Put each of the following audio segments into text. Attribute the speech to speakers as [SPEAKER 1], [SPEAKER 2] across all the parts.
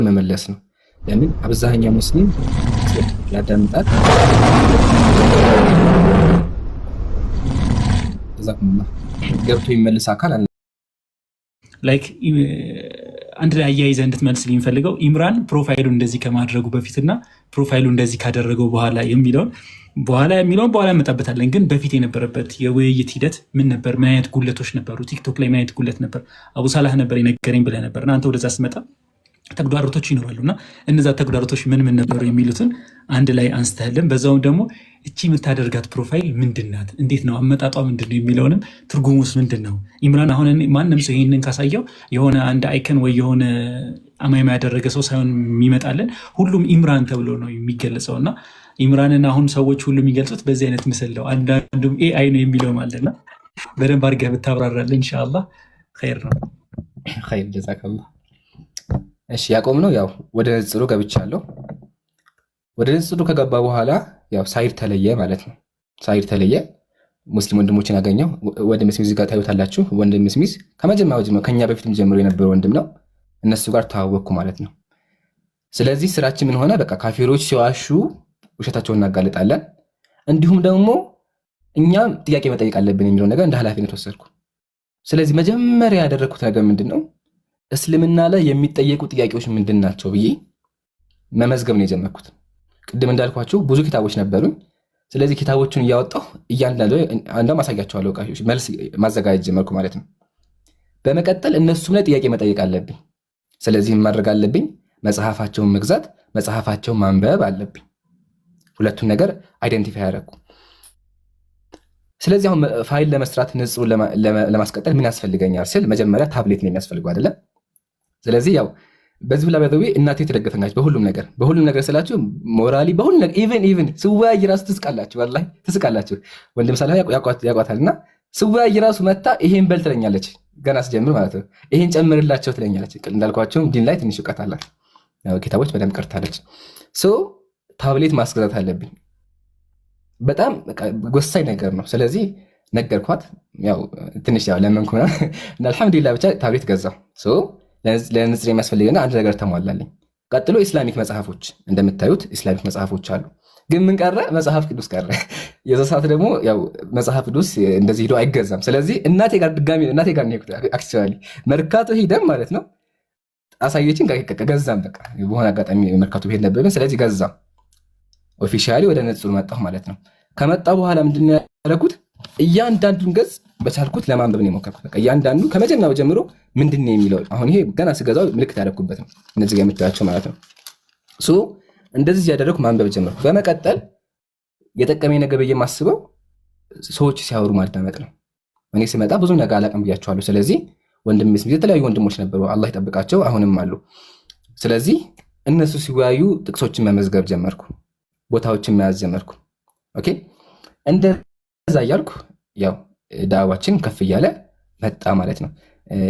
[SPEAKER 1] መመለስ ነው። ለምን አብዛኛው ሙስሊም ያዳምጣል። ገብቶ ይመልስ አካል አለ።
[SPEAKER 2] ላይክ አንድ ላይ አያይዘህ እንድትመልስ የሚፈልገው ኢምራን ፕሮፋይሉ እንደዚህ ከማድረጉ በፊትና ፕሮፋይሉ እንደዚህ ካደረገው በኋላ የሚለውን በኋላ እንመጣበታለን። ግን በፊት የነበረበት የውይይት ሂደት ምን ነበር? ምን አይነት ጉለቶች ነበሩ? ቲክቶክ ላይ ምን አይነት ጉለት ነበር? አቡ ሳላህ ነበር የነገረኝ ብለህ ነበር እና አንተ ወደዛ ስመጣ ተግዳሮቶች ይኖራሉ እና እነዛ ተግዳሮቶች ምን ነበሩ የሚሉትን አንድ ላይ አንስተህልን፣ በዛውም ደግሞ እቺ የምታደርጋት ፕሮፋይል ምንድናት? እንዴት ነው አመጣጧ? ምንድነው የሚለውንም ትርጉሙስ ምንድን ነው? ኢምራን አሁን ማንም ሰው ይህንን ካሳየው የሆነ አንድ አይከን ወይ የሆነ አማይማ ያደረገ ሰው ሳይሆን የሚመጣልን ሁሉም ኢምራን ተብሎ ነው የሚገለጸው እና ኢምራንን አሁን ሰዎች ሁሉ የሚገልጹት በዚህ አይነት ምስል ነው። አንዳንዱም ኤአይ ነው የሚለውም አለና በደንብ አድርገህ ብታብራራልን ኢንሻአላህ ኸይር ነው።
[SPEAKER 1] ኸይር ጀዛከላህ። እሺ ያቆም ነው። ያው ወደ ንጽሩ ገብቻለሁ። ወደ ንጽሩ ከገባ በኋላ ያው ሳይድ ተለየ ማለት ነው። ሳይድ ተለየ፣ ሙስሊም ወንድሞችን አገኘው። ወንድም ስሚዝ ጋር ታዩታላችሁ። ወንድም ስሚዝ ከመጀመሪያው ከኛ በፊትም ጀምሮ የነበረ ወንድም ነው። እነሱ ጋር ተዋወቅኩ ማለት ነው። ስለዚህ ስራችን ምን ሆነ? በቃ ካፊሮች ሲዋሹ ውሸታቸውን እናጋልጣለን፣ እንዲሁም ደግሞ እኛም ጥያቄ መጠየቅ አለብን የሚለው ነገር እንደ ኃላፊነት ወሰድኩ። ስለዚህ መጀመሪያ ያደረግኩት ነገር ምንድን ነው? እስልምና ላይ የሚጠየቁ ጥያቄዎች ምንድን ናቸው ብዬ መመዝገብ ነው የጀመርኩት። ቅድም እንዳልኳቸው ብዙ ኪታቦች ነበሩኝ። ስለዚህ ኪታቦቹን እያወጣሁ እያንዳንዱ አንዷም አሳያቸዋለሁ፣ መልስ ማዘጋጀት ጀመርኩ ማለት ነው። በመቀጠል እነሱም ላይ ጥያቄ መጠየቅ አለብኝ። ስለዚህ ማድረግ አለብኝ፣ መጽሐፋቸውን መግዛት፣ መጽሐፋቸውን ማንበብ አለብኝ። ሁለቱን ነገር አይደንቲፋይ ያደረኩ። ስለዚህ አሁን ፋይል ለመስራት ንጹህ ለማስቀጠል ምን ያስፈልገኛል ስል መጀመሪያ ታብሌት ነው የሚያስፈልገው አይደለም። ስለዚህ ያው በዚህ ብላ በደዌ እናቴ ትደግፈኛለች በሁሉም ነገር ስላችሁ ሞራሊ በሁሉ ነገር ኢቭን ስወያይ ራሱ ትስቃላችሁ፣ ወላሂ ትስቃላችሁ። ወንድም ሰላህ ያቋታልና ስወያይ ራሱ መታ ይሄን በል ትለኛለች፣ ገና ስጀምር ማለት ነው። ይሄን ጨምርላቸው ትለኛለች። እንዳልኳቸው ዲን ላይ ትንሽ እውቀት አላት፣ ያው ኪታቦች በደንብ ቀርታለች። ታብሌት ማስገዛት አለብኝ። በጣም ወሳኝ ነገር ነው። ስለዚህ ነገርኳት። ያው ትንሽ ያው ለመንኩና እና አልሐምዱሊላህ ብቻ ታብሌት ገዛው። ለንጽር የሚያስፈልገና አንድ ነገር ተሟላልኝ። ቀጥሎ ኢስላሚክ መጽሐፎች፣ እንደምታዩት ኢስላሚክ መጽሐፎች አሉ። ግን ምን ቀረ? መጽሐፍ ቅዱስ ቀረ። የዛ ሰዓት ደግሞ ያው መጽሐፍ ቅዱስ እንደዚህ ሄዶ አይገዛም። ስለዚህ እናቴ ጋር ነው አክቹዋሊ መርካቶ ሄደን ማለት ነው አሳየችን፣ ገዛም። በቃ በሆነ አጋጣሚ መርካቶ ሄድ ነበርን። ስለዚህ ገዛ ኦፊሻሊ ወደ ንጽሩ መጣሁ ማለት ነው። ከመጣ በኋላ ምንድን ነው ያደረኩት? እያንዳንዱን ገጽ በቻልኩት ለማንበብ ነው የሞከርኩት። በቃ እያንዳንዱ ከመጀመሪያው ጀምሮ ምንድን ነው የሚለው፣ አሁን ይሄ ገና ስገዛው ምልክት ያደረኩበት ነው፣ እነዚህ ጋር የምታያቸው ማለት ነው። እንደዚህ ያደረኩ ማንበብ ጀመርኩ። በመቀጠል የጠቀመኝ ነገር ብዬ የማስበው ሰዎች ሲያወሩ ማዳመጥ ነው። እኔ ስመጣ ብዙ ነገር አላውቅም ብያቸዋለሁ። ስለዚህ ወንድም የተለያዩ ወንድሞች ነበሩ፣ አላህ ይጠብቃቸው፣ አሁንም አሉ። ስለዚህ እነሱ ሲወያዩ ጥቅሶችን መመዝገብ ጀመርኩ፣ ቦታዎችን መያዝ ጀመርኩ። ኦኬ እንደዛ እያልኩ ያው ዳዕዋችን ከፍ እያለ መጣ ማለት ነው።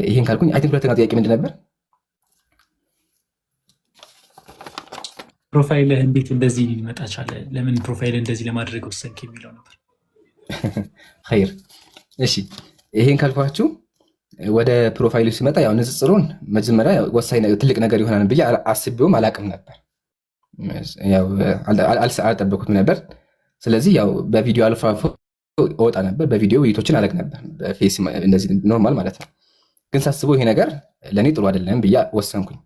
[SPEAKER 1] ይሄን ካልኩኝ አይ ቲንክ ሁለተኛ ጥያቄ ምንድን ነበር?
[SPEAKER 2] ፕሮፋይልህ እንዴት እንደዚህ ሊመጣ ቻለ? ለምን ፕሮፋይል እንደዚህ ለማድረግ ወሰንክ የሚለው ነበር።
[SPEAKER 1] ኸይር እሺ፣ ይሄን ካልኳችሁ ወደ ፕሮፋይሉ ሲመጣ ያው ንጽጽሩን መጀመሪያ ወሳኝ ትልቅ ነገር ይሆናል ብዬ አስቤውም አላቅም ነበር። ያው አልጠበኩትም ነበር። ስለዚህ ያው በቪዲዮ አልፎ አልፎ እወጣ ነበር፣ በቪዲዮ ውይይቶችን አደረግ ነበር፣ በፌስ እንደዚህ ኖርማል ማለት ነው። ግን ሳስበው ይሄ ነገር ለእኔ ጥሩ አይደለም ብዬ ወሰንኩኝ።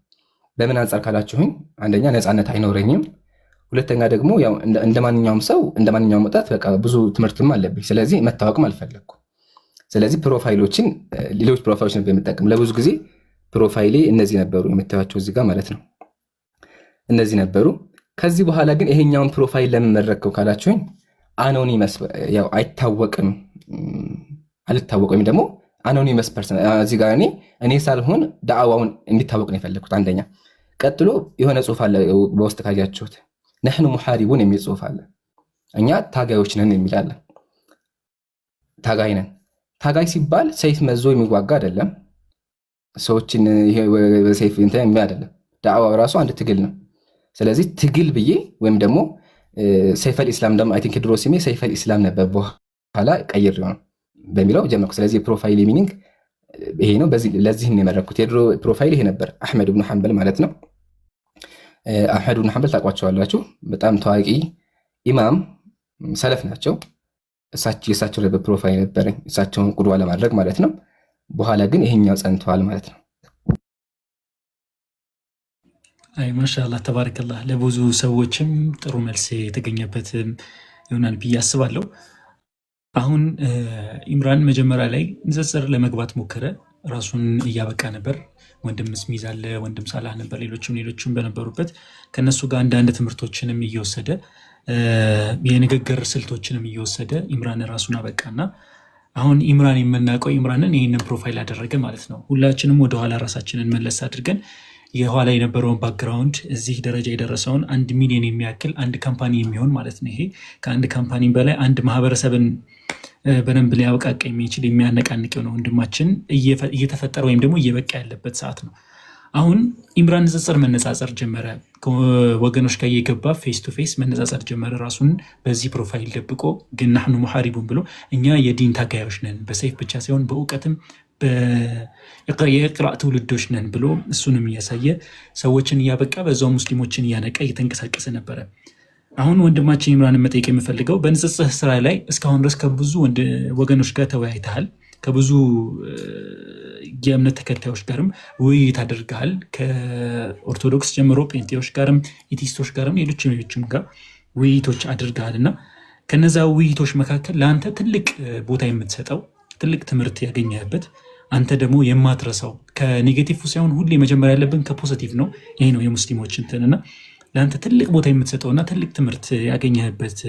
[SPEAKER 1] በምን አንጻር ካላችሁኝ፣ አንደኛ ነፃነት አይኖረኝም፣ ሁለተኛ ደግሞ ያው እንደ ማንኛውም ሰው እንደ ማንኛውም ወጣት በቃ ብዙ ትምህርትም አለብኝ። ስለዚህ መታወቅም አልፈለግኩም። ስለዚህ ፕሮፋይሎችን ሌሎች ፕሮፋይሎች ነበር የምጠቀም። ለብዙ ጊዜ ፕሮፋይሌ እነዚህ ነበሩ የምታዩቸው እዚህ ጋር ማለት ነው፣ እነዚህ ነበሩ። ከዚህ በኋላ ግን ይሄኛውን ፕሮፋይል ለምን መረከው ካላችሁኝ፣ አኖኒመስ ያው አይታወቅም፣ አልታወቅም ደግሞ አኖኒመስ ፐርሰን እዚህ ጋር እኔ ሳልሆን ዳዕዋውን እንዲታወቅ ነው የፈለኩት። አንደኛ ቀጥሎ የሆነ ጽሁፍ አለ በውስጥ ካያችሁት፣ ነህኑ ሙሐሪቡን የሚል ጽሁፍ አለ። እኛ ታጋዮች ነን የሚላለ። ታጋይ ነን። ታጋይ ሲባል ሰይፍ መዞ የሚዋጋ አይደለም፣ ሰዎችን ይሄ ሰይፍ እንትን የሚል አይደለም። ዳዕዋው ራሱ አንድ ትግል ነው። ስለዚህ ትግል ብዬ ወይም ደግሞ ሰይፈል ኢስላም ደግሞ አይ ቲንክ ድሮ ስሜ ሰይፈል ኢስላም ነበር፣ በኋላ ቀይር ነው በሚለው ጀመርኩ። ስለዚህ ፕሮፋይል ሚኒንግ ይሄ ነው። ለዚህም የመረኩት የድሮ ፕሮፋይል ይሄ ነበር፣ አሕመድ ብኑ ሐንበል ማለት ነው። አሕመድ ብን ሐንበል ታውቋቸዋላችሁ። በጣም ታዋቂ ኢማም ሰለፍ ናቸው። የእሳቸው ነበር ፕሮፋይል ነበረኝ እሳቸውን ቁድዋ ለማድረግ ማለት ነው። በኋላ ግን ይሄኛው ጸንተዋል ማለት ነው።
[SPEAKER 2] አይ ማሻአላህ ተባረከላህ። ለብዙ ሰዎችም ጥሩ መልስ የተገኘበት ይሆናል ብዬ አስባለሁ። አሁን ኢምራን መጀመሪያ ላይ ንጽጽር ለመግባት ሞከረ። ራሱን እያበቃ ነበር። ወንድም ስሚዝ አለ፣ ወንድም ሳላህ ነበር፣ ሌሎችም በነበሩበት ከነሱ ጋር አንዳንድ ትምህርቶችንም እየወሰደ የንግግር ስልቶችንም እየወሰደ ኢምራን ራሱን አበቃና አሁን ኢምራን የምናውቀው ኢምራንን ይህንን ፕሮፋይል አደረገ ማለት ነው። ሁላችንም ወደኋላ ራሳችንን መለስ አድርገን የኋላ የነበረውን ባክግራውንድ እዚህ ደረጃ የደረሰውን 1 ሚሊዮን የሚያክል አንድ ካምፓኒ የሚሆን ማለት ነው። ይሄ ከአንድ ካምፓኒ በላይ አንድ ማህበረሰብን በደንብ ሊያውቃቅ የሚችል የሚያነቃንቅ ነው ወንድማችን እየተፈጠረ ወይም ደግሞ እየበቃ ያለበት ሰዓት ነው። አሁን ኢምራን ንጽጽር መነጻጸር ጀመረ። ከወገኖች ጋር እየገባ ፌስ ቱ ፌስ መነጻጸር ጀመረ። ራሱን በዚህ ፕሮፋይል ደብቆ ግን ናሕኑ ሙሓሪቡን ብሎ እኛ የዲን ታጋዮች ነን፣ በሰይፍ ብቻ ሳይሆን በእውቀትም የቅራእ ትውልዶች ነን ብሎ እሱንም እያሳየ ሰዎችን እያበቃ በዛው ሙስሊሞችን እያነቃ እየተንቀሳቀሰ ነበረ። አሁን ወንድማችን ኢምራንን መጠየቅ የምፈልገው በንጽጽር ስራ ላይ እስካሁን ድረስ ከብዙ ወገኖች ጋር ተወያይተሃል፣ ከብዙ የእምነት ተከታዮች ጋርም ውይይት አድርገሃል። ከኦርቶዶክስ ጀምሮ ጴንጤዎች ጋርም ኢቲስቶች ጋርም ሌሎችም ጋር ውይይቶች አድርገሃል እና ከነዛ ውይይቶች መካከል ለአንተ ትልቅ ቦታ የምትሰጠው ትልቅ ትምህርት ያገኘህበት አንተ ደግሞ የማትረሳው ከኔጌቲቭ ሳይሆን ሁሌ መጀመር ያለብን ከፖዚቲቭ ነው። ይሄ ነው የሙስሊሞች እንትንና ለአንተ ትልቅ ቦታ የምትሰጠውና ትልቅ ትምህርት ያገኘህበት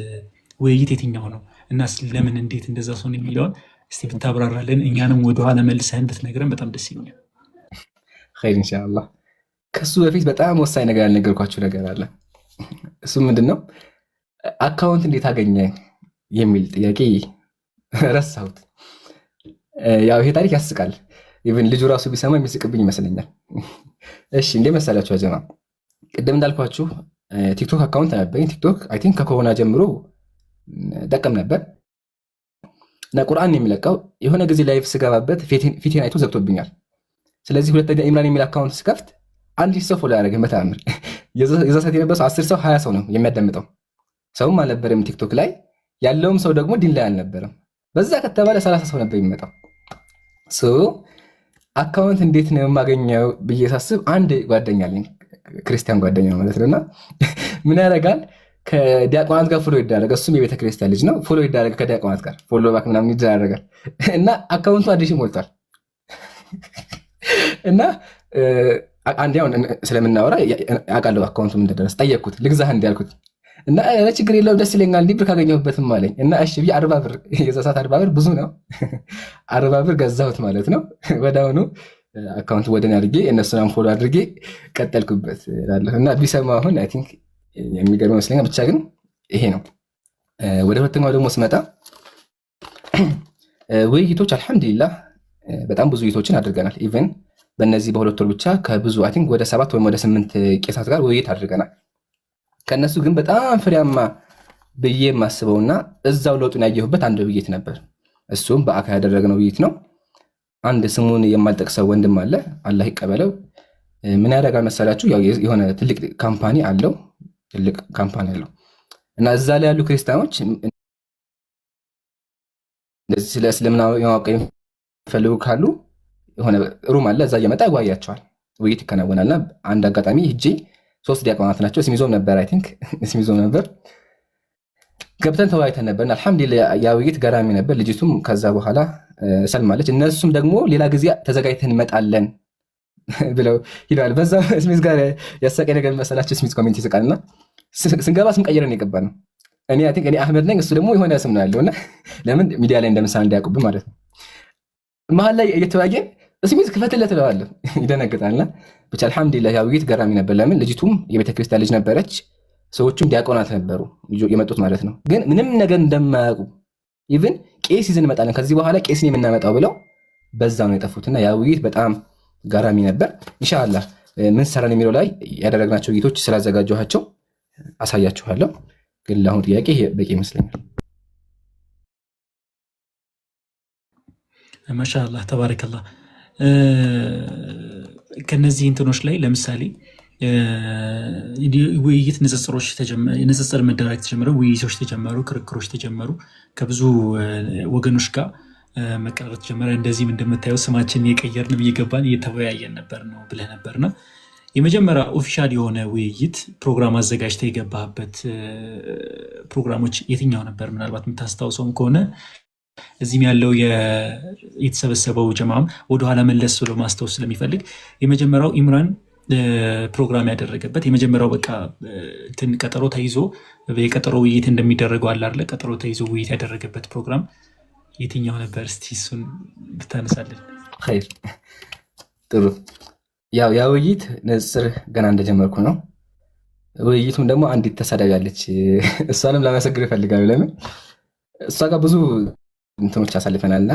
[SPEAKER 2] ውይይት የትኛው ነው እና ለምን እንዴት እንደዛ ሰው የሚለውን እስቲ ብታብራራለን፣ እኛንም ወደኋላ መልሰህ እንድትነግረን በጣም ደስ ይለኛል።
[SPEAKER 1] ኸይር ኢንሻአላህ። ከሱ በፊት በጣም ወሳኝ ነገር ያልነገርኳችሁ ነገር አለ። እሱ ምንድነው? አካውንት እንዴት አገኘ የሚል ጥያቄ ረሳሁት። ያው ይሄ ታሪክ ያስቃል። ኢቭን ልጁ ራሱ ቢሰማ የሚስቅብኝ ይመስለኛል። እሺ እንዴ መሰላችሁ አጀማ፣ ቅድም እንዳልኳችሁ ቲክቶክ አካውንት ነበረኝ። ቲክቶክ አይ ቲንክ ከኮሮና ጀምሮ ጠቀም ነበር እና ቁርአን የሚለቀው የሆነ ጊዜ ላይቭ ስገባበት ፊቴን አይቶ ዘግቶብኛል። ስለዚህ ሁለተኛ ኢምራን የሚል አካውንት ስከፍት አንድ ሰው ፎሎ ያደረገኝ በተአምር። የዛ ሰዓት የነበረው 10 ሰው 20 ሰው ነው የሚያዳምጠው። ሰውም አልነበረም ቲክቶክ ላይ ያለውም ሰው ደግሞ ዲን ላይ አልነበረም። በዛ ከተባለ 30 ሰው ነበር የሚመጣው። አካውንት እንዴት ነው የማገኘው ብዬ ሳስብ አንድ ጓደኛ አለኝ፣ ክርስቲያን ጓደኛ ማለት ነውና ምን ያደርጋል ከዲያቆናት ጋር ፎሎ ይደረጋል። እሱም የቤተ ክርስቲያን ልጅ ነው። ፎሎ ይደረጋል ከዲያቆናት ጋር ፎሎ ባክ ምናምን ይደረጋል እና አካውንቱ አዲስ ሞልቷል። እና አንድ ያው ስለምናወራ አውቃለሁ አካውንቱ እንደደረሰ ጠየቅኩት፣ ልግዛህ እንዲያልኩት እና ችግር የለውም ደስ ይለኛል እንዲህ ብር ካገኘሁበትም አለኝ። እና እሺ ብዬ 40 ብር የዛ ሰዓት 40 ብር ብዙ ነው 40 ብር ገዛሁት ማለት ነው። ወዲያውኑ አካውንት ወደኔ አድርጌ እነሱን ፎሎ አድርጌ ቀጠልኩበት እላለሁ። እና ቢሰማ አሁን አይ ቲንክ የሚገርመው ይመስለኛል። ብቻ ግን ይሄ ነው። ወደ ሁለተኛው ደግሞ ስመጣ ውይይቶች አልሐምዱሊላህ በጣም ብዙ ውይይቶችን አድርገናል። ኢቨን በእነዚህ በሁለት ወር ብቻ ከብዙ አይ ቲንክ ወደ 7 ወይም ወደ 8 ቄሳት ጋር ውይይት አድርገናል። ከነሱ ግን በጣም ፍሬያማ ብዬ የማስበውና እዛው ለውጡን ያየሁበት አንድ ውይይት ነበር። እሱም በአካል ያደረግነው ውይይት ነው። አንድ ስሙን የማልጠቅሰው ወንድም አለ፣ አላህ ይቀበለው። ምን ያደርጋል መሰላችሁ? ያው የሆነ ትልቅ ካምፓኒ አለው እና እዛ ላይ ያሉ ክርስቲያኖች እንደዚህ ስለ እስልምና ማወቅ የሚፈልጉ ካሉ የሆነ ሩም አለ፣ እዛ እየመጣ ያጓያቸዋል። ውይይት ይከናወናልና አንድ አጋጣሚ ሂጄ 3 ዲያቆናት ናቸው፣ ስሚዞም ነበር አይ ቲንክ ስሚዞም ነበር፣ ገብተን ተወያይተን ነበርና አልሐምዱሊላህ ያ ውይይት ገራሚ ነበር። ልጅቱም ከዛ በኋላ ሰልማለች። እነሱም ደግሞ ሌላ ጊዜ ተዘጋጅተን እንመጣለን ብለው ሂደዋል። በዛ ስሚዝ ጋር ያሳቀኝ ነገር መሰላችሁ? ስሚዝ ኮሜንት ይስቃልና ስንገባ ስም ቀይረን የገባነው እኔ አይ ቲንክ እኔ አህመድ ነኝ፣ እሱ ደግሞ የሆነ ስም ነው ያለውና ለምን ሚዲያ ላይ እንደምሳሌ እንዲያውቁብን ማለት ነው። መሀል ላይ እየተወያየን ስሚዝ ክፈትለት እለዋለሁ፣ ይደነግጣልና ብቻ አልሐምዱሊላህ ያ ውይይት ገራሚ ነበር። ለምን ልጅቱም የቤተክርስቲያን ልጅ ነበረች፣ ሰዎቹም ዲያቆናት ነበሩ የመጡት ማለት ነው። ግን ምንም ነገር እንደማያውቁ ኢቭን ቄስ ይዘን እንመጣለን ከዚህ በኋላ ቄስን የምናመጣው ብለው በዛው ነው የጠፉትና ያ ውይይት በጣም ገራሚ ነበር። ኢንሻአላህ ምን ሰራን የሚለው ላይ ያደረግናቸው ውይይቶች ስላዘጋጀኋቸው አሳያችኋለሁ። ግን ለአሁኑ ጥያቄ ይሄ በቂ ይመስለኛል።
[SPEAKER 2] ማሻአላህ ተባረከላህ። ከነዚህ እንትኖች ላይ ለምሳሌ ውይይት ንጽጽር መደረግ ተጀመረ። ውይይቶች ተጀመሩ፣ ክርክሮች ተጀመሩ። ከብዙ ወገኖች ጋር መቀረጥ ጀመረ። እንደዚህም እንደምታየው ስማችንን የቀየርን እየገባን እየተወያየን ነበር ነው ብለህ ነበርና የመጀመሪያ ኦፊሻል የሆነ ውይይት ፕሮግራም አዘጋጅተህ የገባህበት ፕሮግራሞች የትኛው ነበር? ምናልባት የምታስታውሰውም ከሆነ እዚህም ያለው የተሰበሰበው ጀማም ወደኋላ መለስ ብሎ ማስታወስ ስለሚፈልግ የመጀመሪያው ኢምራን ፕሮግራም ያደረገበት የመጀመሪያው በቃ እንትን ቀጠሮ ተይዞ የቀጠሮ ውይይት እንደሚደረገው አለ አይደለ? ቀጠሮ ተይዞ ውይይት ያደረገበት ፕሮግራም የትኛው ነበር? እስቲ እሱን ብታነሳለን።
[SPEAKER 1] ጥሩ። ያው ያ ውይይት ንጽጽር ገና እንደጀመርኩ ነው። ውይይቱም ደግሞ አንዲት ተሳዳቢ አለች። እሷንም ላመሰግር ይፈልጋሉ። ለምን እሷ ጋር ብዙ እንትኖች ያሳልፈናልና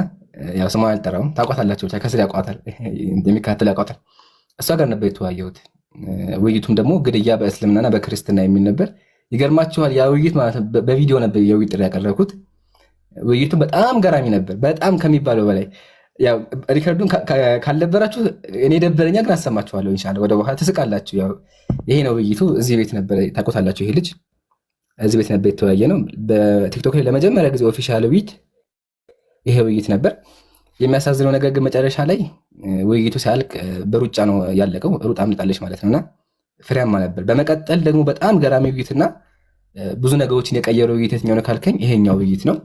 [SPEAKER 1] ያው ስሟ አልጠራውም። ታውቋታላችሁ፣ ብቻ ከስር ያውቋታል፣ የሚካተል ያውቋታል። እሷ ጋር ነበር የተወያየሁት። ውይይቱም ደግሞ ግድያ በእስልምናና በክርስትና የሚል ነበር። ይገርማችኋል፣ ያ ውይይት ማለት በቪዲዮ ነበር የውይይት ጥሪ ያቀረብኩት። ውይይቱ በጣም ገራሚ ነበር፣ በጣም ከሚባለው በላይ። ያው ሪከርዱን ካልነበራችሁ እኔ ደበረኛ፣ ግን አሰማችኋለሁ ኢንሻአላህ። ወደ በኋላ ትስቃላችሁ። ያው ይሄ ነው ውይይቱ። እዚህ ቤት ነበር፣ ታውቁታላችሁ። ይሄ ልጅ እዚህ ቤት ነበር የተወያየ ነው። በቲክቶክ ላይ ለመጀመሪያ ጊዜ ኦፊሻል ውይይት ይሄ ውይይት ነበር። የሚያሳዝነው ነገር ግን መጨረሻ ላይ ውይይቱ ሲያልቅ በሩጫ ነው ያለቀው። ሩጣ አምልጣለች ማለት ነውና ፍሬያማ ነበር። በመቀጠል ደግሞ በጣም ገራሚ ውይይትና ብዙ ነገሮችን የቀየረው ውይይት የትኛው ነው ካልከኝ ይሄኛው ውይይት ነው።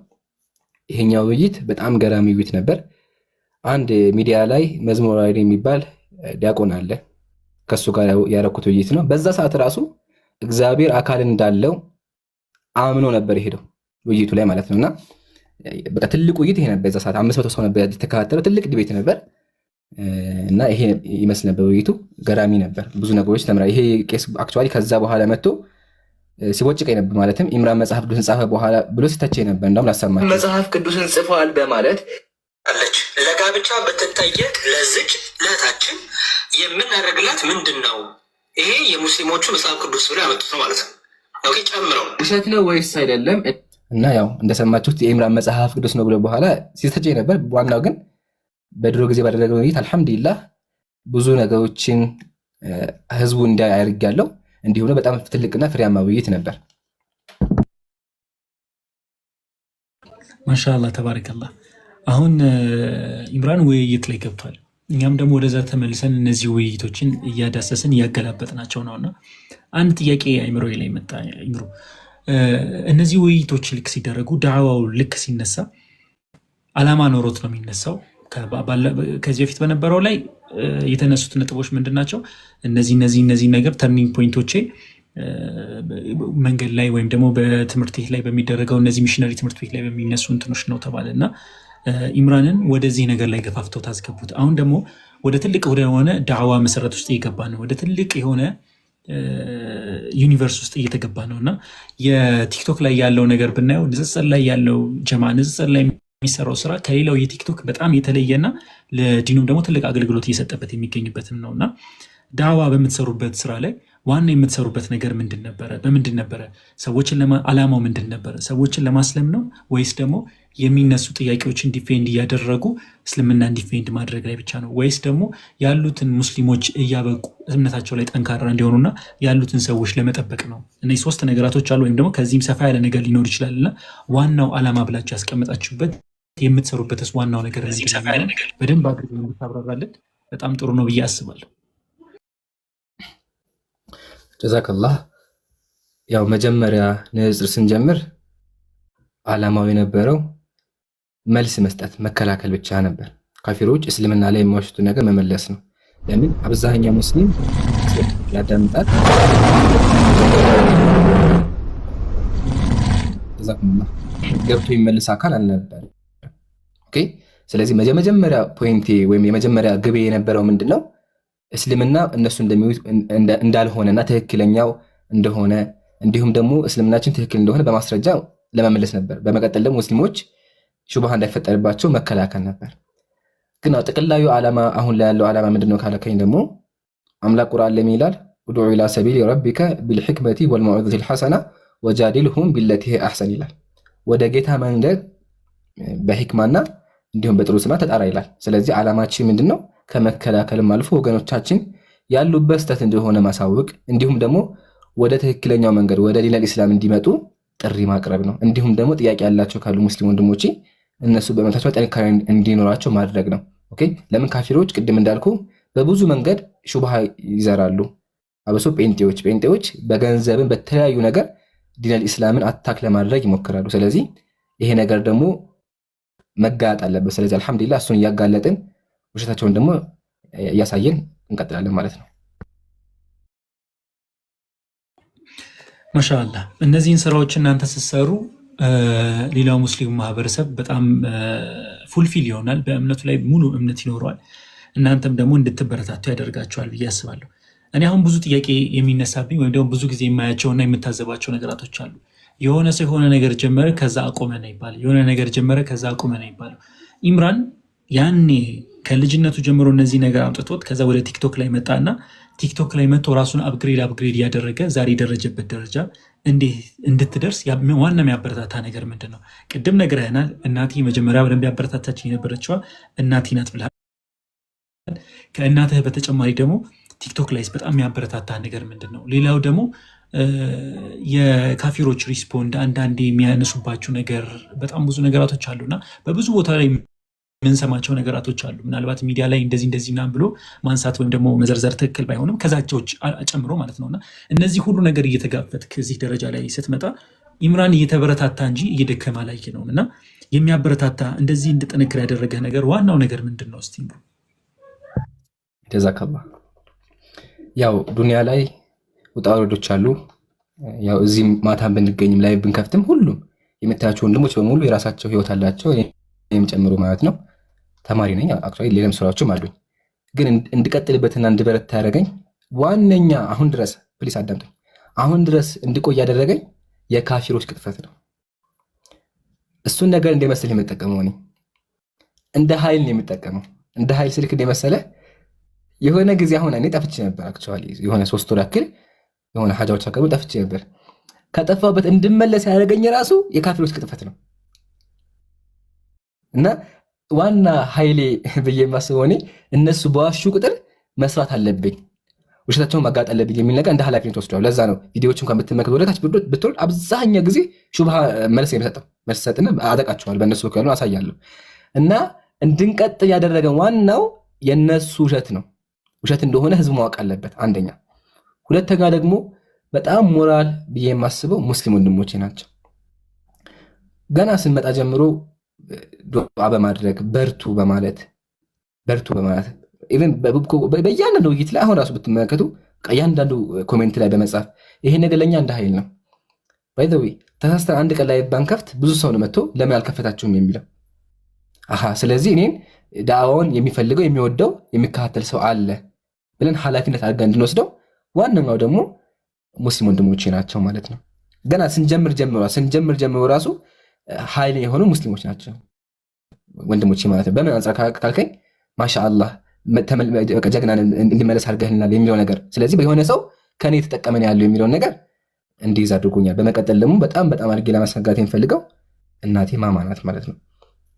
[SPEAKER 1] ይሄኛው ውይይት በጣም ገራሚ ውይይት ነበር። አንድ ሚዲያ ላይ መዝሙር አይደል የሚባል ዲያቆን አለ። ከሱ ጋር ያረኩት ውይይት ነው። በዛ ሰዓት ራሱ እግዚአብሔር አካል እንዳለው አምኖ ነበር የሄደው ውይይቱ ላይ ማለት ነውና በቃ ትልቅ ውይይት ይሄ ነበር። በዛ ሰዓት 500 ሰው ነበር የተከታተለው። ትልቅ ዲቤት ነበር እና ይሄ ይመስል ነበር ውይይቱ። ገራሚ ነበር። ብዙ ነገሮች ተምራ ይሄ ቄስ አክቹአሊ ከዛ በኋላ መጥቶ ሲቦጭቀኝ ነበር። ማለትም ኢምራን መጽሐፍ ቅዱስን ጻፈ በኋላ ብሎ ሲተቸኝ ነበር። እንደውም ላሰማችሁ። መጽሐፍ ቅዱስን ጽፏል በማለት አለች። ለጋብቻ ብትጠየቅ ለዝች ለእህታችን የምናደርግላት ምንድን ነው? ይሄ የሙስሊሞቹ መጽሐፍ ቅዱስ ብሎ ያመጡት ነው ማለት ነው። ኦኬ፣ ጨምረው ውሸት ነው ወይስ አይደለም? እና ያው እንደሰማችሁት የኢምራን መጽሐፍ ቅዱስ ነው ብሎ በኋላ ሲተቸኝ ነበር። ዋናው ግን በድሮ ጊዜ ባደረገው ውይይት አልሐምዱሊላህ ብዙ ነገሮችን ህዝቡ እንዲያደርግ ያለው እንዲሁ በጣም ትልቅና ፍሬያማ ውይይት ነበር።
[SPEAKER 2] ማሻአላህ ተባረከላህ። አሁን ኢምራን ውይይት ላይ ገብቷል። እኛም ደግሞ ወደዛ ተመልሰን እነዚህ ውይይቶችን እያዳሰስን እያገላበጥናቸው ነውና አንድ ጥያቄ አይምሮ ላይ መጣ። አይምሮ እነዚህ ውይይቶች ልክ ሲደረጉ ዳዕዋው ልክ ሲነሳ አላማ ኖሮት ነው የሚነሳው። ከዚህ በፊት በነበረው ላይ የተነሱት ነጥቦች ምንድን ናቸው? እነዚህ ነገር ተርኒንግ ፖይንቶቼ መንገድ ላይ ወይም ደግሞ በትምህርት ቤት ላይ በሚደረገው እነዚህ ሚሽነሪ ትምህርት ቤት ላይ በሚነሱ እንትኖች ነው ተባለ እና ኢምራንን ወደዚህ ነገር ላይ ገፋፍተው ታስገቡት። አሁን ደግሞ ወደ ትልቅ ወደሆነ ዳዕዋ መሰረት ውስጥ እየገባ ነው። ወደ ትልቅ የሆነ ዩኒቨርስ ውስጥ እየተገባ ነው እና የቲክቶክ ላይ ያለው ነገር ብናየው ንጽጽር ላይ ያለው ጀማ ንጽጽር ላይ የሚሰራው ስራ ከሌላው የቲክቶክ በጣም የተለየና ለዲኑም ደግሞ ትልቅ አገልግሎት እየሰጠበት የሚገኝበትም ነው እና ዳዕዋ በምትሰሩበት ስራ ላይ ዋና የምትሰሩበት ነገር ምንድን ነበረ? በምንድን ነበረ? ሰዎችን አላማው ምንድን ነበረ? ሰዎችን ለማስለም ነው ወይስ ደግሞ የሚነሱ ጥያቄዎችን ዲፌንድ እያደረጉ እስልምናን ዲፌንድ ማድረግ ላይ ብቻ ነው? ወይስ ደግሞ ያሉትን ሙስሊሞች እያበቁ እምነታቸው ላይ ጠንካራ እንዲሆኑና ያሉትን ሰዎች ለመጠበቅ ነው? እነዚህ ሶስት ነገራቶች አሉ፣ ወይም ደግሞ ከዚህም ሰፋ ያለ ነገር ሊኖር ይችላልና ዋናው አላማ ብላችሁ ያስቀመጣችሁበት የምትሰሩበትስ ዋናው ነገር በደንብ አድርገ የምታብራራለን በጣም ጥሩ ነው ብዬ አስባለሁ።
[SPEAKER 1] ጀዛከላህ። ያው መጀመሪያ ንጽጽር ስንጀምር አላማው የነበረው መልስ መስጠት መከላከል ብቻ ነበር። ካፊሮች እስልምና ላይ የሚዋሹት ነገር መመለስ ነው። ለምን አብዛኛው ሙስሊም ያዳምጣል። ጀዛከላህ ገብቶ የሚመልስ አካል አልነበር። ኦኬ። ስለዚህ የመጀመሪያ ፖይንቴ ወይም የመጀመሪያ ግቤ የነበረው ምንድነው? እስልምና እነሱ እንደሚሉት እንዳልሆነና ትክክለኛው እንደሆነ እንዲሁም ደግሞ እስልምናችን ትክክል እንደሆነ በማስረጃ ለመመለስ ነበር። በመቀጠል ደግሞ ሙስሊሞች ሹብሃ እንዳይፈጠርባቸው መከላከል ነበር። ግን ጥቅላዩ ዓላማ አሁን ላይ ያለው ዓላማ ምንድነው ካለከኝ ደግሞ አምላክ ቁርአን ላይ ይላል ኡድዑ ኢላ ሰቢሊ ረቢከ ቢልሕክመቲ ወልመውዒዘቲል ሐሰና ወጃዲልሁም ቢለቲ ሂየ አሕሰን ይላል። ወደ ጌታ መንገድ በሕክማና እንዲሁም በጥሩ ስማ ተጣራ ይላል። ስለዚህ ዓላማችን ምንድነው? ከመከላከልም አልፎ ወገኖቻችን ያሉበት ስህተት እንደሆነ ማሳወቅ እንዲሁም ደግሞ ወደ ትክክለኛው መንገድ ወደ ዲነል ኢስላም እንዲመጡ ጥሪ ማቅረብ ነው። እንዲሁም ደግሞ ጥያቄ ያላቸው ካሉ ሙስሊም ወንድሞቼ እነሱ በእምነታቸው ጥንካሬ እንዲኖራቸው ማድረግ ነው። ኦኬ። ለምን ካፊሮች ቅድም እንዳልኩ በብዙ መንገድ ሹብሃ ይዘራሉ። አብሶ ጴንጤዎች በገንዘብን በተለያዩ ነገር ዲነል ኢስላምን አታክ ለማድረግ ይሞክራሉ። ስለዚህ ይሄ ነገር ደግሞ መጋለጥ አለበት። ስለዚህ አልሐምዱሊላህ እሱን እያጋለጥን ውሸታቸውን ደግሞ እያሳየን እንቀጥላለን ማለት ነው።
[SPEAKER 2] ማሻአላህ እነዚህን ስራዎች እናንተ ስትሰሩ ሌላው ሙስሊሙ ማህበረሰብ በጣም ፉልፊል ይሆናል፣ በእምነቱ ላይ ሙሉ እምነት ይኖረዋል። እናንተም ደግሞ እንድትበረታቱ ያደርጋቸዋል ብዬ አስባለሁ። እኔ አሁን ብዙ ጥያቄ የሚነሳብኝ ወይም ደግሞ ብዙ ጊዜ የማያቸውና የምታዘባቸው ነገራቶች አሉ። የሆነ ሰው የሆነ ነገር ጀመረ ከዛ አቆመ ነው ይባላል። የሆነ ነገር ጀመረ ከዛ አቆመ ነው ይባላል። ኢምራን ያኔ ከልጅነቱ ጀምሮ እነዚህ ነገር አምጥቶት ከዛ ወደ ቲክቶክ ላይ መጣና ቲክቶክ ላይ መጥቶ ራሱን አፕግሬድ ያደረገ ዛሬ የደረጀበት ደረጃ እንድትደርስ ዋና የሚያበረታታ ነገር ምንድን ነው? ቅድም ነግረህናል። እናቴ መጀመሪያ በደንብ ያበረታታችን የነበረችዋ እናቴ ናት ብለሃል። ከእናትህ በተጨማሪ ደግሞ ቲክቶክ ላይ በጣም የሚያበረታታ ነገር ምንድን ነው? ሌላው ደግሞ የካፊሮች ሪስፖንድ አንዳንዴ የሚያነሱባቸው ነገር በጣም ብዙ ነገራቶች አሉና በብዙ ቦታ ላይ የምንሰማቸው ነገራቶች አሉ። ምናልባት ሚዲያ ላይ እንደዚህ ምናምን ብሎ ማንሳት ወይም ደግሞ መዘርዘር ትክክል ባይሆንም ከዛቸው ጨምሮ ማለት ነውና እነዚህ ሁሉ ነገር እየተጋፈጥክ እዚህ ደረጃ ላይ ስትመጣ ኢምራን እየተበረታታ እንጂ እየደከማ ላይ ነው እና የሚያበረታታ እንደዚህ እንድጠነክር ያደረገ ነገር ዋናው ነገር ምንድን ነው? እስቲ
[SPEAKER 1] ጀዛከላ። ያው ዱንያ ላይ ውጣ ውረዶች አሉ። ያው እዚህ ማታም ብንገኝም ላይ ብንከፍትም ሁሉም የምታያቸው ወንድሞች በሙሉ የራሳቸው ህይወት አላቸው፣ እኔም ጨምሮ ማለት ነው። ተማሪ ነኝ አክቹዋሊ፣ ሌላም ስራዎችም አሉኝ። ግን እንድቀጥልበትና እንድበረታ ያደረገኝ ዋነኛ አሁን ድረስ ፕሊስ አዳምጡኝ፣ አሁን ድረስ እንድቆይ ያደረገኝ የካፊሮች ቅጥፈት ነው። እሱን ነገር እንደመሰለ የምጠቀመው እኔ እንደ ኃይል ነው የምጠቀመው። እንደ ኃይል ስልክ እንደመሰለ የሆነ ጊዜ አሁን እኔ ጠፍቼ ነበር አክቹዋሊ የሆነ 3 ወር ያክል የሆነ ሀጃዎች አቀርቡ ጠፍቼ ነበር። ከጠፋበት እንድመለስ ያደረገኝ ራሱ የካፊሮች ቅጥፈት ነው። እና ዋና ኃይሌ ብዬ የማስበው እኔ እነሱ በዋሹ ቁጥር መስራት አለብኝ፣ ውሸታቸውን ማጋጥ አለብኝ የሚል ነገር እንደ ኃላፊነት ወስደዋል። ለዛ ነው ቪዲዮዎችን ከምትመለከቱ ወደታች ብትወርድ አብዛኛው ጊዜ ሹብሃ መልስ የሚሰጠው መልስ ሰጥና አጠቃቸዋል በእነሱ ያሉ አሳያለሁ። እና እንድንቀጥል ያደረገን ዋናው የእነሱ ውሸት ነው። ውሸት እንደሆነ ህዝቡ ማወቅ አለበት አንደኛ። ሁለተኛ ደግሞ በጣም ሞራል ብዬ የማስበው ሙስሊም ወንድሞቼ ናቸው። ገና ስንመጣ ጀምሮ ዱዓ በማድረግ በርቱ በማለት ኢቨን በእያንዳንዱ ውይይት ላይ አሁን ራሱ ብትመለከቱ እያንዳንዱ ኮሜንት ላይ በመጻፍ ይሄ ነገር ለእኛ እንደ ኃይል ነው። ባይ ዘ ዌይ ተሳስተን አንድ ቀን ላይ ባንከፍት ብዙ ሰው ነው መጥቶ ለምን አልከፈታችሁም የሚለው። ስለዚህ እኔን ዳዕዋውን የሚፈልገው የሚወደው የሚከታተል ሰው አለ ብለን ኃላፊነት አድርገን እንድንወስደው ዋነኛው ደግሞ ሙስሊም ወንድሞቼ ናቸው ማለት ነው። ገና ስንጀምር ጀምሮ ራሱ ኃይል የሆኑ ሙስሊሞች ናቸው ወንድሞቼ ማለት ነው። በምን አንጻር ካልከኝ ማሻአላህ ጀግና እንዲመለስ አድርገህልናል የሚለው ነገር፣ ስለዚህ በሆነ ሰው ከኔ የተጠቀመን ያለው የሚለውን ነገር እንዲይዝ አድርጎኛል። በመቀጠል ደግሞ በጣም አድርጌ ለማስነጋት የሚፈልገው እናቴ ማማ ናት ማለት ነው።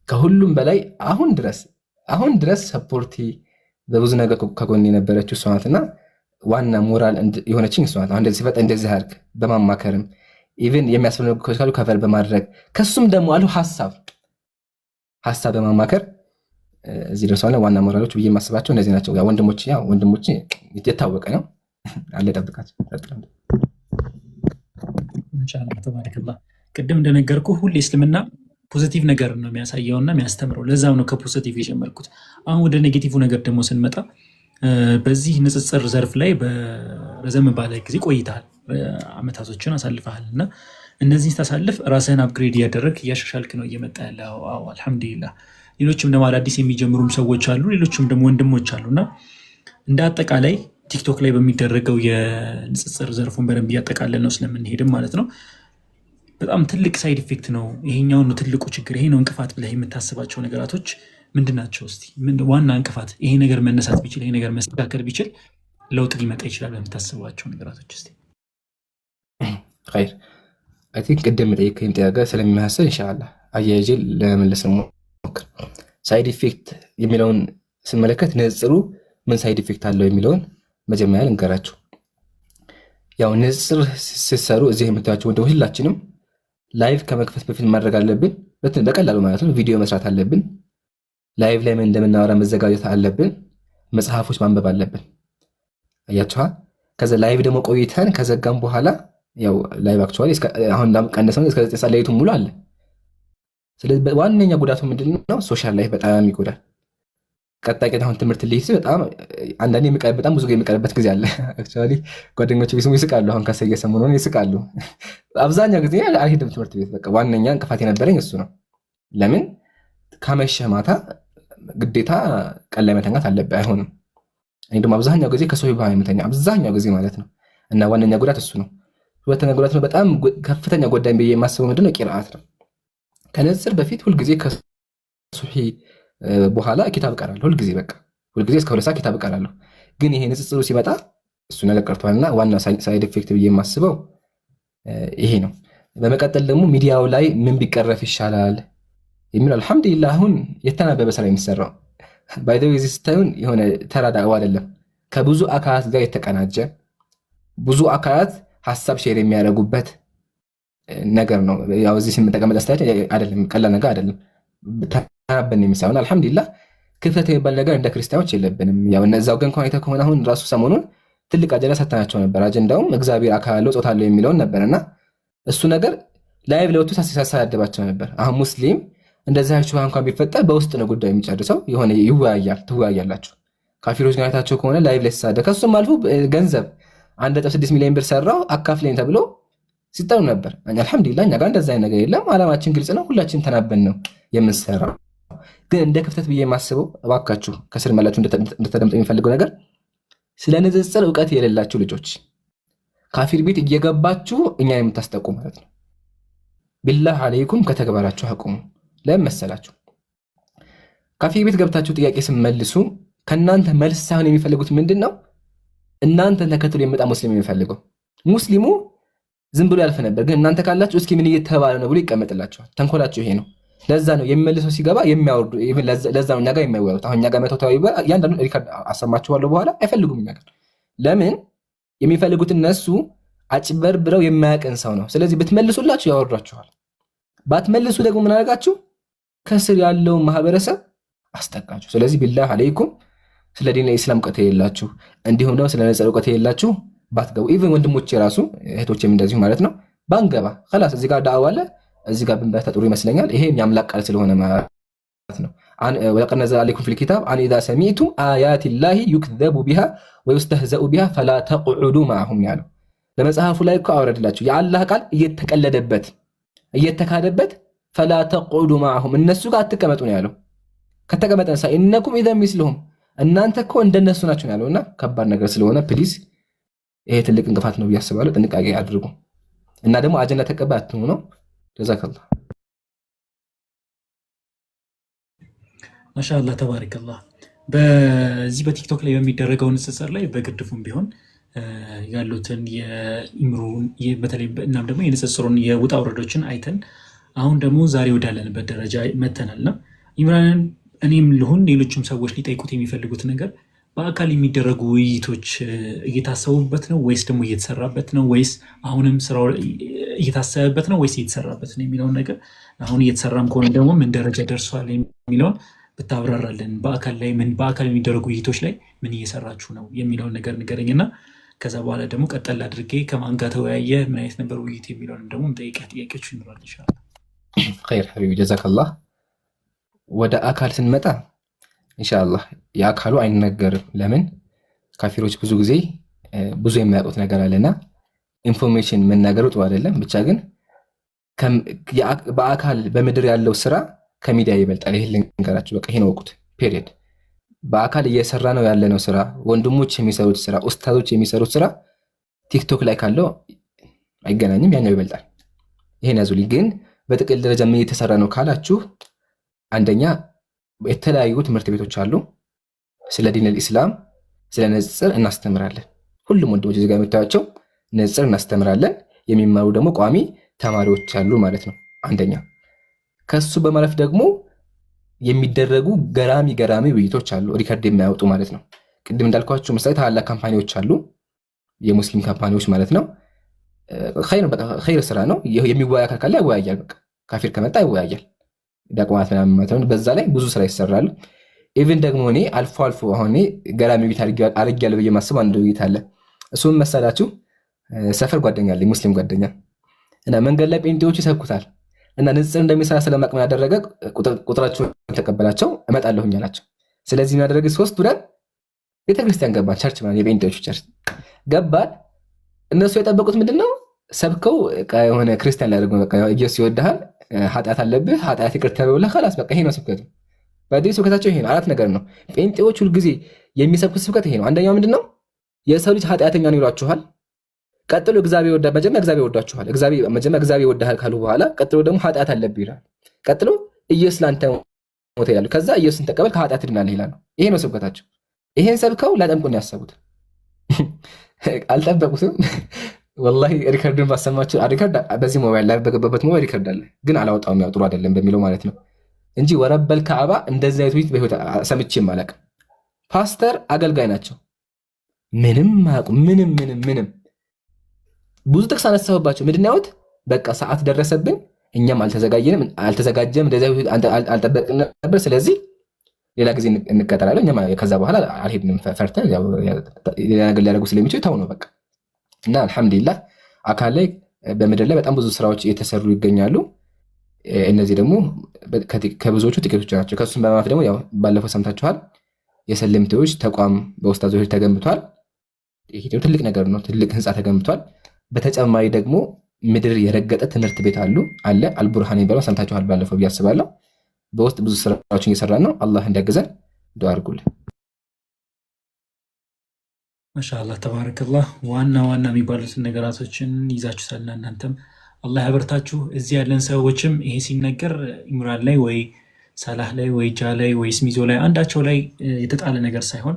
[SPEAKER 1] ከሁሉም በላይ አሁን ድረስ ሰፖርቲ በብዙ ነገር ከጎን የነበረችው እሷ ናትና ዋና ሞራል የሆነችኝ እሷ ናት። አሁን እንደዚህ ሲፈጠር እንደዚህ አድርግ በማማከርም ኢቭን የሚያስፈልጉ ካሉ ከቨር በማድረግ ከሱም ደግሞ አሉ ሐሳብ በማማከር እዚህ ደርሰዋል። ዋና ሞራሎች ብዬ የማስባቸው እነዚህ ናቸው። ወንድሞች የታወቀ ነው አለ ጠብቃቸው።
[SPEAKER 2] ኢንሻአላህ ተባረከላህ። ቅድም እንደነገርኩ ሁሌ እስልምና ፖዚቲቭ ነገር ነው የሚያሳየውና የሚያስተምረው። ለዛም ነው ከፖዚቲቭ የጀመርኩት። አሁን ወደ ኔጌቲቭ ነገር ደግሞ ስንመጣ በዚህ ንጽጽር ዘርፍ ላይ በረዘም ባለ ጊዜ ቆይተሃል፣ አመታቶችን አሳልፈሃል እና እነዚህ ታሳልፍ ራስህን አፕግሬድ እያደረግ እያሻሻልክ ነው እየመጣ ያለው። አልሐምዱሊላህ። ሌሎችም ደግሞ አዳዲስ የሚጀምሩም ሰዎች አሉ፣ ሌሎችም ደግሞ ወንድሞች አሉና እንደ አጠቃላይ ቲክቶክ ላይ በሚደረገው የንጽጽር ዘርፉን በደንብ እያጠቃለን ነው ስለምንሄድም ማለት ነው። በጣም ትልቅ ሳይድ ኢፌክት ነው። ይሄኛው ነው ትልቁ ችግር። ይሄ ነው እንቅፋት ብለህ የምታስባቸው ነገራቶች ምንድን ናቸው? እስቲ ዋና እንቅፋት ይሄ ነገር መነሳት ቢችል ይሄ ነገር መስተካከል ቢችል ለውጥ ሊመጣ ይችላል በምታስባቸው ነገራቶች እስቲ።
[SPEAKER 1] ኸይር አይ ቲንክ ቅድም ጠይቀኝ ጥያቄ ስለሚመሳሰል ኢንሻአላህ አያይዤ ለመመለስ ሞክር። ሳይድ ኢፌክት የሚለውን ስመለከት ንጽጽሩ ምን ሳይድ ኢፌክት አለው የሚለውን መጀመሪያ ልንገራችሁ። ያው ንጽጽር ስትሰሩ እዚህ የምታዩቸው ወደ ሁላችንም ላይቭ ከመክፈት በፊት ማድረግ አለብን። በቀላሉ ማለት ነው ቪዲዮ መስራት አለብን። ላይቭ ላይ ምን እንደምናወራ መዘጋጀት አለብን። መጽሐፎች ማንበብ አለብን። አያችኋ። ከዛ ላይቭ ደግሞ ቆይተን ከዘጋም በኋላ ያው ላይቭ አክቹዋሊ አሁን ቀንሰን እስከ 9 ሰዓት ሌሊቱን ሙሉ አለ። ስለዚህ ዋነኛ ጉዳቱ ምንድነው? ሶሻል ላይፍ በጣም ይጎዳል። ቀጣይ ቀን አሁን ትምህርት ልይዝ በጣም አንዳንዴ በጣም ብዙ የሚቀርበት ጊዜ አለ። አክቹዋሊ ጓደኞች ቢስሙ ይስቃሉ። አሁን ከሰየሰሙ ነው ይስቃሉ። አብዛኛው ጊዜ አልሄድም ትምህርት ቤት። በቃ ዋነኛ እንቅፋት የነበረኝ እሱ ነው። ለምን ካመሸህ ማታ ግዴታ ቀን ላይ መተኛት አለብህ። አይሆንም። እኔ ደግሞ አብዛኛው ጊዜ ከሰው ባህሪ የምተኛ አብዛኛው ጊዜ ማለት ነው። እና ዋነኛ ጉዳት እሱ ነው። ሁለተኛ ጉዳት ነው በጣም ከፍተኛ ጎዳኝ ብዬ የማስበው ምንድነው? ቂራአት ነው። ከንጽጽር በፊት ሁልጊዜ ከሱብሂ በኋላ ኪታብ እቀራለሁ። ሁልጊዜ እስከ 2 ሰዓት ኪታብ እቀራለሁ። ግን ይሄ ንጽጽሩ ሲመጣ እሱ ነገር ቀርቷልና ዋና ሳይድ ኢፌክት ብዬ የማስበው ይሄ ነው። በመቀጠል ደግሞ ሚዲያው ላይ ምን ቢቀረፍ ይሻላል የሚለው አልሐምዱሊላህ አሁን የተናበበ ስራ የሚሰራው ባይ ዘ ዌይ ስታዩን የሆነ ተራ ዳዕዋ አይደለም። ከብዙ አካላት ጋር የተቀናጀ ብዙ አካላት ሀሳብ ሼር የሚያደርጉበት ነገር ነው። ያው እዚህ ስንጠቀመጥ አስተያየት አይደለም፣ ቀላል ነገር አይደለም። ተናበን የሚሳውን አልሐምዱሊላህ ክፍተት የሚባል ነገር እንደ ክርስቲያኖች የለብንም። ያው እነዛው ግን ከሆነ ከሆነ አሁን ራሱ ሰሞኑን ትልቅ አጀንዳ ሰጥተናቸው ነበር። አጀንዳውም እግዚአብሔር አካል አለው ጾታ አለው የሚለውን ነበርና እሱ ነገር ላይቭ ለወጡ ሳሳያደባቸው ነበር። አሁን ሙስሊም እንደዚህ አይነት ሹብሃ እንኳን ቢፈጠር በውስጥ ነው ጉዳዩ የሚጨርሰው። የሆነ ትወያያላችሁ። ካፊሮች ጋር ታቸው ከሆነ ላይቭ ላይ ተሳደ ከሱም አልፎ ገንዘብ 1.6 ሚሊዮን ብር ሰራው አካፍለኝ ተብሎ ሲጠሩ ነበር። አልሐምዱሊላህ እኛ ጋር እንደዛ አይነት ነገር የለም። አላማችን ግልጽ ነው። ሁላችን ተናበን ነው የምንሰራው። ግን እንደ ክፍተት ብዬ የማስበው እባካችሁ ከስር መላችሁ እንድትደምጡ የሚፈልገው ነገር ስለ ንጽጽር እውቀት የሌላችሁ ልጆች ካፊር ቤት እየገባችሁ እኛ የምታስጠቁ ማለት ነው። ቢላህ አለይኩም ከተግባራችሁ አቁሙ። ለምን መሰላችሁ? ካፊር ቤት ገብታችሁ ጥያቄ ስመልሱ ከእናንተ መልስ ሳይሆን የሚፈልጉት ምንድን ነው? እናንተን ተከትሎ የመጣ ሙስሊም የሚፈልገው። ሙስሊሙ ዝም ብሎ ያልፍ ነበር፣ ግን እናንተ ካላችሁ እስኪ ምን እየተባለ ነው ብሎ ይቀመጥላችኋል። ተንኮላችሁ ይሄ ነው። ለዛ ነው የሚመልሰው ሲገባ የሚያወርዱ። ለዛ ነው እኛ ጋር የማይወሩት። አሁን እኛ ጋር መተው ተዋዩ ያንዳንዱ ሪካርድ አሰማችኋለሁ በኋላ አይፈልጉም። እኛ ጋር ለምን የሚፈልጉት እነሱ አጭበርብረው የማያቀን ሰው ነው። ስለዚህ ብትመልሱላችሁ ያወርዷችኋል። ባትመልሱ ደግሞ ምን አደረጋችሁ? ከስር ያለው ማህበረሰብ አስጠቃችሁ። ስለዚህ ቢላህ አለይኩም ስለ ዲን ኢስላም እውቀት የሌላችሁ እንዲሁም ደግሞ ስለ ነጽር እውቀት የሌላችሁ ባትገቡ። ኢቭን ወንድሞቼ ራሱ እህቶቼም እንደዚሁ ማለት ነው ባንገባ خلاص እዚህ ጋር ዳዕዋ አለ እዚህ ጋር ብንበታ ጥሩ ይመስለኛል። ይሄ የሚያምላክ ቃል ስለሆነ ማለት ነው። ወለቀድ ነዘለ አለይኩም ፊል ኪታብ አን ኢዛ ሰሚዕቱም አያቲ ላሂ ዩክዘቡ ቢሃ ወዩስተህዘኡ ቢሃ ፈላ ተቅዑዱ ማዕሁም ያለው በመጽሐፉ ላይ እኮ አወረድላችሁ የአላህ ቃል እየተቀለደበት እየተካደበት ፈላ ተቅዑዱ ማዕሁም እነሱ ጋር አትቀመጡ ነው ያለው። ከተቀመጠን ኢነኩም ኢዘን ሚስሉሁም እናንተ እኮ እንደነሱ ናችሁ ነው ያለውና ከባድ ነገር ስለሆነ ፕሊዝ ይሄ ትልቅ እንቅፋት ነው ብዬ አስባለሁ። ጥንቃቄ አድርጉ እና ደግሞ አጀንዳ ተቀባይ አትሁኑ ነው። ጀዛከላህ
[SPEAKER 2] ማሻአላህ ተባረከላህ። በዚህ በቲክቶክ ላይ በሚደረገው ንጽጽር ላይ በግድፉም ቢሆን ያሉትን የኢምሩን በተለይ እናም ደግሞ የንጽጽሩን የውጣ ውረዶችን አይተን አሁን ደግሞ ዛሬ ወዳለንበት ደረጃ መተናልና ኢምራንን እኔም ልሁን ሌሎችም ሰዎች ሊጠይቁት የሚፈልጉት ነገር በአካል የሚደረጉ ውይይቶች እየታሰቡበት ነው ወይስ ደግሞ እየተሰራበት ነው ወይስ አሁንም ስራው እየታሰበበት ነው ወይስ እየተሰራበት ነው የሚለውን ነገር አሁን እየተሰራም ከሆነ ደግሞ ምን ደረጃ ደርሷል የሚለውን ብታብራራለን። በአካል የሚደረጉ ውይይቶች ላይ ምን እየሰራችሁ ነው የሚለውን ነገር ንገረኝና ከዛ በኋላ ደግሞ ቀጠል አድርጌ ከማን ጋር ተወያየ፣ ምን አይነት ነበር ውይይት የሚለውን ደግሞ ጠይቂያ ጥያቄዎች ይኖራል ኢንሻአላህ።
[SPEAKER 1] ኸይር ሐቢቢ ጀዛከላህ። ወደ አካል ስንመጣ ኢንሻአላህ የአካሉ አይነገርም። ለምን ካፊሮች ብዙ ጊዜ ብዙ የሚያውቁት ነገር አለና ኢንፎርሜሽን መናገሩ ጥሩ አይደለም። ብቻ ግን በአካል በምድር ያለው ስራ ከሚዲያ ይበልጣል። ይሄን ልንገራችሁ፣ በቃ ይሄን ወቁት። ፔሪየድ። በአካል እየሰራ ነው ያለነው ስራ፣ ወንድሞች የሚሰሩት ስራ፣ ኡስታዞች የሚሰሩት ስራ ቲክቶክ ላይ ካለው አይገናኝም፣ ያኛው ይበልጣል። ይሄን ያዙልኝ። ግን በጥቅል ደረጃ ምን እየተሰራ ነው ካላችሁ፣ አንደኛ የተለያዩ ትምህርት ቤቶች አሉ። ስለ ዲን አልኢስላም ስለ ንጽጽር እናስተምራለን። ሁሉም ወንድሞች እዚህ ጋር የምታዩቸው ንጽጽር እናስተምራለን። የሚማሩ ደግሞ ቋሚ ተማሪዎች አሉ ማለት ነው። አንደኛ ከሱ በማለፍ ደግሞ የሚደረጉ ገራሚ ውይይቶች አሉ፣ ሪከርድ የሚያወጡ ማለት ነው። ቅድም እንዳልኳችሁ ምሳሌ ታላላቅ ካምፓኒዎች አሉ፣ የሙስሊም ካምፓኒዎች ማለት ነው። ኸይር ስራ ነው። የሚወያይ አካል ካለ ያወያያል። በቃ ካፊር ከመጣ ያወያያል። ዳቅማት ምናምን ማለት ነው። በዛ ላይ ብዙ ስራ ይሰራሉ። ኢቭን ደግሞ እኔ አልፎ አልፎ አሁን ገራሚ ቤት አድርጌያለሁ ብዬ ማስበው አንድ ቤት አለ። እሱም መሰላችሁ ሰፈር ጓደኛ አለኝ፣ ሙስሊም ጓደኛ እና መንገድ ላይ ጴንጤዎች ይሰብኩታል እና ንጽጽር እንደሚሰራ ስለማቅ ምን ያደረገ ቁጥራቸውን ተቀበላቸው እመጣለሁኝ አላቸው። ስለዚህ ምን ያደረገ 3 ብለን ቤተክርስቲያን ገባን። ቸርች ማለት የጴንጤዎቹ ቸርች ገባን። እነሱ የጠበቁት ምንድነው? ሰብከው የሆነ ክርስቲያን ሊያደርጉ በቃ ኢየሱስ ይወድሃል፣ ኃጢአት አለብህ፣ ኃጢአት ይቅር ተብሎልህ خلاص በቃ ይሄ ነው ስብከቱ። ባዲስ ስብከታቸው ይሄ ነው። 4 ነገር ነው። ጴንጤዎች ሁሉ ጊዜ የሚሰብኩት ስብከት ይሄ ነው። አንደኛው ምንድነው? የሰው ልጅ ኃጢአተኛ ነው ይሏችኋል። ቀጥሎ እግዚአብሔር ይወዳል። መጀመሪያ እግዚአብሔር ይወዳችኋል። መጀመሪያ እግዚአብሔር ይወዳል ካሉ በኋላ ቀጥሎ ደግሞ ኃጢአት አለብህ ይላል። ቀጥሎ ኢየሱስ ላንተ ሞተ ይላሉ። ከዛ ኢየሱስን ተቀበል ከኃጢአት ትድናለህ ይላሉ። ይሄ ነው ስብከታቸው። ይሄን ሰብከው ላጠምቁን ያሰቡት አልጠበቁትም። ወላሂ ሪከርዱን ባሰማችሁ ሪከርድ በዚህ ሞባይል ላይ በገባበት ሞባይል ሪከርድ አለ፣ ግን አላወጣውም። ያው ጥሩ አይደለም በሚለው ማለት ነው እንጂ ወረበል ከአባ እንደዚህ አይነት ውይይት በህይወት ሰምቼም አላውቅም። ፓስተር አገልጋይ ናቸው። ምንም አያውቁም። ምንም ብዙ ጥቅስ አነሳሁባቸው። ምንድን ነው ያሉት? በቃ ሰዓት ደረሰብን፣ እኛም አልተዘጋጀም፣ እንደዚህ አልጠበቅንም ነበር። ስለዚህ ሌላ ጊዜ እንቀጠላለን። እኛም ከዛ በኋላ አልሄድንም፣ ፈርተን ሌላ ነገር ሊያደርጉ ስለሚችሉ ተው ነው በቃ። እና አልሐምዱሊላህ አካል ላይ በምድር ላይ በጣም ብዙ ስራዎች እየተሰሩ ይገኛሉ። እነዚህ ደግሞ ከብዙዎቹ ጥቂቶች ናቸው። ከሱም በማለት ደግሞ ያው ባለፈው ሰምታችኋል፣ የሰለምቴዎች ተቋም በኡስታዞች ተገንብቷል። ይሄ ትልቅ ነገር ነው። ትልቅ ህንፃ ተገንብቷል። በተጨማሪ ደግሞ ምድር የረገጠ ትምህርት ቤት አለ አልቡርሃን የሚባለው ሰምታችኋል ባለፈው ብዬ አስባለሁ። በውስጥ ብዙ ስራዎችን እየሰራን ነው። አላህ እንዲያግዘን ዱዓ አድርጉልን።
[SPEAKER 2] ማሻአላህ ተባረከላህ። ዋና የሚባሉትን ነገራቶችን ይዛችሁታልና እናንተም አላህ ያበርታችሁ። እዚህ ያለን ሰዎችም ይሄ ሲነገር ኢምራን ላይ ወይ ሳላህ ላይ ወይ ጃ ላይ ወይ ስሚዞ ላይ አንዳቸው ላይ የተጣለ ነገር ሳይሆን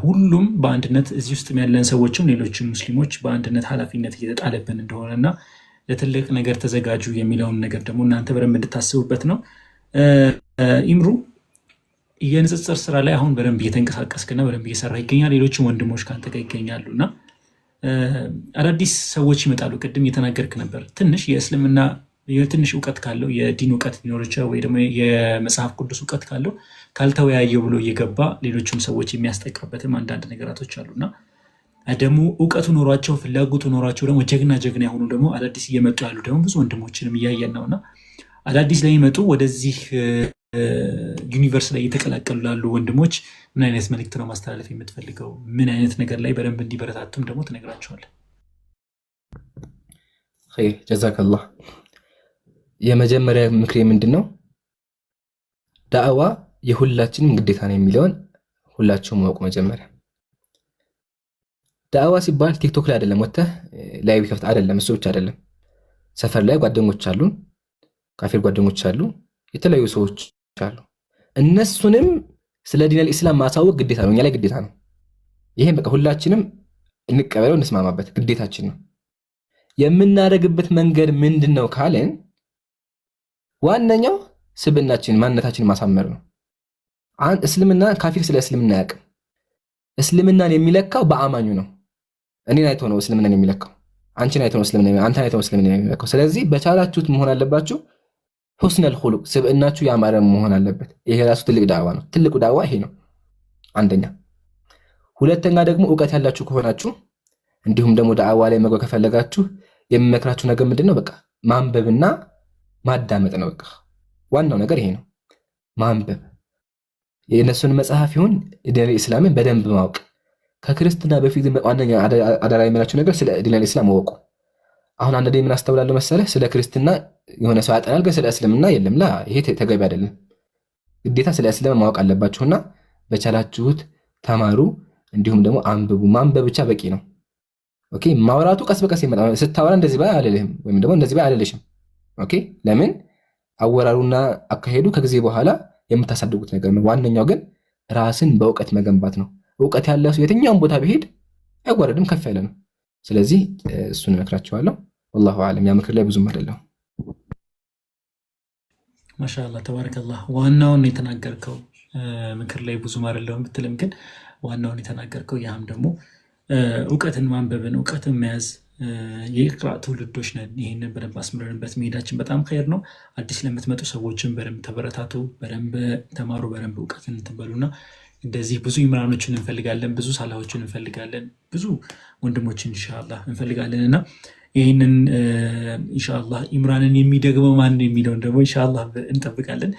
[SPEAKER 2] ሁሉም በአንድነት እዚህ ውስጥ ያለን ሰዎችም ሌሎችም ሙስሊሞች በአንድነት ኃላፊነት እየተጣለብን እንደሆነና ለትልቅ ነገር ተዘጋጁ የሚለውን ነገር ደግሞ እናንተ በደንብ እንድታስቡበት ነው። ኢምሩ የንጽጽር ስራ ላይ አሁን በደንብ እየተንቀሳቀስክና በደንብ እየሰራ ይገኛል። ሌሎችም ወንድሞች ከአንተ ጋር ይገኛሉ እና አዳዲስ ሰዎች ይመጣሉ። ቅድም እየተናገርክ ነበር። ትንሽ የእስልምና ትንሽ እውቀት ካለው የዲን እውቀት ሊኖር ይችላል፣ ወይ ደግሞ የመጽሐፍ ቅዱስ እውቀት ካለው ካልተወያየው ብሎ እየገባ ሌሎችም ሰዎች የሚያስጠቃበትም አንዳንድ ነገራቶች አሉና ደግሞ እውቀቱ ኖሯቸው ፍላጎቱ ኖሯቸው ደግሞ ጀግና የሆኑ ደግሞ አዳዲስ እየመጡ ያሉ ደግሞ ብዙ ወንድሞችንም እያየን ነውና አዳዲስ ላይ ይመጡ ወደዚህ ዩኒቨርስ ላይ እየተቀላቀሉ ላሉ ወንድሞች ምን አይነት መልእክት ነው ማስተላለፍ የምትፈልገው? ምን አይነት ነገር ላይ በደንብ እንዲበረታቱም ደግሞ ትነግራቸዋለህ?
[SPEAKER 1] ኸይር ጀዛከላህ። የመጀመሪያ ምክሬ ምንድነው? ዳዕዋ የሁላችንም ግዴታ ነው የሚለውን ሁላችሁም ማወቅ። መጀመሪያ ዳዕዋ ሲባል ቲክቶክ ላይ አይደለም፣ ወጥተህ ላይቭ ከፍተህ አይደለም። እሱ ብቻ አይደለም። ሰፈር ላይ ጓደኞች አሉን፣ ካፊር ጓደኞች አሉ፣ የተለያዩ ሰዎች አሉ። እነሱንም ስለ ዲን አልኢስላም ማሳወቅ ግዴታ ነው፣ እኛ ላይ ግዴታ ነው። ይሄን በቃ ሁላችንም እንቀበለው፣ እንስማማበት፣ ግዴታችን ነው። የምናደርግበት መንገድ ምንድነው ካለን ዋነኛው ስብዕናችን ማንነታችን ማሳመር ነው። እስልምና ካፊር ስለ እስልምና ያውቅም። እስልምናን የሚለካው በአማኙ ነው። እኔን አይቶ ነው እስልምናን የሚለካው። አንቺን አይቶ ነው እስልምና፣ አንተን አይቶ ነው እስልምና የሚለካው። ስለዚህ በቻላችሁት መሆን አለባችሁ። ሁስነል ኹሉቅ ስብዕናችሁ ያማረ መሆን አለበት። ይሄ ራሱ ትልቅ ዳዕዋ ነው። ትልቁ ዳዕዋ ይሄ ነው አንደኛ። ሁለተኛ ደግሞ እውቀት ያላችሁ ከሆናችሁ እንዲሁም ደግሞ ዳዕዋ ላይ መግባት ከፈለጋችሁ የሚመክራችሁ ነገር ምንድነው? በቃ ማንበብና ማዳመጥ ነው። በቃ ዋናው ነገር ይሄ ነው፣ ማንበብ። የእነሱን መጽሐፍ ይሁን ዲን አልኢስላምን በደንብ ማወቅ። ከክርስትና በፊት ዋነኛ አደራ የምላችሁ ነገር ስለ ዲን አልኢስላም ማወቁ። አሁን አንድ ምን አስተውላለሁ መሰለህ? ስለ ክርስትና የሆነ ሰው ያጠናል፣ ግን ስለ እስልምና የለም። ይሄ ተገቢ አይደለም። ግዴታ ስለ እስልምና ማወቅ አለባችሁና በቻላችሁት ተማሩ፣ እንዲሁም ደግሞ አንብቡ። ማንበብ ብቻ በቂ ነው። ኦኬ። ማውራቱ ቀስ በቀስ ይመጣል። ስታወራ እንደዚህ ባይ አልልህም ወይም ደግሞ እንደዚህ ባይ አልልሽም። ኦኬ። ለምን አወራሩና አካሄዱ ከጊዜ በኋላ የምታሳድጉት ነገር ነው። ዋነኛው ግን ራስን በእውቀት መገንባት ነው። እውቀት ያለ ሰው የትኛውን ቦታ ቢሄድ አይጓረድም፣ ከፍ ያለ ነው። ስለዚህ እሱን እመክራቸዋለሁ። ወላሁ አለም። ያ ምክር ላይ ብዙም አይደለሁ።
[SPEAKER 2] ማሻአላህ ተባረከላህ። ዋናውን የተናገርከው ምክር ላይ ብዙም አይደለሁም ብትልም ግን ዋናውን የተናገርከው። ያም ደግሞ እውቀትን ማንበብን እውቀትን መያዝ የኢቅራ ትውልዶች ነን። ይህንን በደንብ አስምረንበት መሄዳችን በጣም ኸይር ነው። አዲስ ለምትመጡ ሰዎችን በደንብ ተበረታቱ፣ በደንብ ተማሩ፣ በደንብ እውቀትን እንትበሉና እንደዚህ ብዙ ኢምራኖችን እንፈልጋለን፣ ብዙ ሳላዎችን እንፈልጋለን፣ ብዙ ወንድሞችን ኢንሻአላህ እንፈልጋለን እና ይህንን ኢንሻአላህ ኢምራንን የሚደግመው ማን የሚለውን ደግሞ ኢንሻአላህ እንጠብቃለን።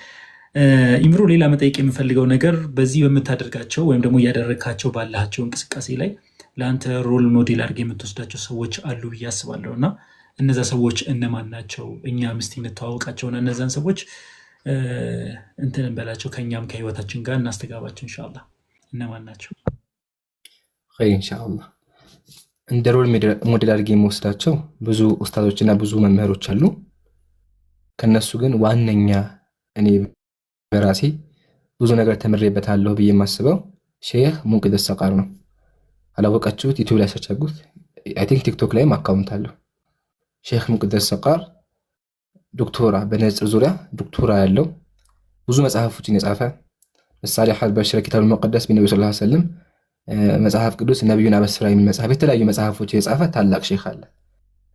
[SPEAKER 2] ኢምሮ ሌላ መጠየቅ የምፈልገው ነገር በዚህ በምታደርጋቸው ወይም ደግሞ እያደረግካቸው ባላቸው እንቅስቃሴ ላይ ለአንተ ሮል ሞዴል አድርገህ የምትወስዳቸው ሰዎች አሉ ብዬ አስባለሁ እና እነዛ ሰዎች እነማን ናቸው? እኛ ምስቲ እንተዋወቃቸውና እነዛን ሰዎች እንትን እንበላቸው፣ ከእኛም ከህይወታችን ጋር እናስተጋባቸው ኢንሻአላህ። እነማን ናቸው?
[SPEAKER 1] ኢንሻአላህ እንደ ሮል ሞዴል አድርጌ የምወስዳቸው ብዙ ኡስታዞችና ብዙ መምህሮች አሉ። ከነሱ ግን ዋነኛ እኔ በራሴ ብዙ ነገር ተምሬበታለሁ ብዬ የማስበው ሼህ ሙንቂዝ ሰቃር ነው። አላወቃችሁት? ዩቲዩብ ላይ ሰርች አድርጉት። አይ ቲንክ ቲክቶክ ላይም አካውንት አለው። ሼህ ሙንቂዝ ሰቃር ዶክቶራ በነጽር ዙሪያ ዶክቶራ ያለው ብዙ መጽሐፎችን የጻፈ ምሳሌ ሐል በሽረ ኪታቡል ሙቀደስ ቢነብዩ ሰለላሁ ዐለይሂ ወሰለም መጽሐፍ ቅዱስ ነብዩን አበስራ የሚል መጽሐፍ የተለያዩ መጽሐፎች የጻፈ ታላቅ ሼህ አለ።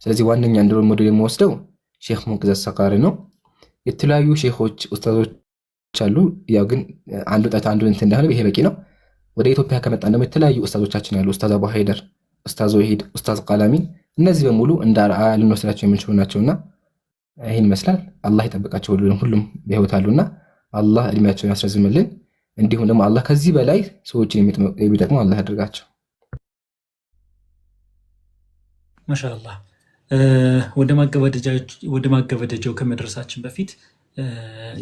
[SPEAKER 1] ስለዚህ ዋነኛ እንደ ሮል ሞዴል የምወስደው ሼህ ሙንቂዝ ሰቃር ነው። የተለያዩ ሼኾች ኡስታዞች አሉ። ያው ግን አንዱ ጣት አንዱ እንትን እንዳለ ይሄ በቂ ነው። ወደ ኢትዮጵያ ከመጣን ደግሞ የተለያዩ ኡስታዞቻችን ያሉ ኡስታዝ አቡ ሀይደር፣ ኡስታዝ ወሂድ፣ ኡስታዝ ቃላሚ እነዚህ በሙሉ እንደ አርአያ ልንወስዳቸው የምንችሉ ናቸውና ይህን ይመስላል። አላህ ይጠብቃቸው። ሁሉም በህይወት አሉና አላህ እድሜያቸውን ያስረዝምልን። እንዲሁም ደግሞ አላህ ከዚህ በላይ ሰዎችን የሚጠቅሙ አላህ ያድርጋቸው።
[SPEAKER 2] ማሻአላህ። ወደ ማገበደጃው ከመድረሳችን በፊት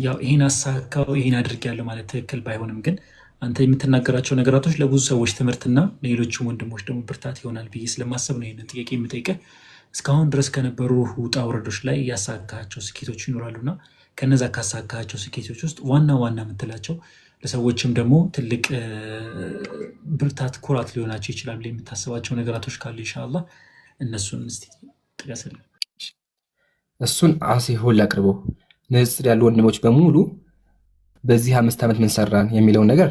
[SPEAKER 2] ያው ይሄን አሳካው ይሄን አድርጌያለሁ ማለት ትክክል ባይሆንም ግን አንተ የምትናገራቸው ነገራቶች ለብዙ ሰዎች ትምህርትና ለሌሎችም ወንድሞች ደግሞ ብርታት ይሆናል ብዬ ስለማሰብ ነው ይህንን ጥያቄ የምጠይቀህ። እስካሁን ድረስ ከነበሩ ውጣ ውረዶች ላይ ያሳካቸው ስኬቶች ይኖራሉና ከነዛ ካሳካቸው ስኬቶች ውስጥ ዋና ዋና የምትላቸው ለሰዎችም ደግሞ ትልቅ ብርታት ኩራት ሊሆናቸው ይችላል የምታስባቸው ነገራቶች ካሉ ኢንሻአላህ እነሱን እስቲ ጥቀስልን።
[SPEAKER 1] እሱን አሲሁን ላቅርበው። ንጽር ያሉ ወንድሞች በሙሉ በዚህ 5 ዓመት ምን ሰራን የሚለውን ነገር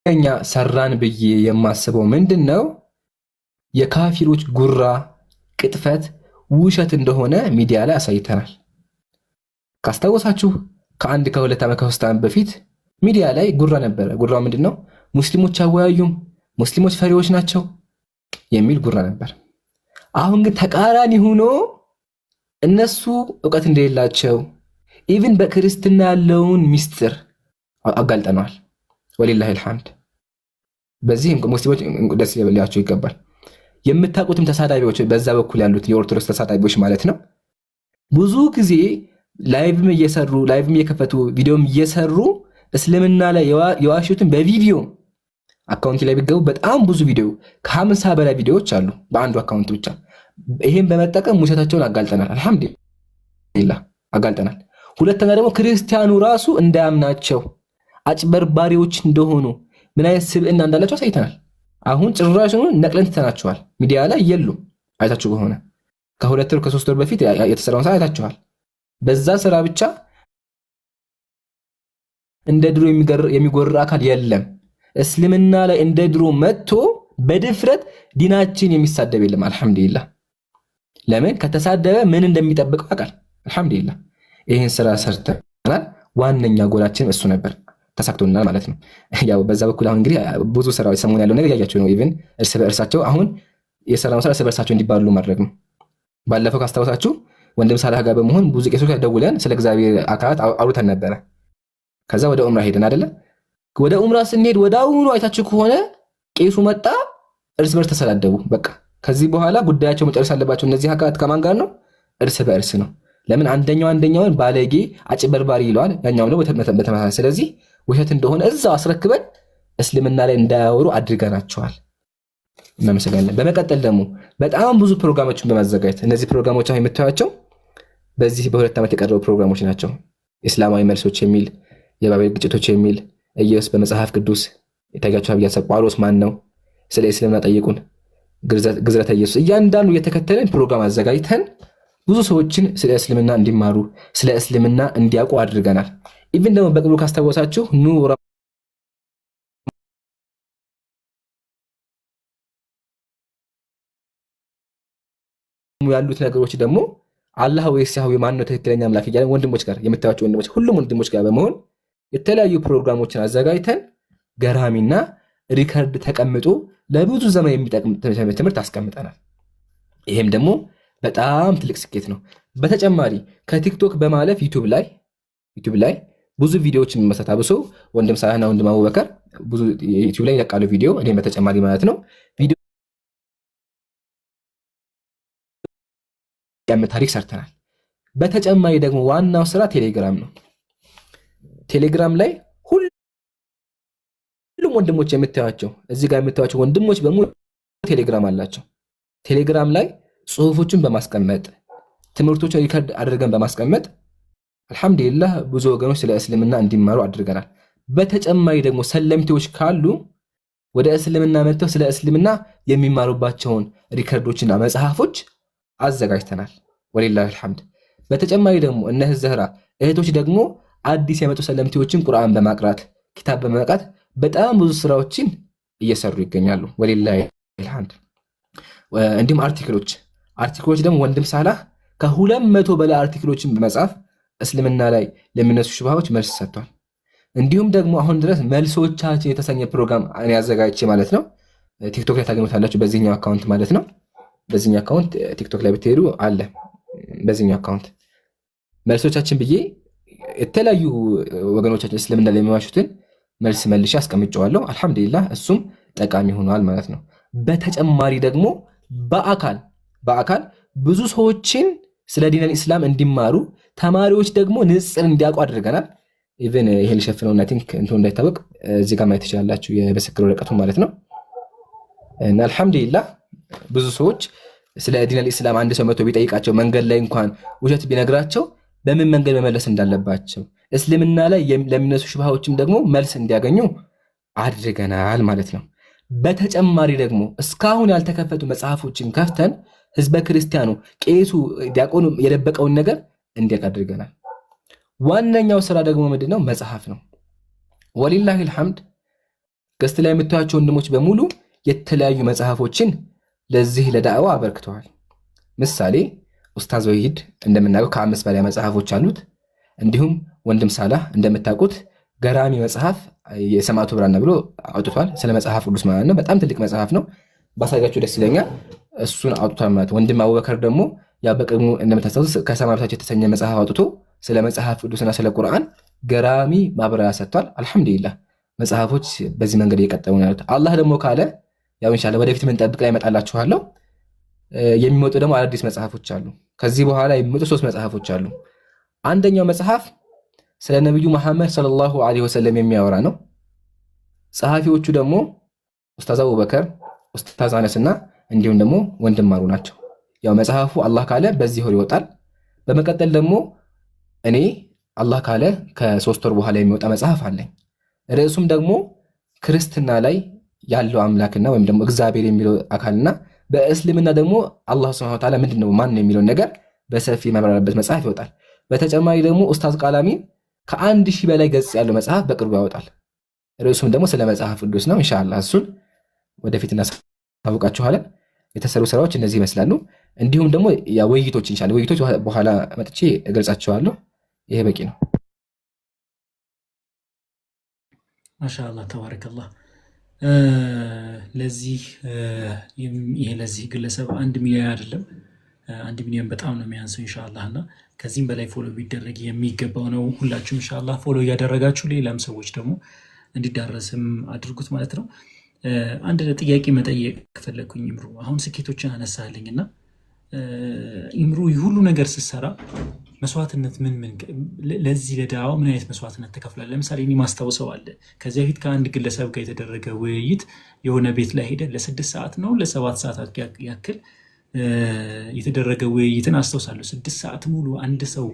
[SPEAKER 1] እኛ ሰራን ብዬ የማስበው ምንድነው የካፊሮች ጉራ፣ ቅጥፈት፣ ውሸት እንደሆነ ሚዲያ ላይ አሳይተናል። ካስታወሳችሁ ከ1 ዓመት ከ3 ዓመት በፊት ሚዲያ ላይ ጉራ ነበረ። ጉራው ምንድነው? ሙስሊሞች አወያዩም፣ ሙስሊሞች ፈሪዎች ናቸው የሚል ጉራ ነበር። አሁን ግን ተቃራኒ ሆኖ እነሱ እውቀት እንደሌላቸው ኢቭን በክርስትና ያለውን ሚስጥር አጋልጠነዋል። ወሊላሂ አልሐምድ። በዚህም ሙስሊሞች ደስ ሊላቸው ይገባል። የምታውቁትም ተሳዳቢዎች በዛ በኩል ያሉት የኦርቶዶክስ ተሳዳቢዎች ማለት ነው ብዙ ጊዜ ላይቭም እየከፈቱ ቪዲዮም እየሰሩ እስልምና ላይ የዋሹትን በቪዲዮ አካውንት ላይ ቢገቡ በጣም ብዙ ቪዲዮ ከ50 በላይ ቪዲዮዎች አሉ በአንዱ አካውንት ብቻ። ይሄን በመጠቀም ውሸታቸውን አጋልጠናል። አልሐምዱሊላህ አጋልጠናል። ሁለተኛ ደግሞ ክርስቲያኑ ራሱ እንዳያምናቸው አጭበርባሪዎች እንደሆኑ ምን አይነት ስብዕና እንዳላቸው አሳይተናል። አሁን ጭራሽ ነቅለን ትተናቸዋል። ሚዲያ ላይ የሉም። አይታችሁ ከሆነ ከ2 ወር ከ3 ወር በፊት የተሰራውን ስራ አይታችኋል። በዛ ስራ ብቻ እንደ ድሮ የሚጎራ አካል የለም። እስልምና ላይ እንደ ድሮ መጥቶ በድፍረት ዲናችን የሚሳደብ የለም። አልሐምዱሊላህ። ለምን ከተሳደበ ምን እንደሚጠብቀው አውቃል። አልሐምዱሊላህ ይህን ስራ ሰርተናል። ዋነኛ ጎላችን እሱ ነበር፣ ተሳክቶናል ማለት ነው። ያው በዛ በኩል አሁን እንግዲህ ብዙ ስራዎች ሰሞኑን ያለው ነገር ያያችሁ ነው። ኢቭን እርስ በእርሳቸው አሁን የሰራውን ስራ እርስ በእርሳቸው እንዲባሉ ማድረግ ነው። ባለፈው ካስታወሳችሁ ወንድም ሳላህ ጋር በመሆን ብዙ ቄሶች ደውለን ስለ እግዚአብሔር አካላት አውርተን ነበረ። ከዛ ወደ ኡምራ ሄደን አይደለ? ወደ ኡምራ ስንሄድ ወደ አሁኑ አይታችሁ ከሆነ ቄሱ መጣ፣ እርስ በርስ ተሰዳደቡ። በቃ ከዚህ በኋላ ጉዳያቸው መጨረስ አለባቸው። እነዚህ አካላት ከማን ጋር ነው? እርስ በእርስ ነው። ለምን አንደኛውን ባለጌ አጭበርባሪ ይለዋል፣ ያኛው ነው በተመሳሳይ። ስለዚህ ውሸት እንደሆነ እዛው አስረክበን እስልምና ላይ እንዳያወሩ አድርገናቸዋል። እናመሰግናለን። በመቀጠል ደግሞ በጣም ብዙ ፕሮግራሞችን በማዘጋጀት እነዚህ ፕሮግራሞች አሁን የምታዩቸው በዚህ በ2 ዓመት የቀረቡ ፕሮግራሞች ናቸው። እስላማዊ መልሶች የሚል፣ የባቤል ግጭቶች የሚል፣ ኢየሱስ በመጽሐፍ ቅዱስ የታያቸው አብያሰ ጳውሎስ ማን ነው፣ ስለ እስልምና ጠይቁን፣ ግዝረተ ኢየሱስ፣ እያንዳንዱ የተከተለን ፕሮግራም አዘጋጅተን ብዙ ሰዎችን ስለ እስልምና እንዲማሩ ስለ እስልምና እንዲያውቁ አድርገናል። ኢቭን ደግሞ በቅርቡ ካስታወሳችሁ ኑር ያሉት ነገሮች ደግሞ አላህ ወይስ ያህዌ ማን ነው ትክክለኛ አምላክ እያለ ወንድሞች ጋር የምታዩቸው ወንድሞች ሁሉም ወንድሞች ጋር በመሆን የተለያዩ ፕሮግራሞችን አዘጋጅተን ገራሚና ሪከርድ ተቀምጦ ለብዙ ዘመን የሚጠቅም ትምህርት አስቀምጠናል። ይሄም ደግሞ በጣም ትልቅ ስኬት ነው። በተጨማሪ ከቲክቶክ በማለፍ ዩቲዩብ ላይ ብዙ ቪዲዮዎችን መስራት አብሶ ወንድም ሳህና ወንድም አቡበከር ብዙ ዩቲዩብ ላይ ይለቃሉ ቪዲዮ፣ እኔም በተጨማሪ ማለት ነው ቪዲዮ ታሪክ ሰርተናል። በተጨማሪ ደግሞ ዋናው ስራ ቴሌግራም ነው። ቴሌግራም ላይ ሁሉም ወንድሞች የምታዩቸው እዚህ ጋር የምታዩቸው ወንድሞች በሙሉ ቴሌግራም አላቸው። ቴሌግራም ላይ ጽሁፎችን በማስቀመጥ ትምህርቶችን ሪከርድ አድርገን በማስቀመጥ አልሐምዱሊላህ ብዙ ወገኖች ስለ እስልምና እንዲማሩ አድርገናል። በተጨማሪ ደግሞ ሰለምቴዎች ካሉ ወደ እስልምና መጥተው ስለ እስልምና የሚማሩባቸውን ሪከርዶችና መጽሐፎች አዘጋጅተናል። ወሊላሂ አልሐምድ። በተጨማሪ ደግሞ እነህ ዘህራ እህቶች ደግሞ አዲስ የመጡ ሰለምቴዎችን ቁርአን በማቅራት ኪታብ በመቅራት በጣም ብዙ ስራዎችን እየሰሩ ይገኛሉ። ወሊላሂ አልሐምድ። እንዲሁም አርቲክሎች ደግሞ ወንድም ሳላህ ከ200 በላይ አርቲክሎችን በመጻፍ እስልምና ላይ ለሚነሱ ሽባዎች መልስ ሰጥቷል። እንዲሁም ደግሞ አሁን ድረስ መልሶቻችን የተሰኘ ፕሮግራም እኔ አዘጋጅቼ ማለት ነው ቲክቶክ ላይ ታገኙታላችሁ። በዚህኛው አካውንት ማለት ነው። በዚህኛው አካውንት ቲክቶክ ላይ ብትሄዱ አለ። በዚህኛው አካውንት መልሶቻችን ብዬ የተለያዩ ወገኖቻችን እስልምና ላይ የሚዋሹትን መልስ መልሼ አስቀምጨዋለሁ። አልሐምዱሊላህ እሱም ጠቃሚ ሆኗል ማለት ነው። በተጨማሪ ደግሞ በአካል ብዙ ሰዎችን ስለ ዲነል ኢስላም እንዲማሩ ተማሪዎች ደግሞ ንጽጽር እንዲያውቁ አድርገናል። ኢቭን ይሄ ልሸፍነውና ቲንክ እንትን እንዳይታወቅ እዚህ ጋር ማየት ትችላላችሁ የምስክር ወረቀቱ ማለት ነው። እና አልሐምዱሊላህ ብዙ ሰዎች ስለ ዲነል ኢስላም አንድ ሰው መጥቶ ቢጠይቃቸው መንገድ ላይ እንኳን ውሸት ቢነግራቸው በምን መንገድ መመለስ እንዳለባቸው እስልምና ላይ ለሚነሱ ሽብሃዎችም ደግሞ መልስ እንዲያገኙ አድርገናል ማለት ነው። በተጨማሪ ደግሞ እስካሁን ያልተከፈቱ መጽሐፎችን ከፍተን ህዝበ ክርስቲያኑ፣ ቄሱ፣ ዲያቆኑ የደበቀውን ነገር እንዲያውቅ አድርገናል። ዋነኛው ስራ ደግሞ ምንድነው? መጽሐፍ ነው። ወሊላሂ አልሐምድ። ገስት ላይ የምታዩቸው ወንድሞች በሙሉ የተለያዩ መጽሐፎችን ለዚህ ለዳዕዋ አበርክተዋል። ምሳሌ ኡስታዝ ወሂድ እንደምናውቀው ከ5 በላይ መጽሐፎች አሉት። እንዲሁም ወንድም ሳላህ እንደምታውቁት ገራሚ መጽሐፍ የሰማዕቱ ብራና ብሎ አውጥቷል። ስለ መጽሐፍ ቅዱስ ማለት ነው። በጣም ትልቅ መጽሐፍ ነው። ባሳያችሁ ደስ ይለኛል። እሱን አውጥቷል ማለት። ወንድም አቡበከር ደግሞ ያው በቅድሙ እንደምታስታውሱ ከሰማይ በታች የተሰኘ መጽሐፍ አውጥቶ ስለ መጽሐፍ ቅዱስና ስለ ቁርአን ገራሚ ማብራሪያ ሰጥቷል። አልሐምዱሊላህ መጽሐፎች በዚህ መንገድ እየቀጠሉ ነው ያሉት። አላህ ደግሞ ካለ ያው ኢንሻአላህ ወደፊት ምን ጠብቅ ላይ እመጣላችኋለሁ። የሚመጡ ደግሞ አዳዲስ መጽሐፎች አሉ። ከዚህ በኋላ የሚመጡ 3 መጽሐፎች አሉ። አንደኛው መጽሐፍ ስለ ነብዩ መሐመድ ሰለላሁ ዐለይሂ ወሰለም የሚያወራ ነው። ጸሐፊዎቹ ደግሞ ኡስታዝ አቡበከር፣ ኡስታዝ አነስና እንዲሁም ደግሞ ወንድም ማሩ ናቸው። ያው መጽሐፉ አላህ ካለ በዚህ ወር ይወጣል። በመቀጠል ደግሞ እኔ አላህ ካለ ከ3 ወር በኋላ የሚወጣ መጽሐፍ አለኝ። ርዕሱም ደግሞ ክርስትና ላይ ያለው አምላክና ወይም ደግሞ እግዚአብሔር የሚለው አካልና በእስልምና ደግሞ አላህ ሱብሓነሁ ወተዓላ ምንድነው ማን ነው የሚለው ነገር በሰፊ ማብራሪያበት መጽሐፍ ይወጣል። በተጨማሪ ደግሞ ኡስታዝ ቃላሚን ከ1000 በላይ ገጽ ያለው መጽሐፍ በቅርቡ ያወጣል። ርዕሱም ደግሞ ስለ መጽሐፍ ቅዱስ ነው። ኢንሻአላህ እሱን ወደፊት እናሳውቃችኋለን። የተሰሩ ስራዎች እነዚህ ይመስላሉ። እንዲሁም ደግሞ ውይይቶች ኢንሻአላህ ውይይቶች በኋላ መጥቼ እገልጻቸዋለሁ። ይሄ በቂ ነው።
[SPEAKER 2] ማሻአላህ ተባረከላህ። ለዚህ ግለሰብ 1 ሚሊዮን አይደለም 1 ሚሊዮን በጣም ነው የሚያንሰው ኢንሻአላህ እና ከዚህም በላይ ፎሎ ቢደረግ የሚገባው ነው። ሁላችሁም ኢንሻአላህ ፎሎ እያደረጋችሁ ሌላም ሰዎች ደግሞ እንዲዳረስም አድርጉት ማለት ነው። አንድ ጥያቄ መጠየቅ ፈለግኩኝ። ኢምሩ አሁን ስኬቶችን አነሳልኝና ኢምሩ ሁሉ ነገር ስትሰራ መስዋዕትነት ምን ለዚህ ለዳዕዋ ምን አይነት መስዋዕትነት ተከፍላለህ? ለምሳሌ እኔ ማስታውሰው አለ ከዚህ በፊት ከአንድ ግለሰብ ጋር የተደረገ ውይይት የሆነ ቤት ላይ ሄደ ለ6 ሰዓት ነው ለ7 ሰዓታት ያክል የተደረገ ውይይትን አስታውሳለሁ። 6 ሰዓት ሙሉ አንድ ሰው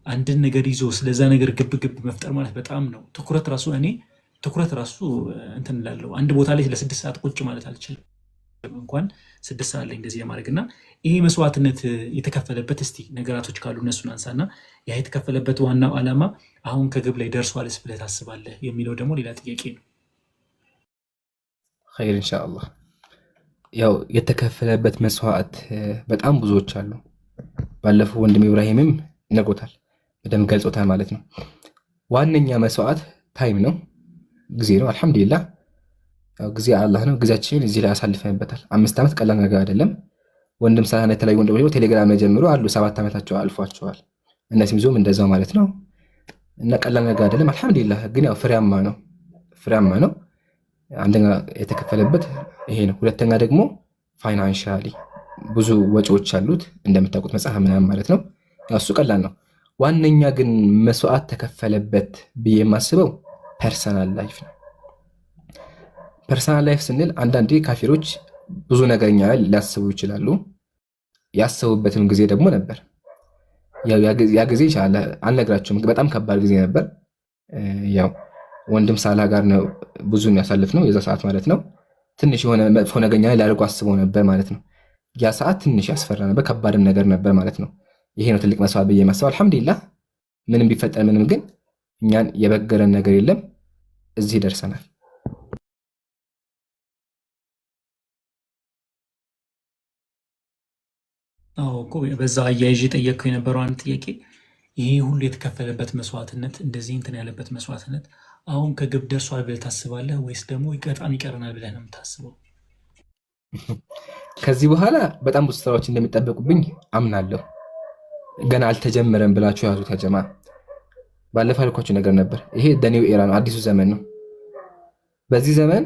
[SPEAKER 2] አንድን ነገር ይዞ ስለዛ ነገር ግብ መፍጠር ማለት በጣም ነው። ትኩረት ራሱ እንትን እላለሁ። አንድ ቦታ ላይ ለ6 ሰዓት ቁጭ ማለት አልችልም። እንኳን 6 ሰዓት ላይ እንደዚህ ለማድረግ እና ይሄ መስዋዕትነት የተከፈለበት እስቲ ነገራቶች ካሉ እነሱን አንሳና ያ የተከፈለበት ዋናው ዓላማ አሁን ከግብ ላይ ደርሷልስ ብለህ ታስባለህ የሚለው ደግሞ ሌላ ጥያቄ ነው።
[SPEAKER 1] ኸይር ኢንሻአላህ። ያው የተከፈለበት መስዋዕት በጣም ብዙዎች አሉ። ባለፈው ወንድም ኢብራሂምም ነግሮታል፣ በደንብ ገልጾታል ማለት ነው። ዋነኛ መስዋዕት ታይም ነው፣ ጊዜ ነው። አልሐምዱሊላህ ጊዜ አላህ ነው። ጊዜያችንን እዚህ ላይ አሳልፈንበታል። 5 ዓመት ቀላል ነገር አይደለም። ወንድም ሳህና የተለያዩ ወንድሞች ቴሌግራም ላይ ጀምሮ አሉ 7 ዓመታቸው አልፏቸዋል። እነዚህም ዞም እንደዛው ማለት ነው እና ቀላል ነገር አይደለም። አልሐምዱሊላህ ግን ያው ፍሬያማ ነው። አንደኛ የተከፈለበት ይሄ ነው። ሁለተኛ ደግሞ ፋይናንሻሊ ብዙ ወጪዎች አሉት እንደምታውቁት መጽሐፍ ምናምን ማለት ነው። ያው እሱ ቀላል ነው። ዋነኛ ግን መስዋዕት ተከፈለበት ብዬ የማስበው ፐርሰናል ላይፍ ነው። ፐርሰናል ላይፍ ስንል አንዳንዴ ካፊሮች ብዙ ነገርኛ ሊያስቡ ይችላሉ። ያሰቡበትም ጊዜ ደግሞ ነበር። ያ ጊዜ ይችላል አልነግራችሁም፣ በጣም ከባድ ጊዜ ነበር። ያው ወንድም ሳላ ጋር ነው ብዙ የሚያሳልፍ ነው የዛ ሰዓት ማለት ነው። ትንሽ የሆነ መጥፎ ነገርኛ ሊያደርጉ አስበው ነበር ማለት ነው። ያ ሰዓት ትንሽ ያስፈራ ነበር፣ ከባድም ነገር ነበር ማለት ነው። ይሄ ነው ትልቅ መስዋዕት ብዬ የማስበው። አልሐምዱሊላህ ምንም ቢፈጠር ምንም ግን እኛን የበገረን ነገር የለም፣ እዚህ ደርሰናል።
[SPEAKER 2] እኮ በዛ አያይዤ ጠየቅከው የነበረው አንድ ጥያቄ ይሄ ሁሉ የተከፈለበት መስዋዕትነት እንደዚህ እንትን ያለበት መስዋዕትነት አሁን ከግብ ደርሷል ብለህ ታስባለህ ወይስ ደግሞ በጣም ይቀረናል ብለህ ነው የምታስበው?
[SPEAKER 1] ከዚህ በኋላ በጣም ብዙ ስራዎች እንደሚጠበቁብኝ አምናለሁ። ገና አልተጀመረም ብላችሁ ያዙት ያጀማ። ባለፈው ያልኳችሁ ነገር ነበር። ይሄ ኒው ኤራ ነው፣ አዲሱ ዘመን ነው። በዚህ ዘመን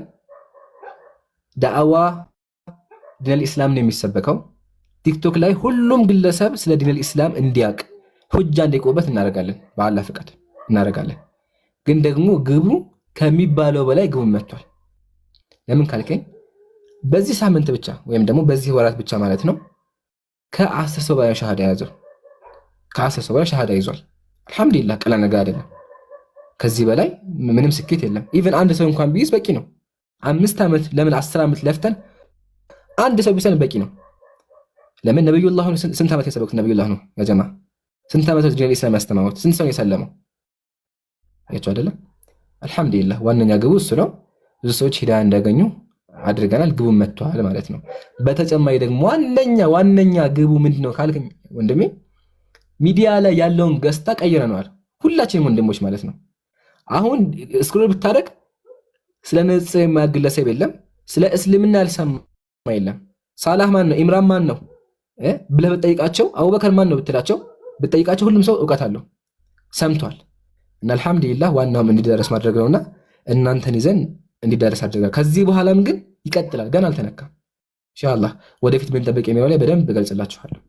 [SPEAKER 1] ዳዕዋ ዲነል ኢስላም ነው የሚሰበከው። ቲክቶክ ላይ ሁሉም ግለሰብ ስለ ዲነል ኢስላም እንዲያውቅ ሁጃ እንዲቆበት እናደርጋለን፣ በአላህ ፍቃድ እናደርጋለን። ግን ደግሞ ግቡ ከሚባለው በላይ ግቡ መጥቷል። ለምን ካልከኝ በዚህ ሳምንት ብቻ ወይም ደግሞ በዚህ ወራት ብቻ ማለት ነው ከ10 ሰው በላይ ሻሃዳ ያዘው። ከ10 ሰው በላይ ሻሃዳ ይዟል። አልሐምዱሊላህ ቀላል ነገር አይደለም። ከዚህ በላይ ምንም ስኬት የለም። ኢቭን አንድ ሰው እንኳን ቢይዝ በቂ ነው። 5 ዓመት ለምን 10 ዓመት ለፍተን አንድ ሰው ቢሰን በቂ ነው። ለምን ነብዩላህ ስንት ዓመት የሰበኩት ነብዩላህ ነው ያ ጀማ። ስንት ዓመት ዲነል ኢስላም ያስተማሩት፣ ስንት ሰው የሰለመው አያችሁ አይደለም። አልሐምዱሊላህ ዋነኛ ግቡ እሱ ነው። ብዙ ሰዎች ሂዳያ እንዳገኙ አድርገናል። ግቡ መጥቷል ማለት ነው። በተጨማሪ ደግሞ ዋነኛ ግቡ ምንድነው ካልከኝ ወንድሜ ሚዲያ ላይ ያለውን ገጽታ ቀይረነዋል፣ ሁላችንም ወንድሞች ማለት ነው። አሁን ስክሮል ብታደርግ ስለ ንጽህ የማያግለሰብ የለም፣ ስለ እስልምና ያልሰማ የለም። ሳላህ ማን ነው ኢምራን ማን ነው ብለህ ብትጠይቃቸው፣ አቡበከር ማን ነው ብትላቸው ብትጠይቃቸው ሁሉም ሰው እውቀት አለው፣ ሰምቷል። እና አልሐምዱሊላህ ዋናውም እንዲደረስ ማድረግ ነውና እናንተን ይዘን እንዲደረስ አድርጋል። ከዚህ በኋላም ግን ይቀጥላል፣ ገና አልተነካም። ኢንሻአላህ ወደፊት ምን ጠብቅ የሚለው ላይ በደንብ እገልጽላችኋለሁ።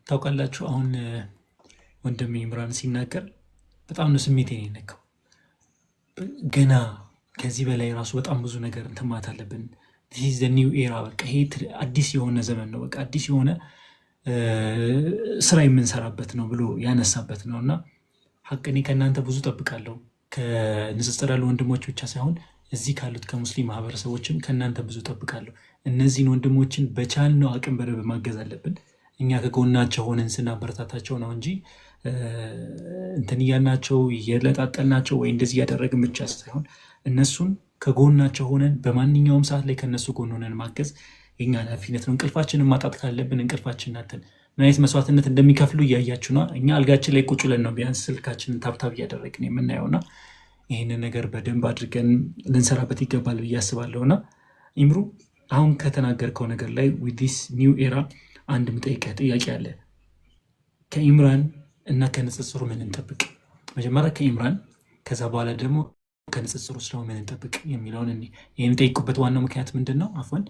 [SPEAKER 2] ታውቃላችሁ አሁን ወንድም ኢምራን ሲናገር በጣም ነው ስሜቴን የነካው። ገና ከዚህ በላይ ራሱ በጣም ብዙ ነገር እንትን ማለት አለብን። ዚስ ዘ ኒው ኤራ በቃ ይሄ አዲስ የሆነ ዘመን ነው፣ በቃ አዲስ የሆነ ስራ የምንሰራበት ነው ብሎ ያነሳበት ነው። እና ሀቅ እኔ ከእናንተ ብዙ ጠብቃለሁ። ከንጽጽር ያሉ ወንድሞች ብቻ ሳይሆን እዚህ ካሉት ከሙስሊም ማህበረሰቦችም ከእናንተ ብዙ ጠብቃለሁ። እነዚህን ወንድሞችን በቻልነው አቅም በደንብ ማገዝ አለብን። እኛ ከጎናቸው ሆነን ስናበረታታቸው ነው እንጂ እንትን እያልናቸው እየለጣጠልናቸው ወይ እንደዚህ እያደረግን ብቻ ሳይሆን እነሱን ከጎናቸው ሆነን በማንኛውም ሰዓት ላይ ከነሱ ጎን ሆነን ማገዝ የኛ ኃላፊነት ነው። እንቅልፋችንን ማጣት ካለብን እንቅልፋችንን አተን ምን አይነት መስዋዕትነት እንደሚከፍሉ እያያችሁ ነው። እኛ አልጋችን ላይ ቁጭ ብለን ነው ቢያንስ ስልካችንን ታብታብ እያደረግን የምናየውና ይህንን ነገር በደንብ አድርገን ልንሰራበት ይገባል ብዬ አስባለሁና ኢምሩ አሁን ከተናገርከው ነገር ላይ ዊዝ ዲስ ኒው ኤራ አንድ ምጠይቀህ ጥያቄ አለ። ከኢምራን እና ከንጽጽሩ ምን እንጠብቅ? መጀመሪያ ከኢምራን ከዛ በኋላ ደግሞ ከንጽጽሩ ስለው ምን እንጠብቅ የሚለውን ይህን ጠይቁበት ዋናው ምክንያት ምንድን ነው? አፎን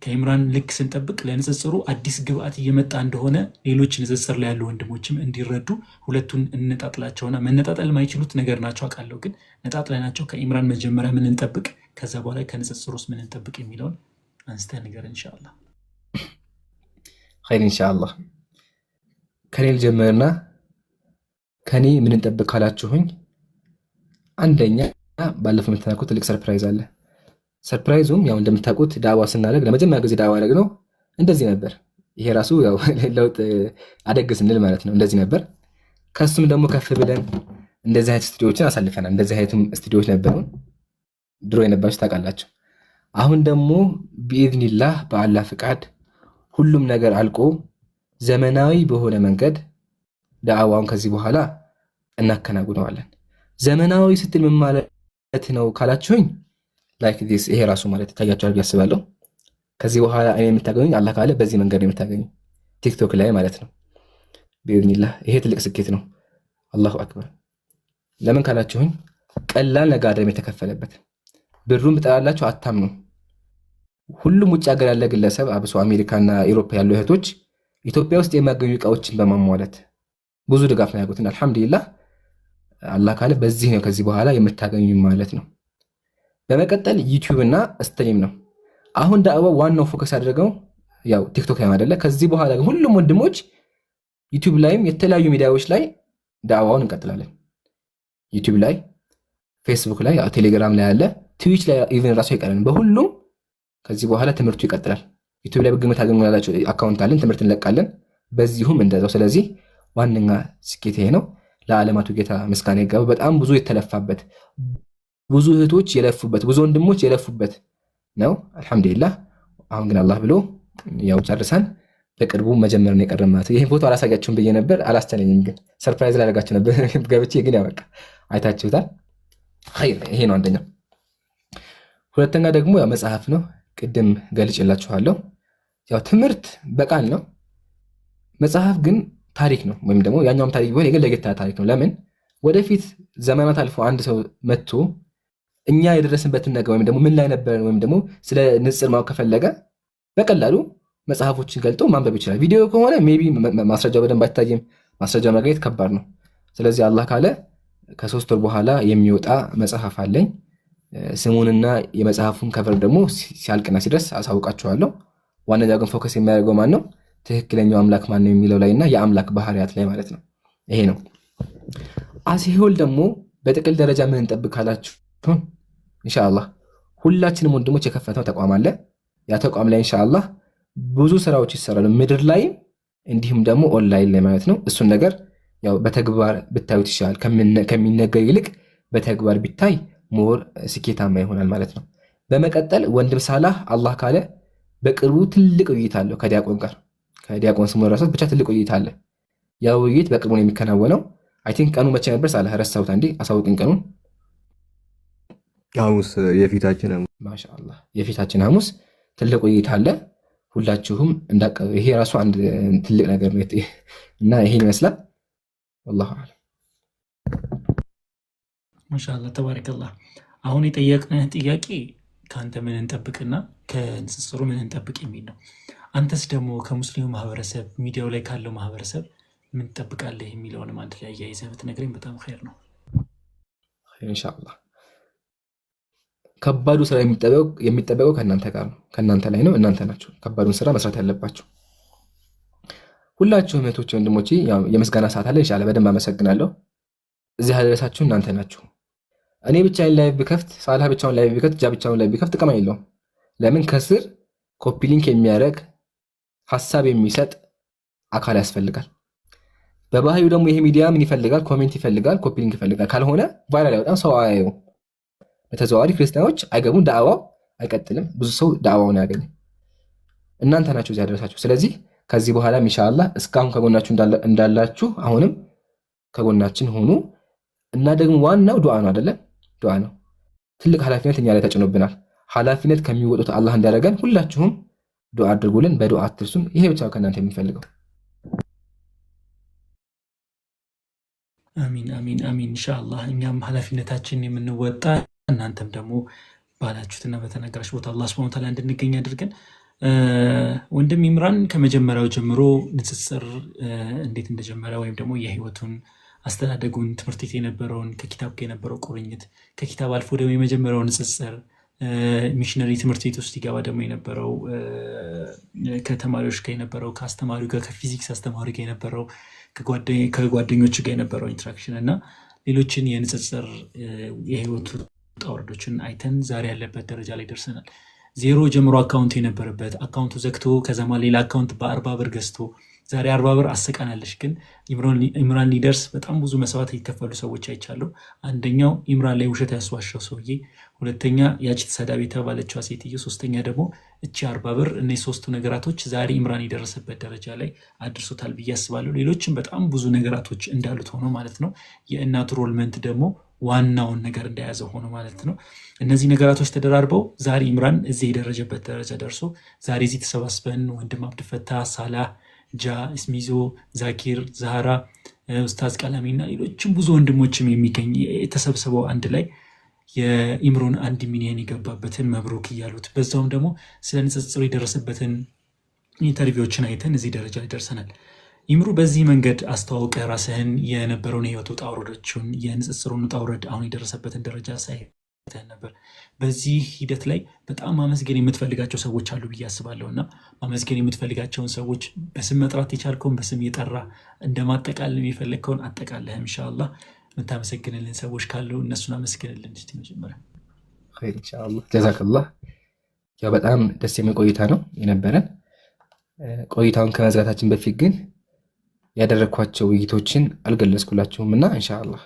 [SPEAKER 2] ከኢምራን ልክ ስንጠብቅ ለንጽጽሩ አዲስ ግብአት እየመጣ እንደሆነ ሌሎች ንጽጽር ላይ ያሉ ወንድሞችም እንዲረዱ ሁለቱን እንነጣጥላቸውና መነጣጠል የማይችሉት ነገር ናቸው አውቃለሁ፣ ግን ነጣጥለናቸው ከኢምራን መጀመሪያ ምን እንጠብቅ ከዛ በኋላ ከንጽጽሩ ውስጥ ምን እንጠብቅ የሚለውን አንስተህ ንገረን ኢንሻአላህ።
[SPEAKER 1] ኸይር ኢንሻአላህ። ከኔ ልጀምርና ከኔ ምን እንጠብቅ ካላችሁኝ አንደኛ ባለፈው የምትናኩት ትልቅ ሰርፕራይዝ አለ። ሰርፕራይዙም ያው እንደምታውቁት ዳዋ ስናደርግ ለመጀመሪያ ጊዜ ዳዋ ያደረግነው እንደዚህ ነበር። ይሄ ራሱ ያው ለውጥ አደግ ስንል ማለት ነው እንደዚህ ነበር። ከሱም ደግሞ ከፍ ብለን እንደዚህ አይነት ስቱዲዮዎችን አሳልፈናል። እንደዚህ አይነቱም ስቱዲዮዎች ነበሩን ድሮ የነበራችሁ ታውቃላችሁ። አሁን ደግሞ ቢኢዝኒላህ በአላህ ፍቃድ ሁሉም ነገር አልቆ ዘመናዊ በሆነ መንገድ ዳዕዋውን ከዚህ በኋላ እናከናውነዋለን። ዘመናዊ ስትል ምን ማለት ነው ካላችሁኝ፣ ላይክ ዲስ ይሄ ራሱ ማለት ይታያችኋል ብዬ አስባለሁ። ከዚህ በኋላ እኔ የምታገኙኝ አላህ ካለ በዚህ መንገድ ነው የምታገኙ፣ ቲክቶክ ላይ ማለት ነው ቢኢዝኒላህ። ይሄ ትልቅ ስኬት ነው። አላሁ አክበር። ለምን ካላችሁኝ ቀላል ነገር አይደለም የተከፈለበት። ብሩን ብጠራላችሁ አታምኑ። ሁሉም ውጭ ሀገር ያለ ግለሰብ አብሶ አሜሪካና ኢሮፓ ያሉ እህቶች ኢትዮጵያ ውስጥ የሚያገኙ እቃዎችን በማሟላት ብዙ ድጋፍ ነው ያጉትን። አልሐምዱሊላህ አላህ ካለ በዚህ ነው ከዚህ በኋላ የምታገኙ ማለት ነው። በመቀጠል ዩቲዩብ እና ስትሪም ነው። አሁን ዳዕዋ ዋናው ፎከስ ያደረገው ያው ቲክቶክ ላይ አይደለ። ከዚህ በኋላ ግን ሁሉም ወንድሞች ዩቲዩብ ላይም የተለያዩ ሚዲያዎች ላይ ዳዕዋውን እንቀጥላለን። ዩቲዩብ ላይ፣ ፌስቡክ ላይ፣ ቴሌግራም ላይ ያለ፣ ትዊች ላይ ኢቨን ራሱ አይቀርም። በሁሉም ከዚህ በኋላ ትምህርቱ ይቀጥላል። ዩቲዩብ ላይ በግምት ታገኙላችሁ አካውንት አለን፣ ትምህርት እንለቃለን። በዚሁም እንደዛው። ስለዚህ ዋነኛ ስኬት ይሄ ነው። ለዓለማቱ ጌታ ምስጋና ይገባው። በጣም ብዙ የተለፋበት፣ ብዙ እህቶች የለፉበት፣ ብዙ ወንድሞች የለፉበት ነው። አልሐምዱሊላህ አሁን ግን አላህ ብሎ ያው ጨርሰን በቅርቡ መጀመር ነው የቀረን ማለት ነው። ይሄን ፎቶ አላሳያችሁም ብዬ ነበር፣ አላስቻለኝም። ግን ሰርፕራይዝ ላደርጋችሁ ነበር ገብቼ፣ ግን ያው በቃ አይታችሁታል። ይሄ ነው አንደኛው። ሁለተኛ ደግሞ ያው መጽሐፍ ነው። ቅድም ገልጬላችኋለሁ። ያው ትምህርት በቃል ነው፣ መጽሐፍ ግን ታሪክ ነው። ወይም ደግሞ ያኛውም ታሪክ ቢሆን የግል ለጌታ ታሪክ ነው። ለምን ወደፊት ዘመናት አልፎ አንድ ሰው መጥቶ እኛ የደረስንበትን ነገር ወይም ደግሞ ምን ላይ ነበር ወይም ደግሞ ስለ ንጽር ማወቅ ከፈለገ በቀላሉ መጽሐፎችን ገልጦ ማንበብ ይችላል። ቪዲዮ ከሆነ ሜይ ቢ ማስረጃው በደንብ አይታይም፣ ማስረጃ ማግኘት ከባድ ነው። ስለዚህ አላህ ካለ ከ3 ወር በኋላ የሚወጣ መጽሐፍ አለኝ። ስሙንና የመጽሐፉን ከቨር ደግሞ ሲያልቅና ሲደርስ አሳውቃችኋለሁ። ዋነኛው ግን ፎከስ የሚያደርገው ማን ነው፣ ትክክለኛው አምላክ ማን ነው የሚለው ላይ እና የአምላክ ባህሪያት ላይ ማለት ነው። ይሄ ነው። አሲሆል ደግሞ በጥቅል ደረጃ ምን እንጠብቅ ካላችሁ ኢንሻአላህ ሁላችንም ወንድሞች የከፈተው ተቋም አለ። ያ ተቋም ላይ ኢንሻአላህ ብዙ ስራዎች ይሰራሉ፣ ምድር ላይ እንዲሁም ደግሞ ኦንላይን ላይ ማለት ነው። እሱን ነገር ያው በተግባር ብታዩት ይሻላል። ከሚነገር ይልቅ በተግባር ቢታይ ሞር ስኬታማ ይሆናል ማለት ነው። በመቀጠል ወንድም ሳላህ አላህ ካለ በቅርቡ ትልቅ ውይይት አለው ከዲያቆን ጋር። ከዲያቆን ስሙ ረሳሁት፣ ብቻ ትልቅ ውይይት አለ። ያ ውይይት በቅርቡ ነው የሚከናወነው። አይ ቲንክ ቀኑ መቼ ነበር ሳላህ ረሳሁት። አንዴ አሳውቅኝ ቀኑን።
[SPEAKER 3] ሐሙስ፣ የፊታችን ሐሙስ።
[SPEAKER 1] ማሻአላህ የፊታችን ሐሙስ ትልቅ ውይይት አለ። ሁላችሁም እንዳቀበ ይሄ ራሱ አንድ ትልቅ ነገር ነው እና ይሄን ይመስላል። والله اعلم።
[SPEAKER 2] ማሻአላህ ተባረከላህ። አሁን የጠየቅንህ ጥያቄ ከአንተ ምን እንጠብቅና ከንጽጽሩ ምን እንጠብቅ የሚል ነው። አንተስ ደግሞ ከሙስሊሙ ማህበረሰብ ሚዲያው ላይ ካለው ማህበረሰብ ምን ትጠብቃለህ የሚለውንም አንድ ላይ አያይዘህ ብትነግረኝ በጣም ኸይር ነው።
[SPEAKER 1] ኢንሻአላህ ከባዱ ስራ የሚጠበቀው ከእናንተ ጋር ነው፣ ከእናንተ ላይ ነው። እናንተ ናችሁ ከባዱን ስራ መስራት ያለባችሁ። ሁላችሁም እህቶቼ ወንድሞቼ፣ የምስጋና ሰዓት አለ። ኢንሻአላህ በደንብ አመሰግናለሁ። እዚህ ያደረሳችሁ እናንተ ናችሁ። እኔ ብቻዬን ላይቭ ብከፍት፣ ሳላህ ብቻውን ላይቭ ቢከፍት፣ ጃ ብቻውን ላይቭ ቢከፍት ጥቅም የለውም። ለምን ከስር ኮፒ ሊንክ የሚያደርግ ሀሳብ የሚሰጥ አካል ያስፈልጋል። በባህሪው ደግሞ ይሄ ሚዲያ ምን ይፈልጋል? ኮሜንት ይፈልጋል፣ ኮፒ ሊንክ ይፈልጋል። ካልሆነ ቫይራል ያወጣን ሰው አያየው። በተዘዋዋሪ ክርስቲያኖች አይገቡም፣ ዳዕዋው አይቀጥልም፣ ብዙ ሰው ዳዕዋውን ያገኝ። እናንተ ናችሁ እዚህ ያደረሳችሁ። ስለዚህ ከዚህ በኋላ ኢንሻአላህ እስካሁን ከጎናችሁ እንዳላችሁ አሁንም ከጎናችን ሆኑ እና ደግሞ ዋናው ዱዓ ነው አይደለ? ዱዓ ነው። ትልቅ ኃላፊነት እኛ ላይ ተጭኖብናል። ኃላፊነት ከሚወጡት አላህ እንዳደረገን ሁላችሁም ዱዓ አድርጉልን። በዱዓ አትርሱን። ይሄ ብቻ ከእናንተ የሚፈልገው።
[SPEAKER 2] አሚን አሚን አሚን። ኢንሻአላህ እኛም ኃላፊነታችንን የምንወጣ እናንተም ደግሞ ባላችሁትና በተነገራችሁ ቦታ አላህ ሱብሓነሁ ወተዓላ እንድንገኝ አድርገን። ወንድም ኢምራን ከመጀመሪያው ጀምሮ ንጽጽር እንዴት እንደጀመረ ወይም ደግሞ የህይወቱን አስተዳደጉን ትምህርት ቤት የነበረውን ከኪታብ ጋር የነበረው ቁርኝት ከኪታብ አልፎ ደግሞ የመጀመሪያው ንጽጽር ሚሽነሪ ትምህርት ቤት ውስጥ ይገባ ደግሞ የነበረው ከተማሪዎች ጋር የነበረው ከአስተማሪው ጋር ከፊዚክስ አስተማሪ ጋር የነበረው ከጓደኞቹ ጋር የነበረው ኢንትራክሽን እና ሌሎችን የንጽጽር የህይወቱ ውጣ ውረዶችን አይተን ዛሬ ያለበት ደረጃ ላይ ደርሰናል። ዜሮ ጀምሮ አካውንቱ የነበረበት አካውንቱ ዘግቶ ከዛማ ሌላ አካውንት በ40 ብር ገዝቶ ዛሬ 40 ብር አሰቃናለች። ግን ኢምራን ሊደርስ በጣም ብዙ መስዋዕት የከፈሉ ሰዎች አይቻለሁ። አንደኛው ኢምራን ላይ ውሸት ያስዋሸው ሰውዬ፣ ሁለተኛ ያቺ ተሳዳቢ የተባለችዋ ሴትዮ፣ ሶስተኛ ደግሞ እቺ 40 ብር። እነዚህ ሶስቱ ነገራቶች ዛሬ ኢምራን የደረሰበት ደረጃ ላይ አድርሶታል ብዬ አስባለሁ። ሌሎችም በጣም ብዙ ነገራቶች እንዳሉት ሆኖ ማለት ነው። የእናቱ ሮልመንት ደግሞ ዋናውን ነገር እንደያዘ ሆኖ ማለት ነው። እነዚህ ነገራቶች ተደራርበው ዛሬ ኢምራን እዚህ የደረጀበት ደረጃ ደርሶ ዛሬ እዚህ ተሰባስበን ወንድም አብድፈታ፣ ሳላህ፣ ጃ፣ እስሚዞ፣ ዛኪር፣ ዛህራ፣ ኡስታዝ ቀለሚ እና ሌሎችም ብዙ ወንድሞችም የሚገኝ የተሰብስበው አንድ ላይ የኢምሮን 1 ሚሊዮን የገባበትን መብሩክ እያሉት በዛውም ደግሞ ስለ ንጽጽሩ የደረሰበትን ኢንተርቪዎችን አይተን እዚህ ደረጃ ላይ ደርሰናል። ኢምሩ በዚህ መንገድ አስተዋውቀ ራስህን የነበረውን የህይወት ውጣ ውረዶችን የንጽጽሩን ውጣ ውረድ አሁን የደረሰበትን ደረጃ ሳይተህ ነበር። በዚህ ሂደት ላይ በጣም ማመስገን የምትፈልጋቸው ሰዎች አሉ ብዬ አስባለሁ እና ማመስገን የምትፈልጋቸውን ሰዎች በስም መጥራት የቻልከውን በስም የጠራ እንደማጠቃለል የፈለግከውን አጠቃለህ። ኢንሻላህ የምታመሰግንልን ሰዎች ካሉ እነሱን አመስግንልን። እስቲ መጀመሪያ
[SPEAKER 1] ኢንሻላህ ጀዛከላህ። ያው በጣም ደስ የሚል ቆይታ ነው የነበረን። ቆይታውን ከመዝጋታችን በፊት ግን ያደረግኳቸው ውይይቶችን አልገለጽኩላችሁም እና ኢንሻአላህ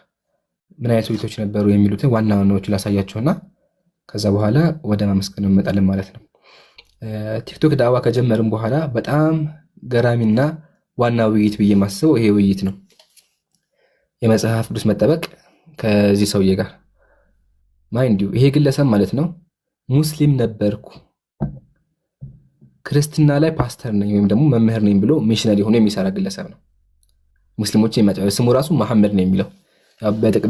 [SPEAKER 1] ምን አይነት ውይይቶች ነበሩ የሚሉትን ዋና ዋናዎቹ ላሳያችሁና ከዛ በኋላ ወደ ማመስገን እንመጣለን ማለት ነው። ቲክቶክ ዳዋ ከጀመርን በኋላ በጣም ገራሚና ዋና ውይይት ብዬ የማስበው ይሄ ውይይት ነው። የመጽሐፍ ቅዱስ መጠበቅ ከዚህ ሰውዬ ጋር ማይንድ ዩ፣ ይሄ ግለሰብ ማለት ነው ሙስሊም ነበርኩ ክርስትና ላይ ፓስተር ነኝ ወይም ደግሞ መምህር ነኝ ብሎ ሚሽነሪ ሆኖ የሚሰራ ግለሰብ ነው። ሙስሊሞች የሚያጫው ስሙ ራሱ መሐመድ ነው የሚለው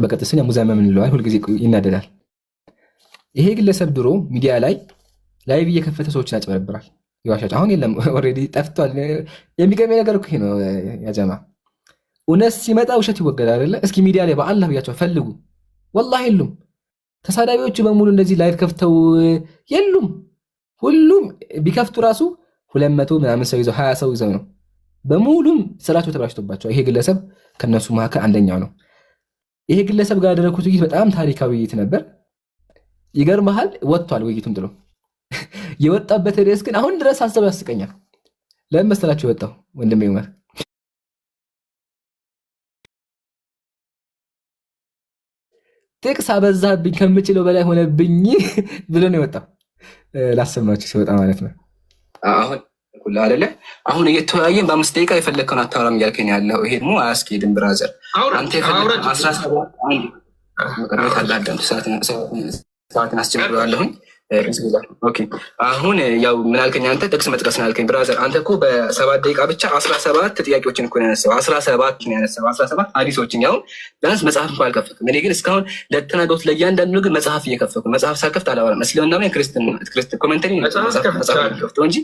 [SPEAKER 1] በቀጥተኛ ሙዘመም እንለዋል። ሁልጊዜ ይናደዳል። ይሄ ግለሰብ ድሮ ሚዲያ ላይ ላይቭ እየከፈተ ሰዎችን ያጭበረብራል፣ ይዋሻል። አሁን የለም ኦልሬዲ ጠፍቷል። የሚገርመኝ ነገር እኮ ይሄ ነው ያጀማ። እውነት ሲመጣ ውሸት ይወገዳል አይደለ? እስኪ ሚዲያ ላይ በአላህ ብያቸው ፈልጉ፣ ወላሂ የሉም። ተሳዳቢዎቹ በሙሉ እንደዚህ ላይቭ ከፍተው የሉም። ሁሉም ቢከፍቱ ራሱ 200 ምናምን ሰው ይዘው 20 ሰው ይዘው ነው። በሙሉም ስራቸው ተበላሽቶባቸው ይሄ ግለሰብ ከነሱ መካከል አንደኛው ነው። ይሄ ግለሰብ ጋር ያደረኩት ውይይት በጣም ታሪካዊ ውይይት ነበር። ይገርምሃል ወጥቷል። ውይይቱን ጥሎ የወጣበት ርዕስ ግን አሁን ድረስ አስበው ያስቀኛል። ለምን መሰላችሁ የወጣው? ወንድሜ ዑመር ጥቅስ አበዛብኝ ከምችለው በላይ ሆነብኝ ብሎ ነው የወጣው። ላሰማችሁ ሲወጣ ማለት ነው። አሁን ሁሉ አይደለ አሁን እየተወያየን በ5 ደቂቃ የፈለከውን አታወራም እያልከኝ ያለው ይሄ ደግሞ አያስኬድም ብራዘር። አንተ የፈለከው 17 ሰዓትን አስጀምረዋለሁኝ። ኦኬ አሁን ያው ምን አልከኝ አንተ? ጥቅስ መጥቀስ ነው ያልከኝ ብራዘር። አንተ እኮ በ7 ደቂቃ ብቻ 17 ጥያቄዎችን እኮ ነው ያነሳው። 17 ነው ያነሳው። 17 ሐዲሶችን ያው ቢያንስ መጽሐፍ እንኳን አልከፈትኩም። እኔ ግን እስካሁን ለተናገሩት ለእያንዳንዱ ነገር መጽሐፍ እየከፈትኩ መጽሐፍ ሳልከፍት አላወራም። እስልምና ላይ ክርስትና ኮሜንተሪ መጽሐፍ ከፍተው እንጂ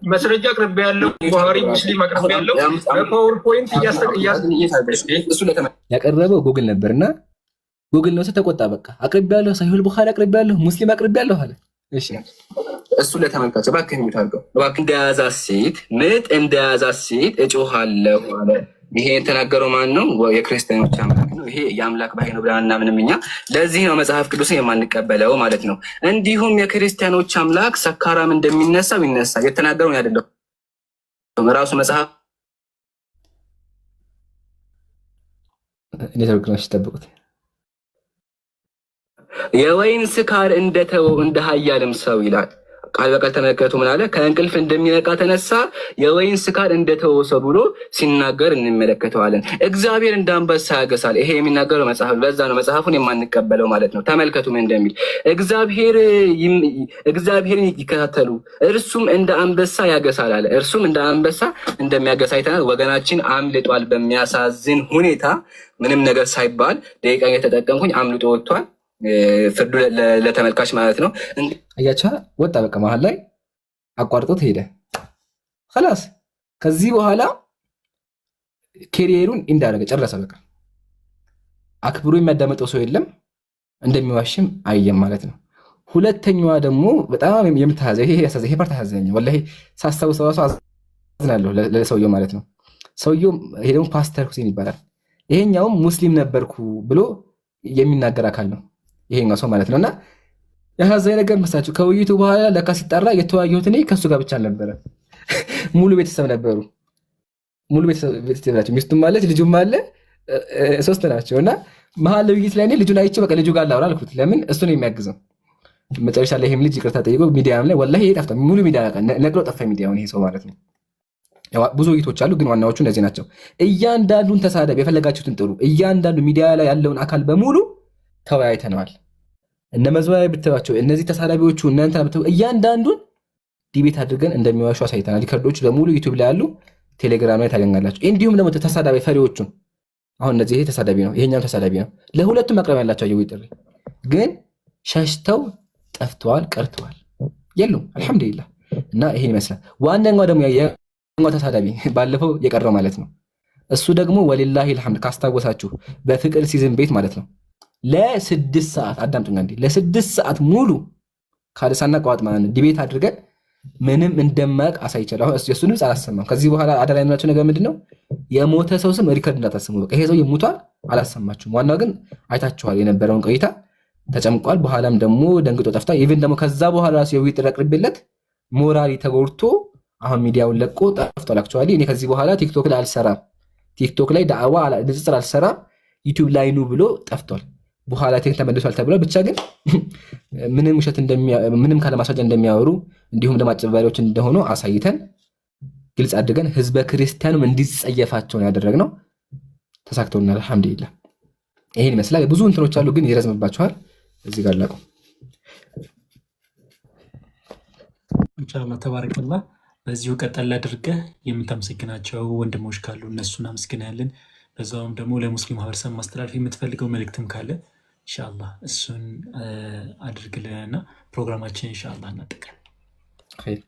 [SPEAKER 3] መስረጃ አቅርቤ ያለው ቡሃሪ ሙስሊም አቅርቤ ያለው በፓወርፖይንት
[SPEAKER 1] ያቀረበው ጉግል ነበርና ጉግል ነው ተቆጣ። በቃ አቅርቤ ያለው ሳይሆን ቡሃሪ አቅርቤ ያለው ሙስሊም አቅርቤ ያለው አለ። እሺ
[SPEAKER 3] እሱ ለተመልካች እባክህ የሚታርገው እባክህ እንደያዛት ሴት ምጥ እንደያዛት ሴት እጮሃለሁ አለ። ይሄ የተናገረው ማን ነው? የክርስቲያኖች አምላክ ነው። ይሄ የአምላክ ባህሪ ነው ብለን ምንም እኛ ለዚህ ነው መጽሐፍ ቅዱስን የማንቀበለው ማለት ነው። እንዲሁም የክርስቲያኖች አምላክ ሰካራም እንደሚነሳው ይነሳል። የተናገረው አይደለም ራሱ መጽሐፍ
[SPEAKER 1] ኔትወርክኖች ተጠብቁት።
[SPEAKER 3] የወይን ስካር እንደተወው እንደ ኃያልም ሰው ይላል። ቃል በቃል ተመልከቱ ምን አለ? ከእንቅልፍ እንደሚነቃ ተነሳ የወይን ስካር እንደተወው ሰው ብሎ ሲናገር እንመለከተዋለን። እግዚአብሔር እንደ አንበሳ ያገሳል። ይሄ የሚናገረው መጽሐፍ፣ በዛ ነው መጽሐፉን የማንቀበለው ማለት ነው። ተመልከቱ ምን እንደሚል። እግዚአብሔርን ይከታተሉ እርሱም እንደ አንበሳ ያገሳል አለ። እርሱም እንደ አንበሳ እንደሚያገሳ አይተናል። ወገናችን አምልጧል። በሚያሳዝን ሁኔታ ምንም ነገር ሳይባል ደቂቃ የተጠቀምኩኝ አምልጦ ወጥቷል። ፍርዱ ለተመልካች ማለት ነው።
[SPEAKER 1] አያቻ ወጣ በቃ መሀል ላይ አቋርጦት ሄደ። خلاص ከዚህ በኋላ ኬሪየሩን እንዳደረገ ጨረሰ። በቃ አክብሮ የሚያዳመጠው ሰው የለም፣ እንደሚዋሽም አየም ማለት ነው። ሁለተኛዋ ደግሞ በጣም የምታዘ ይሄ ፓርት አሳዘኝ ወላሂ ሳስታውሰው አዝናለሁ ለሰውየው ማለት ነው። ሰውየው ይሄ ደግሞ ፓስተር ሁሴን ይባላል። ይሄኛውም ሙስሊም ነበርኩ ብሎ የሚናገር አካል ነው ይሄኛው ሰው ማለት ነውና ያሳዘኝ ነገር መሳችሁ ከውይይቱ በኋላ ለካ ሲጣራ የተወያየሁት እኔ ከሱ ጋር ብቻ አልነበረ ሙሉ ቤተሰብ ነበሩ። ሙሉ ቤተሰብ ናቸው። ሚስቱም አለች ልጁም አለ፣ ሶስት ናቸውና መሀል ውይይት ላይ እኔ ልጁን አይቼ በቃ ልጁ ጋር ላውራ አልኩት። ለምን እሱ ነው የሚያግዘው። መጨረሻ ላይ ይሄም ልጅ ይቅርታ ጠይቆ ሚዲያም ላይ ወላሂ ይሄ ጠፍቷል። ሙሉ ሚዲያ ነቅሎ ጠፋ ሚዲያውን ይሄ ሰው ማለት ነው። ብዙ ውይይቶች አሉ፣ ግን ዋናዎቹ እነዚህ ናቸው። እያንዳንዱን ተሳዳቢ የፈለጋችሁትን ጥሩ፣ እያንዳንዱ ሚዲያ ላይ ያለውን አካል በሙሉ ተወያይተነዋል። እነ መዝሙሪያ ብትባቸው እነዚህ ተሳዳቢዎቹ እናንተ ብትው እያንዳንዱን ዲቤት አድርገን እንደሚዋሹ አሳይተናል። ሪከርዶቹ በሙሉ ዩቲዩብ ላይ ያሉ፣ ቴሌግራም ላይ ታገኛላችሁ። እንዲሁም ደግሞ ተሳዳቢ ፈሪዎቹን አሁን እነዚህ ይሄ ተሳዳቢ ነው፣ ይሄኛው ተሳዳቢ ነው። ለሁለቱም ማቅረብ ያላቸው የውይይት ጥሪ ግን ሸሽተው ጠፍተዋል፣ ቀርተዋል፣ የሉም። አልሐምዱሊላህ። እና ይሄን ይመስላል። ዋናኛው ደግሞ የኛው ተሳዳቢ ባለፈው የቀረው ማለት ነው። እሱ ደግሞ ወሊላሂ አልሐምድ ካስታወሳችሁ በፍቅር ሲዝን ቤት ማለት ነው ለ6 ሰዓት አዳምጡኛ እንዴ ለ6 ሰዓት ሙሉ ካለሳና ቋጥ ማለት ነው ዲቤት አድርገን ምንም እንደማያውቅ አሳይቻለሁ። አሁን እሱ ድምፅ አላሰማም። ከዚህ በኋላ አደራ የምላቸው ነገር ምንድነው የሞተ ሰው ስም ሪከርድ እንዳታሰሙ። በቃ ይሄ ሰው ይሙቷል፣ አላሰማችሁም። ዋናው ግን አይታችኋል የነበረውን ቆይታ ተጨምቋል። በኋላም ደግሞ ደንግጦ ጠፍታ ኢቭን ደግሞ ከዛ በኋላ ራሱ የውይይት ጥሪ አቅርቤለት ሞራሊ ተጎድቶ አሁን ሚዲያውን ለቆ ጠፍቷል። አክቹዋሊ እኔ ከዚህ በኋላ ቲክቶክ ላይ አልሰራም፣ ቲክቶክ ላይ ዳዕዋ ንጽጽር አልሰራም፣ ዩቲዩብ ላይ ኑ ብሎ ጠፍቷል። በኋላ ቴክ ተመልሷል ተብሏል። ብቻ ግን ምንም ውሸት ምንም ካለማስረጃ እንደሚያወሩ እንዲሁም ለማጨባሪዎች እንደሆኑ አሳይተን ግልጽ አድርገን ህዝበ ክርስቲያኑም እንዲጸየፋቸው ያደረግነው ተሳክቶናል። አልሐምዱሊላህ። ይሄን ይመስላል። ብዙ እንትኖች አሉ ግን ይረዝምባችኋል። እዚህ ጋር ላቁ።
[SPEAKER 2] ኢንሻአላህ ተባረከላህ። በዚሁ ቀጠል አድርገህ የምታመሰግናቸው ወንድሞች ካሉ እነሱን አመስግናለን። በዛውም ደግሞ ለሙስሊም ማህበረሰብ ማስተላለፍ የምትፈልገው መልእክትም ካለ ኢንሻአላህ እሱን አድርግልንና ፕሮግራማችን ኢንሻአላህ እናጠቃለን።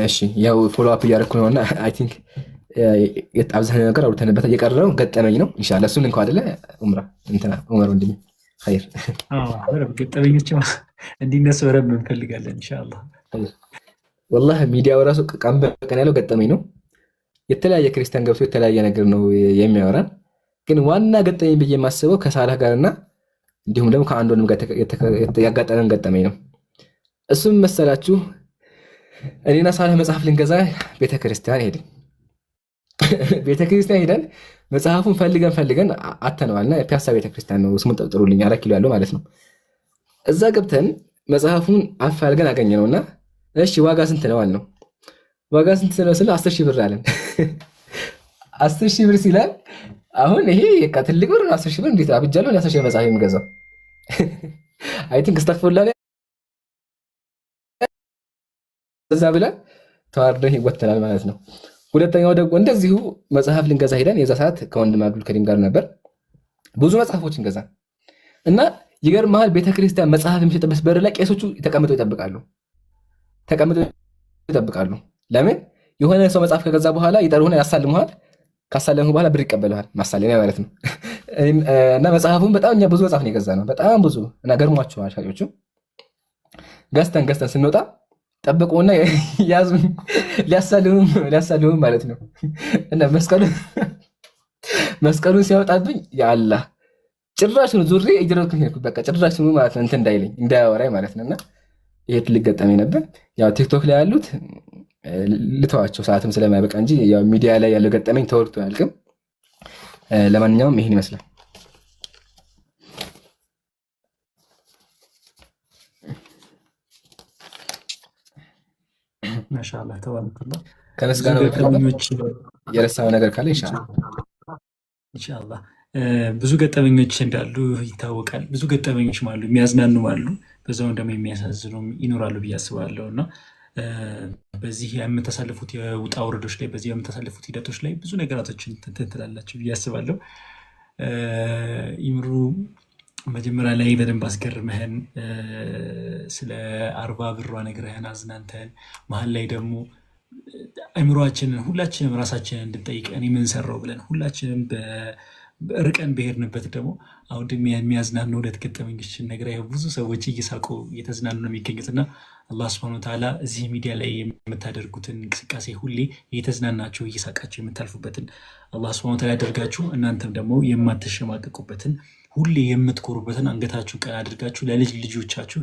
[SPEAKER 1] እሺ ያው ፎሎ አፕ እያደረኩ ነውና አይ ቲንክ አብዛኛው ነገር አውርተንበት የቀረው ገጠመኝ ነው። ኢንሻአላህ እሱን እንኳን አይደለ ዑመር ወንድሜ ኸይር
[SPEAKER 2] ገጠመኞች እንዲነሱ ረብ እንፈልጋለን ኢንሻአላህ።
[SPEAKER 1] ወላሂ ሚዲያው ራሱ ቀን በቀን ያለው ገጠመኝ ነው። የተለያየ ክርስቲያን ገብቶ የተለያየ ነገር ነው የሚያወራን። ግን ዋና ገጠመኝ ብዬ የማስበው ከሳላህ ጋርና እንዲሁም ደግሞ ከአንድ ወንድም ጋር ያጋጠመን ገጠመኝ ነው። እሱም መሰላችሁ እኔና ሳላህ መጽሐፍ ልንገዛ ቤተክርስቲያን ሄድን። ቤተክርስቲያን ሄደን መጽሐፉን ፈልገን አተነዋልና ፒያሳ ቤተክርስቲያን ነው ስሙን ጠርጥሩልኝ 4 ኪሎ ያለው ማለት ነው። እዛ ገብተን መጽሐፉን አፋልገን አገኘነውና እሺ ዋጋ ስንት ነው አልነው። ዋጋ ስንት ነው ስለ 10 ሺህ ብር አለን። 10 ሺህ ብር ሲላል አሁን ይሄ በቃ ትልቅ ብር 10 ሺህ ብር እንዴት አብጃለሁ 10 ሺህ መጽሐፍ የምገዛው አይ ቲንክ እስተግፍሩላህ እዛ ብለን ተዋርደን ይወተናል ማለት ነው። ሁለተኛው ደግሞ እንደዚሁ መጽሐፍ ልንገዛ ሄደን የዛ ሰዓት ከወንድም አብዱል ከሪም ጋር ነበር። ብዙ መጽሐፎች እንገዛ እና ይገርምሃል ቤተክርስቲያን መጽሐፍ የሚሸጥበት በር ላይ ቄሶቹ ተቀምጠው ይጠብቃሉ። ለምን የሆነ ሰው መጽሐፍ ከገዛ በኋላ ይጠሩህና ያሳልሙሃል። ካሳለሙ በኋላ ብር ይቀበሉሃል። ማሳለሚያ ማለት ነው። እና መጽሐፉን በጣም እኛ ብዙ መጽሐፍ ነው የገዛ ነው በጣም ብዙ እና ገርሟቸዋል ሻጮቹ። ገዝተን ስንወጣ ጠብቆና ያዙን ሊያሳልሙ ማለት ነው። እና መስቀሉን ሲያወጣብኝ ያአላህ ጭራሽኑ ዙሬ እየሮጥኩኝ ሄድኩት። በቃ ጭራሽኑ ማለት ነው እንትን እንዳይለኝ እንዳያወራኝ ማለት ነውና ይሄ ትልቅ ገጠመኝ ነበር። ያው ቲክቶክ ላይ ያሉት ልተዋቸው ሰዓትም ስለማይበቃ እንጂ ያው ሚዲያ ላይ ያለው ገጠመኝ ተወርቶ አያልቅም። ለማንኛውም ይሄን ይመስላል።
[SPEAKER 2] ማሻአላህ ተባረከላህ።
[SPEAKER 1] ከመስጋናው የረሳው ነገር ካለ ኢንሻአላህ
[SPEAKER 2] ብዙ ገጠመኞች እንዳሉ ይታወቃል። ብዙ ገጠመኞች አሉ፣ የሚያዝናኑም አሉ፣ በዛው ደግሞ የሚያሳዝኑም ይኖራሉ ብዬ አስባለሁ እና በዚህ የምታሳልፉት የውጣ ውረዶች ላይ በዚህ የምታሳልፉት ሂደቶች ላይ ብዙ ነገራቶችን ትላላችሁ ብዬ አስባለሁ። ይምሩ መጀመሪያ ላይ በደንብ አስገርመህን ስለ 40 ብሯ ነግረህን አዝናንተን መሀል ላይ ደግሞ አእምሯችንን ሁላችንም ራሳችንን እንድንጠይቅ እኔ ምን ሰራው ብለን ሁላችንም ርቀን ብሄርንበት ደግሞ አሁን ደግሞ የሚያዝናኑ ሁለት ገጠመኞችን ነገር ብዙ ሰዎች እየሳቁ እየተዝናኑ ነው የሚገኙት እና አላህ ሱብሃነሁ ወተዓላ እዚህ ሚዲያ ላይ የምታደርጉትን እንቅስቃሴ ሁሌ እየተዝናናችሁ እየሳቃችሁ የምታልፉበትን አላህ ሱብሃነሁ ወተዓላ ያደርጋችሁ። እናንተም ደግሞ የማትሸማቀቁበትን ሁሌ የምትኮሩበትን አንገታችሁ ቀና አድርጋችሁ ለልጅ ልጆቻችሁ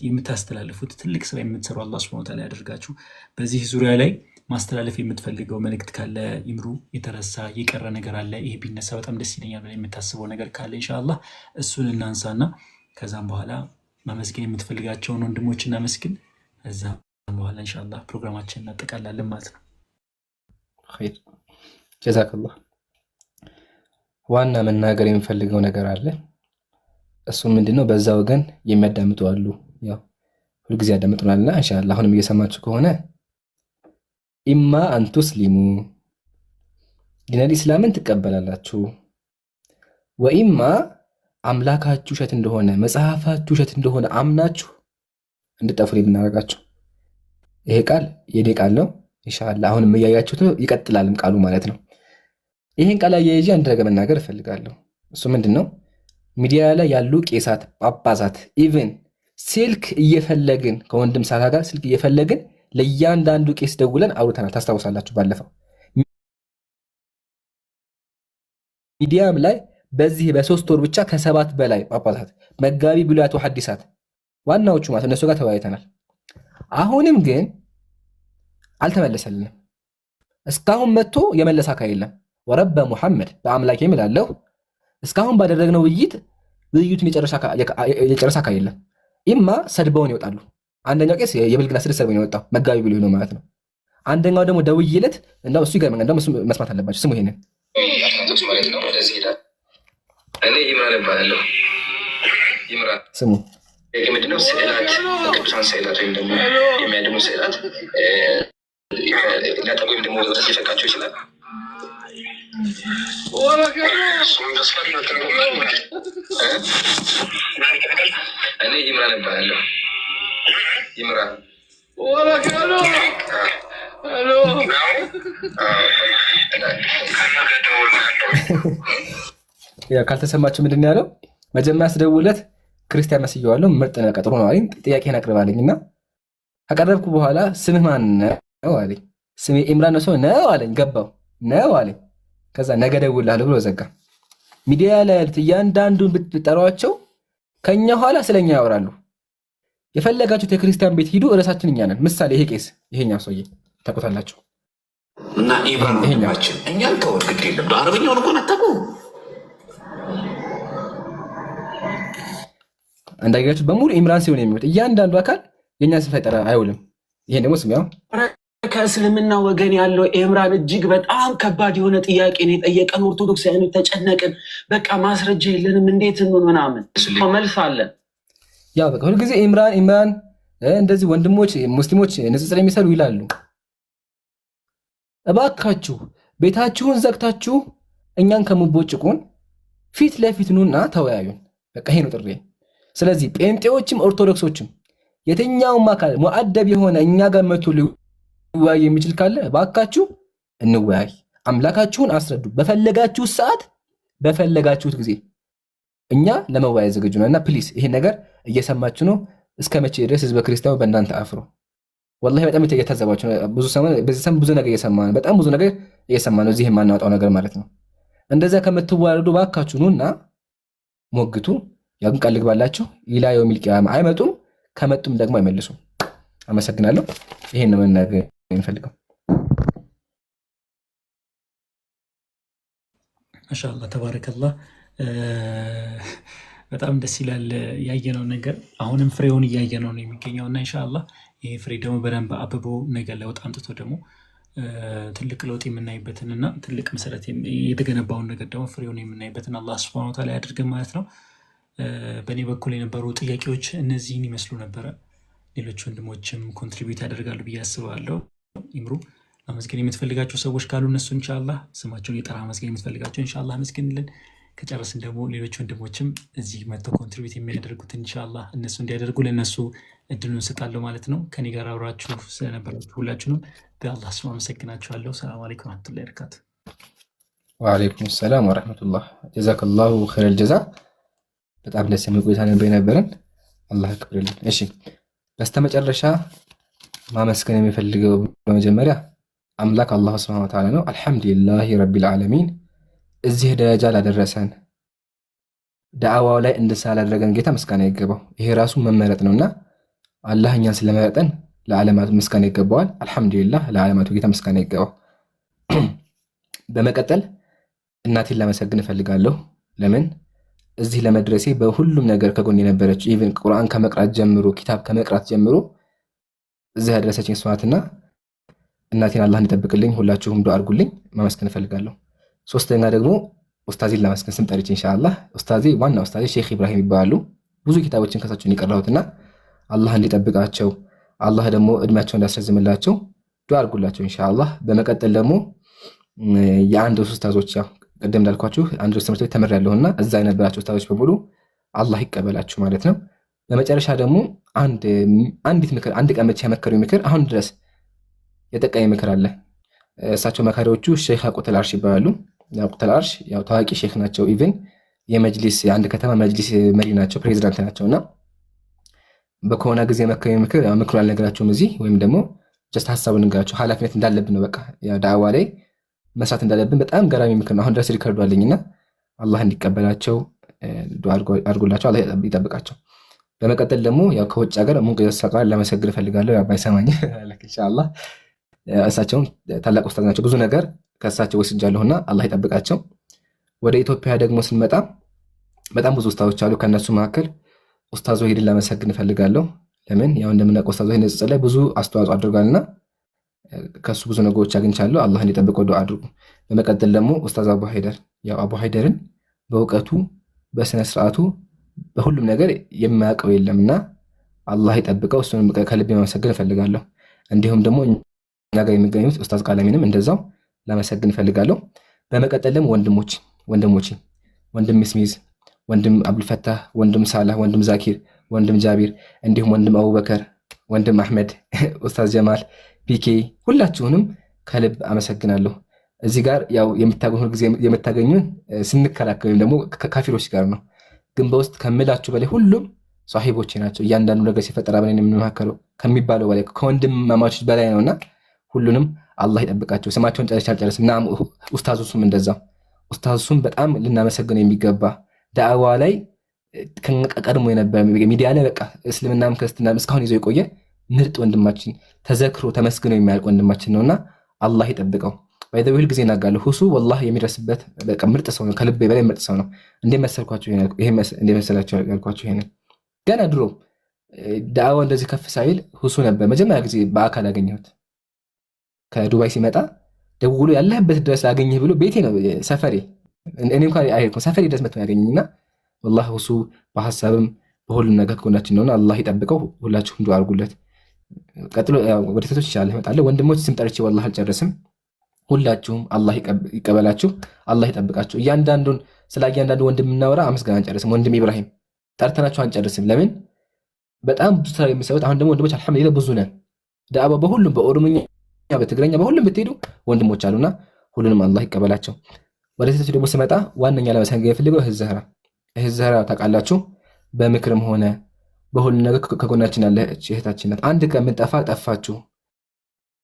[SPEAKER 2] የምታስተላልፉት ትልቅ ስራ የምትሰሩ አላህ ሱብሃነሁ ወተዓላ ያደርጋችሁ። በዚህ ዙሪያ ላይ ማስተላለፍ የምትፈልገው መልእክት ካለ ይምሩ፣ የተረሳ የቀረ ነገር አለ ይሄ ቢነሳ በጣም ደስ ይለኛል ብለህ የምታስበው ነገር ካለ ኢንሻአላህ እሱን እናንሳና ከዛም በኋላ ማመስገን የምትፈልጋቸውን ወንድሞች እናመስግን። ከዛ በኋላ ኢንሻአላህ ፕሮግራማችንን እናጠቃላለን ማለት ነው።
[SPEAKER 1] ኸይር ጀዛከላህ። ዋና መናገር የምፈልገው ነገር አለ። እሱም ምንድነው? በዛ ወገን የሚያዳምጡ አሉ። ያው ሁልጊዜ ያዳምጡናልና ኢንሻአላህ አሁንም እየሰማችሁ ከሆነ ኢማ አንቱስሊሙ ዲነል ኢስላምን ትቀበላላችሁ፣ ወኢማ አምላካችሁ ውሸት እንደሆነ መጽሐፋችሁ ውሸት እንደሆነ አምናችሁ እንድጠፉ የምናደርጋችሁ። ይሄ ቃል የኔ ቃል ነው። ኢንሻአላህ አሁንም እያያችሁት ይቀጥላልም ቃሉ ማለት ነው። ይሄን ቃል አያይዤ አንድ ነገር መናገር እፈልጋለሁ። እሱ ምንድነው? ሚዲያ ላይ ያሉ ቄሳት፣ ጳጳሳት ኢቭን ስልክ እየፈለግን ከወንድም ሳካ ጋር ስልክ እየፈለግን ለእያንዳንዱ ቄስ ደውለን አውርተናል። ታስታውሳላችሁ። ባለፈው ሚዲያም ላይ በዚህ በ3 ወር ብቻ ከ7 በላይ ጳጳሳት፣ መጋቢ ብሉያት ወሐዲሳት ዋናዎቹ ማለት እነሱ ጋር ተወያይተናል። አሁንም ግን አልተመለሰልንም። እስካሁን መጥቶ የመለሰ አካል የለም። ወረበ ሙሐመድ በአምላኬ እምላለሁ እስካሁን ባደረግነው ውይይቱን የጨረሰ አካል የለም። ኢማ ሰድበውን ይወጣሉ። አንደኛው ቄስ የብልግና ስድብ ሰድበውን የወጣው መጋቢ ብሎ ነው ማለት ነው። አንደኛው ደግሞ ደውዬለት እንደው እሱ ይገርመኛል። እንደው እሱ መስማት አለባቸው። ስሙ ይሄንን
[SPEAKER 3] እኔ ኢምራን እባላለሁ። ኢምራን
[SPEAKER 1] ስሙ
[SPEAKER 3] ምንድነው? ስዕላት፣ ቅዱሳን ስዕላት ወይም ደግሞ የሚያድኑ ስዕላት ሊያጠቁ ወይም ደግሞ ሊፈቃቸው ይችላል። እኔ ኢምራን እባላለሁ። ኢምራን
[SPEAKER 1] ካልተሰማችሁ ምንድን ነው ያለው? መጀመሪያ ስደውለት ክርስቲያን መስየዋለሁ፣ ምርጥ ነው፣ ቀጥሮ ነው አለኝ። ጥያቄን አቅርባለኝ እና ከቀረብኩ በኋላ ስምህ ማን ነው አለኝ። ስሜ ኢምራን ነው ነው አለኝ። ገባው ነው አለኝ። ከዛ ነገ እደውልልሃለሁ ብሎ ዘጋ። ሚዲያ ላይ ያሉት እያንዳንዱን ብትጠሯቸው ከኛ ኋላ ስለኛ ያወራሉ። የፈለጋችሁት የክርስቲያን ቤት ሂዱ፣ እርሳችን እኛ ነን። ምሳሌ ይሄ ቄስ ይሄኛው ሰውዬ ታውቁታላችሁ።
[SPEAKER 4] እና ኢምራን ወንድማችን እኛን ተወድ ግድ የለም አረብኛውን እንኳን አታውቁ።
[SPEAKER 1] እንዳያችሁት በሙሉ ኢምራን ሲሆን የሚወጥ እያንዳንዱ አካል የእኛን ስም ሳይጠራ አይውልም። ይሄን ደግሞ ስም ያው
[SPEAKER 4] ከእስልምና ወገን ያለው ኢምራን እጅግ በጣም ከባድ የሆነ ጥያቄ ነው የጠየቀን። ኦርቶዶክሳውያን ተጨነቅን። በቃ ማስረጃ የለንም እንዴት እንሆን ምናምን መልስ አለን።
[SPEAKER 1] ያው በቃ ሁልጊዜ ኢምራን እንደዚህ ወንድሞች ሙስሊሞች ንጽጽር የሚሰሩ ይላሉ። እባካችሁ ቤታችሁን ዘግታችሁ እኛን ከሙቦጭቁን ፊት ለፊት ኑና ተወያዩን። በቃ ይሄ ነው ጥሪ። ስለዚህ ጴንጤዎችም ኦርቶዶክሶችም የትኛውም አካል ሙአደብ የሆነ እኛ ጋር መጥቶ ሊወያይ የሚችል ካለ እባካችሁ እንወያይ። አምላካችሁን አስረዱ። በፈለጋችሁት ሰዓት በፈለጋችሁት ጊዜ እኛ ለመወያየት ዝግጁ ነን እና ፕሊስ ይሄን ነገር እየሰማችሁ ነው። እስከ መቼ ድረስ ህዝበ ክርስቲያኑ በእናንተ አፍሮ? ወላሂ በጣም እየታዘባችሁ ነው። በዚህ ሰሞን ብዙ ነገር እየሰማን ነው። በጣም ብዙ ነገር እየሰማን ነው። እዚህ የማናወጣው ነገር ማለት ነው። እንደዛ ከምትዋረዱ እባካችሁ ኑና ሞግቱ። ያው ግን ቃል ልግባላችሁ ኢላ የውሚል ቂያማ አይመጡም፣ ከመጡም ደግሞ አይመልሱም። አመሰግናለሁ። ይሄን ነው መናገር የምፈልገው።
[SPEAKER 2] ማሻአላህ ተባረከላህ። በጣም ደስ ይላል ያየነው ነገር። አሁንም ፍሬውን እያየነው ነው የሚገኘው እና ኢንሻአላህ ይሄ ፍሬ ደግሞ በደንብ አብቦ ነገር ለውጥ አምጥቶ ደግሞ ትልቅ ለውጥ የምናይበትን እና ትልቅ መሰረት የተገነባውን ነገር ደግሞ ፍሬውን የምናይበትን አላህ ሱብሃነሁ ወተዓላ ያድርገን ማለት ነው። በእኔ በኩል የነበሩ ጥያቄዎች እነዚህን ይመስሉ ነበረ። ሌሎች ወንድሞችም ኮንትሪቢዩት ያደርጋሉ ብዬ አስባለሁ። ኢምሩ ማመስገን የምትፈልጋቸው ሰዎች ካሉ እነሱ ኢንሻአላህ ስማቸውን የጠራ ማመስገን የምትፈልጋቸው ኢንሻአላህ አመስግንልን። ከጨረስን ደግሞ ሌሎች ወንድሞችም እዚህ መጥተው ኮንትሪቢዩት የሚያደርጉት ኢንሻአላህ እነሱ እንዲያደርጉ ለእነሱ እድሉን እንሰጣለሁ ማለት ነው። ከኔ ጋር አብራችሁ ስለነበራችሁ ሁላችሁንም በአላህ ስም አመሰግናችኋለሁ። ሰላም አለይኩም ወራህመቱላሂ ወበረካቱ።
[SPEAKER 1] ወአለይኩም ሰላም ወረሕመቱላህ። ጀዛከላሁ ኸይረል ጀዛ። በጣም ደስ የሚል ቆይታ ነበር የነበረን። አላህ ያክብርልን። እሺ በስተመጨረሻ ማመስገን የሚፈልገው በመጀመሪያ አምላክ አላህ ሱብሓነሁ ወተዓላ ነው። አልሐምዱሊላሂ ረቢል ዓለሚን እዚህ ደረጃ ላደረሰን ዳዕዋው ላይ እንድንሰራ ላደረገን ጌታ ምስጋና ይገባው። ይሄ ራሱ መመረጥ ነውና አላህ እኛን ስለመረጠን ለዓለማቱ ምስጋና ይገባዋል። አልሐምዱሊላህ ለዓለማቱ ጌታ ምስጋና ይገባው። በመቀጠል እናቴን ላመሰግን እፈልጋለሁ። ለምን እዚህ ለመድረሴ በሁሉም ነገር ከጎን የነበረችው ኢቭን ቁርአን ከመቅራት ጀምሮ ኪታብ ከመቅራት ጀምሮ እዚህ ያደረሰችኝ እሷ ናትና እናቴን አላህ እንዲጠብቅልኝ ሁላችሁም ዱዓ አድርጉልኝ። ማመስገን እፈልጋለሁ። ሶስተኛ ደግሞ ኡስታዚን ላመስገን ስም ጠርቼ ኢንሻአላህ። ኡስታዚ ዋና ኡስታዚ ሼክ ኢብራሂም ይባላሉ። ብዙ ኪታቦችን ከሳቸው የቀራሁትና አላህ እንዲጠብቃቸው አላህ ደግሞ እድሜያቸውን እንዲያስረዝምላቸው ዱዓ አድርጉላቸው ኢንሻአላህ። በመቀጠል ደግሞ የአንድ ኡስታዞች ያው ቅድም እንዳልኳችሁ አንድ ትምህርት ቤት ተምሬያለሁና እዛ የነበራቸው ኡስታዞች በሙሉ አላህ ይቀበላችሁ ማለት ነው። በመጨረሻ ደግሞ አንዲት ምክር አንድ ቀን ብቻ የመከሩኝ ምክር አሁን ድረስ የጠቀመኝ ምክር አለ። እሳቸው መካሪዎቹ ሼክ አቁተል አርሽ ይባላሉ። አቁተል አርሽ ያው ታዋቂ ሼክ ናቸው። ኢቭን የመጅሊስ የአንድ ከተማ መጅሊስ መሪ ናቸው፣ ፕሬዚዳንት ናቸውና በኮሮና ጊዜ የመከሩኝ ምክር ምክሩ አልነገራቸውም እዚህ ወይም ደግሞ ጀስት ሀሳቡን ንገራቸው ኃላፊነት እንዳለብን ነው። በቃ ዳዕዋ ላይ መስራት እንዳለብን በጣም ገራሚ ምክር ነው። አሁን ድረስ ሪከርዱ አለኝና አላህ እንዲቀበላቸው ዱዓ አድርጉላቸው፣ አላህ ይጠብቃቸው። በመቀጠል ደግሞ ያው ከውጭ ሀገር ሙንቀዝ ሰቃል ለመሰግድ እፈልጋለሁ። ያው ባይሰማኝ ኢንሻአላህ እሳቸውም ታላቅ ኡስታዝ ናቸው። ብዙ ነገር ከእሳቸው ወስጃለሁና አላህ ይጠብቃቸው። ወደ ኢትዮጵያ ደግሞ ስንመጣ በጣም ብዙ ኡስታዞች አሉ። ከነሱ መካከል ኡስታዝ ወሂድን ለመሰግድ እፈልጋለሁ። ለምን ያው እንደምናውቀው ኡስታዝ ወሂድ ንጽጽር ላይ ብዙ አስተዋጽኦ አድርጓልና ከሱ ብዙ ነገሮች አግኝቻለሁ። አላህ እንዲጠብቀው ዱዓ አድርጉ። በመቀጠል ደግሞ ኡስታዝ አቡ ሀይደር ያው አቡ ሀይደርን በእውቀቱ በስነ ስርዓቱ በሁሉም ነገር የማያውቀው የለምና አላህ ይጠብቀው። እሱንም ከልብ ማመሰግን እፈልጋለሁ። እንዲሁም ደግሞ እኛ ጋር የሚገኙት ኡስታዝ ቃለሚንም እንደዛው ላመሰግን እፈልጋለሁ። በመቀጠል ደግሞ ወንድሞቼ ወንድም ሚስሚዝ፣ ወንድም አብዱልፈታህ፣ ወንድም ሳላህ፣ ወንድም ዛኪር፣ ወንድም ጃቢር እንዲሁም ወንድም አቡበከር፣ ወንድም አህመድ፣ ኡስታዝ ጀማል፣ ፒኬ ሁላችሁንም ከልብ አመሰግናለሁ። እዚህ ጋር ያው የምታገኙን ስንከላከል ወይም ደግሞ ካፊሮች ጋር ነው፣ ግን በውስጥ ከምላችሁ በላይ ሁሉም ሷሂቦቼ ናቸው። እያንዳንዱ ነገር ሲፈጠር አብረን የምንመካከለው ከሚባለው በላይ ከወንድማማቾች በላይ ነውና ሁሉንም አላህ ይጠብቃቸው። ስማቸውን ጨርሼ አልጨርስም እና ኡስታዝ ሱም እንደዛው ኡስታዝ ሱም በጣም ልናመሰግነው የሚገባ ዳዕዋ ላይ ቀድሞ የነበረ ሚዲያ ላይ በቃ እስልምናም ክርስትናም እስካሁን ይዞ የቆየ ምርጥ ወንድማችን ተዘክሮ ተመስግነው የሚያልቅ ወንድማችን ነውና አላህ ይጠብቀው። ባይዘው ሁል ጊዜ እናጋለሁ ሁሱ ወላሂ የሚደርስበት በቃ ምርጥ ሰው ነው። ከልቤ በላይ ምርጥ ሰው ነው። እንደመሰላችሁ ያልኳችሁ ይሄንን ገና ድሮ ዳዕዋ እንደዚህ ከፍ ሳይል ሁሱ ነበር መጀመሪያ ጊዜ በአካል አገኘሁት። ከዱባይ ሲመጣ ደውሎ ያለህበት ድረስ አገኘህ ብሎ ቤቴ ነው ሰፈሬ፣ እኔ እንኳን አይሄድኩም ሰፈሬ ድረስ መጥቶ ያገኘኝና ወላሂ ሁሱ በሐሳብም በሁሉም ነገር ከጎናችን ነውና አላህ ይጠብቀው። ሁላችሁም ዱዓ አድርጉለት። ቀጥሎ ወደ ሴቶች ይቻላል እመጣለሁ። ወንድሞች ስም ጠርቼ ወላሂ አልጨርስም። ሁላችሁም አላህ ይቀበላችሁ፣ አላህ ይጠብቃችሁ። ስለ እያንዳንዱ ወንድም እናወራ አመስገን አንጨርስም። ወንድም ኢብራሂም ጠርተናችሁ አንጨርስም። ለምን በጣም ብዙ ስራ የሚሰሩት አሁን ደግሞ ወንድሞች አልሐምዱሊላህ ብዙ ነን። ዳዕዋ በሁሉም በኦሮምኛ በትግረኛ በሁሉም ብትሄዱ ወንድሞች አሉና ሁሉንም አላህ ይቀበላቸው። ወደ ሴቶች ደግሞ ስመጣ ዋነኛ ለመሰንገድ የፈልገው እህት ዘህራ ታውቃላችሁ። በምክርም ሆነ በሁሉም ነገር ከጎናችን ያለች እህታችን ናት። አንድ ቀን የምንጠፋ ጠፋችሁ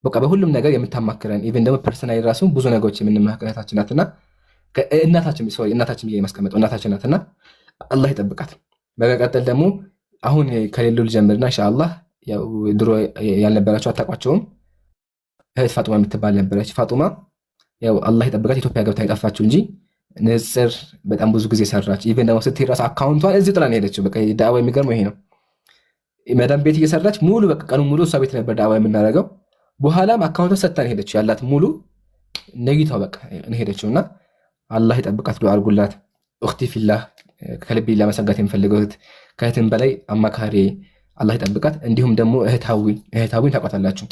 [SPEAKER 1] በቃ በሁሉም ነገር የምታማክረን ኢቭን ደግሞ ፐርሰናሊ ራሱ ብዙ ነገሮች የምንማከር እህታችን ናትና እናታችን ብዬ የማስቀመጠው እናታችን ናትና አላህ ይጠብቃት። በመቀጠል ደግሞ አሁን ከሌሉ ልጀምርና ኢንሻአላህ ያው ድሮ ያልነበራችሁ አታውቋቸውም። እህት ፋጡማ የምትባል ነበረች። ፋጡማ ያው አላህ ይጠብቃት ኢትዮጵያ ገብታ የጠፋችሁ እንጂ ንጽር በጣም ብዙ ጊዜ ሰራች። ኢቭን ደግሞ ስትሄድ ራሱ አካውንቷን እዚህ ጥላ ነው ሄደችው። በቃ ዳዕዋ የሚገርመው ይሄ ነው። መዳም ቤት እየሰራች ሙሉ በቃ ቀኑ ሙሉ እሷ ቤት ነበር ዳዕዋ የምናደርገው። በኋላም አካውንቷን ሰጥታን ሄደችው። ያላት ሙሉ ነጊቷ በቃ ሄደችውና አላህ ይጠብቃት። ዱዓ አድርጉላት። ኡኽቲ ፊላህ ከልቤ ለመሰጋት የምፈልገው እህት ከእህትም በላይ አማካሪ አላህ ይጠብቃት። እንዲሁም ደግሞ እህታዊን ታውቋታላችሁ።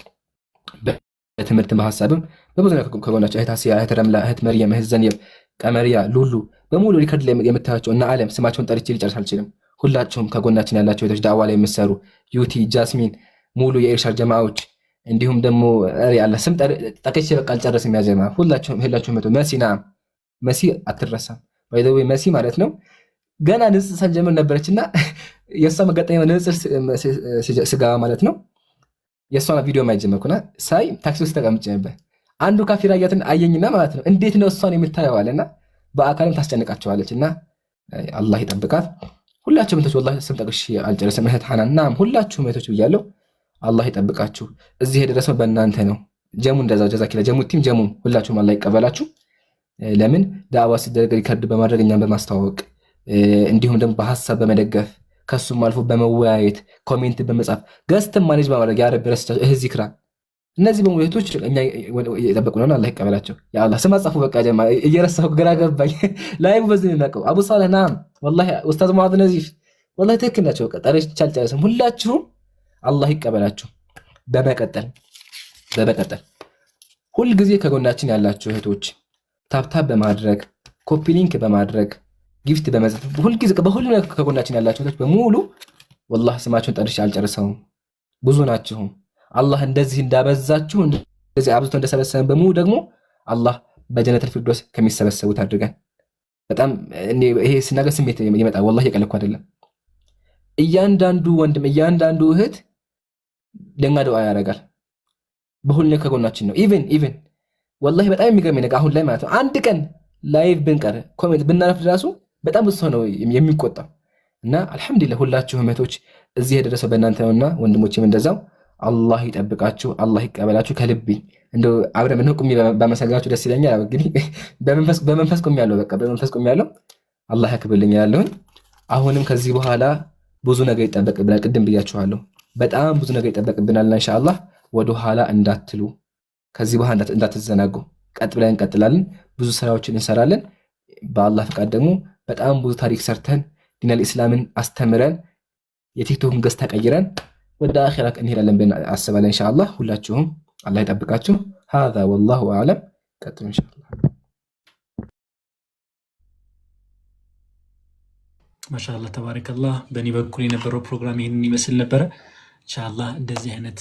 [SPEAKER 1] በትምህርት በሐሳብም በብዙ ነገር ከጎናቸው እህት አሲያ፣ እህት ረምላ፣ እህት መርየም፣ እህት ዘንየብ፣ ቀመሪያ፣ ሉሉ በሙሉ ሪከርድ ላይ የምታያቸው እና ዓለም ስማቸውን ጠርቼ ሊጨርስ አልችልም። ሁላችሁም ከጎናችን ያላቸው እህቶች ዳዕዋ ላይ የምትሰሩ ዩቲ፣ ጃስሚን፣ ሙሉ የኢርሻድ ጀማዓዎች እንዲሁም ደግሞ ያለ ስም ጠቅሼ በቃ አልጨረስም። ያ ጀማዓ ሁላችሁም መሲና መሲ አትረሳም። ባይ ዘ ወይ መሲ ማለት ነው ገና ንጽጽር ሳንጀምር ነበረችና የእሷ መጋጠሚያ ንጽጽር ስገባ ማለት ነው የእሷን ቪዲዮ ማየት ጀመርኩና ሳይ ታክሲ ውስጥ ተቀምጬ ነበር። አንዱ ካፊር አየኝና ማለት ነው እንዴት ነው እሷን የምታየው አለና በአካልም ታስጨንቃቸዋለች እና አላህ ይጠብቃት። ሁላችሁም እህቶች ወላሂ ስም ጠቅሼ አልጨረሰም። እህት ሐናና ሁላችሁም እህቶች ብያለሁ። አላህ ይጠብቃችሁ። እዚህ የደረሰው በእናንተ ነው። ጀሙ እንደዛው ጀዛኪላ ጀሙ ቲም ጀሙ ሁላችሁም አላህ ይቀበላችሁ። ለምን ዳዕዋ ሲደረግ ሪከርድ በማድረግ እኛን በማስተዋወቅ እንዲሁም ደግሞ በሀሳብ በመደገፍ ከሱም አልፎ በመወያየት ኮሜንት በመጻፍ ገዝተን ማኔጅ በማድረግ ያ ረቢ ረስታ ዚክራ እነዚህ በሙሉ እህቶች እኛ የጠበቁ ነው። አላህ ይቀበላቸው። ያ አላህ ስም አጻፉ። በቃ ጀማ እየረሳሁ ግራ ገባኝ። ላይቡ በዚህ ነው አቡ ሳለህ ናም ወላሂ ኡስታዝ ሙአዝ ነዚፍ ወላሂ ትክክል ናቸው። በቃ ጠረሽ ቻልቻለስም ሁላችሁም አላህ ይቀበላችሁ። በመቀጠል ሁልጊዜ ከጎናችን ያላችሁ እህቶች ታብታብ በማድረግ ኮፒ ሊንክ በማድረግ ጊፍት በመጻፍ ሁልጊዜ በሁሉ ከጎናችን ያላችሁ እህቶች በሙሉ ወላሂ ስማችሁን ጠርሼ አልጨርሰውም። ብዙ ናችሁ። አላህ እንደዚህ እንዳበዛችሁ እንደዚህ አብዝቶ እንደሰበሰበን በሙሉ ደግሞ አላህ በጀነተል ፊርዶስ ከሚሰበሰቡት አድርገን። በጣም ይሄ ስናገር ስሜት ይመጣል። ወላሂ የቀለድኩ አይደለም። እያንዳንዱ ወንድም እያንዳንዱ እህት ለኛ ዱዓ ያደርጋል። በሁሉ ከጎናችን ነው። ኢቭን ወላሂ በጣም የሚገርመኝ ነገር አሁን ላይ ማለት ነው አንድ ቀን ላይቭ ብንቀር ኮሜንት ብናረፍ ራሱ በጣም ብዙ ሰው ነው የሚቆጣው። እና አልሐምዱሊላህ ሁላችሁም እህቶች እዚህ የደረሰው በእናንተ ነውና ወንድሞችም እንደዛው አላህ ይጠብቃችሁ፣ አላህ ይቀበላችሁ። ከልቤ እንደው አብረን ምን ቁሚ ባመሰግናችሁ ደስ ይለኛል። እንግዲህ በመንፈስ ቁሚ ያለው በቃ በመንፈስ ቁሚ ያለው አላህ ያክብርልኝ ያለሁኝ። አሁንም ከዚህ በኋላ ብዙ ነገር ይጠበቅብናል። ቅድም ብያችኋለሁ። በጣም ብዙ ነገር ይጠበቅብናልና ኢንሻአላህ ወደ ኋላ እንዳትሉ፣ ከዚህ በኋላ እንዳትዘናጉ። ቀጥ ብለን እንቀጥላለን። ብዙ ስራዎችን እንሰራለን። በአላህ ፈቃድ ደግሞ በጣም ብዙ ታሪክ ሰርተን ዲነል ኢስላምን አስተምረን የቲክቶክን ገጽታ ቀይረን ወደ አኺራ እንሄዳለን ብለን አስባለን ኢንሻአላህ። ሁላችሁም አላህ ይጠብቃችሁ። هذا والله اعلم። ቀጥሉ ኢንሻአላህ።
[SPEAKER 2] ማሻአላህ ተባረከላህ። በእኔ በኩል የነበረው ፕሮግራም ይህንን ይመስል ነበረ። ኢንሻአላህ እንደዚህ አይነት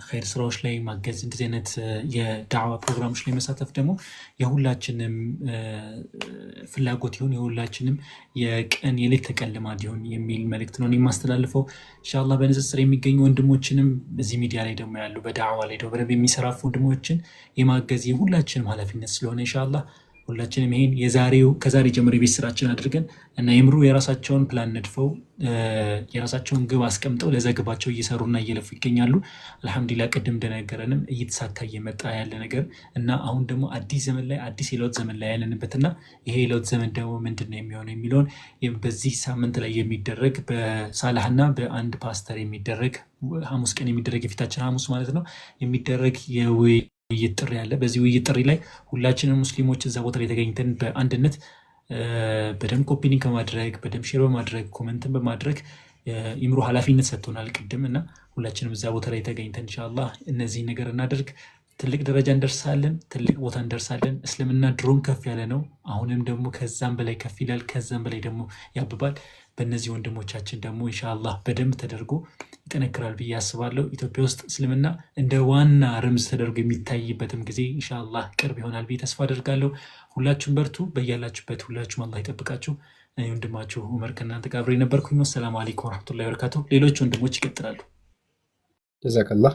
[SPEAKER 2] ኸይር ስራዎች ላይ ማገዝ፣ እንደዚህ አይነት የዳዕዋ ፕሮግራሞች ላይ መሳተፍ ደግሞ የሁላችንም ፍላጎት ይሁን የሁላችንም የቀን የሌት ተቀን ልማድ ይሁን የሚል መልእክት ነው የማስተላልፈው። ኢንሻአላህ በንጽጽር የሚገኙ ወንድሞችንም እዚህ ሚዲያ ላይ ደግሞ ያሉ በዳዕዋ ላይ ደግሞ በደንብ የሚሰራፉ ወንድሞችን የማገዝ የሁላችንም ኃላፊነት ስለሆነ ኢንሻአላህ ሁላችንም ይሄን ከዛሬ ጀምሮ የቤት ስራችን አድርገን እና የምሩ የራሳቸውን ፕላን ነድፈው የራሳቸውን ግብ አስቀምጠው ለዘግባቸው እየሰሩና እየለፉ ይገኛሉ። አልሐምዱሊላህ ቅድም እንደነገረንም እየተሳካ እየመጣ ያለ ነገር እና አሁን ደግሞ አዲስ ዘመን ላይ አዲስ የለውጥ ዘመን ላይ ያለንበትና ይሄ የለውጥ ዘመን ደግሞ ምንድን ነው የሚሆነው የሚለውን በዚህ ሳምንት ላይ የሚደረግ በሳላህና በአንድ ፓስተር የሚደረግ ሐሙስ ቀን የሚደረግ የፊታችን ሐሙስ ማለት ነው የሚደረግ ውይይት ጥሪ አለ። በዚህ ውይይት ጥሪ ላይ ሁላችንም ሙስሊሞች እዛ ቦታ ላይ ተገኝተን በአንድነት በደንብ ኮፒ ሊንክ በማድረግ በደንብ ሼር በማድረግ ኮመንትን በማድረግ ኢምሩ ኃላፊነት ሰጥቶናል ቅድም እና ሁላችንም እዛ ቦታ ላይ ተገኝተን ኢንሻአላህ እነዚህ ነገር እናደርግ። ትልቅ ደረጃ እንደርሳለን፣ ትልቅ ቦታ እንደርሳለን። እስልምና ድሮም ከፍ ያለ ነው። አሁንም ደግሞ ከዛም በላይ ከፍ ይላል፣ ከዛም በላይ ደግሞ ያብባል። በእነዚህ ወንድሞቻችን ደግሞ ኢንሻአላህ በደንብ ተደርጎ ይጠነክራል ብዬ አስባለሁ። ኢትዮጵያ ውስጥ እስልምና እንደ ዋና ረምዝ ተደርጎ የሚታይበትም ጊዜ ኢንሻአላህ ቅርብ ይሆናል ብዬ ተስፋ አደርጋለሁ። ሁላችሁም በርቱ፣ በያላችሁበት ሁላችሁም አላህ ይጠብቃችሁ። እኔ ወንድማችሁ ዑመር ከእናንተ ጋር አብሬ ነበርኩኝ። ወሰላሙ አለይኩም ወረሕመቱላሂ ወበረካቱሁ። ሌሎች ወንድሞች ይቀጥላሉ።
[SPEAKER 1] ጀዛከላህ።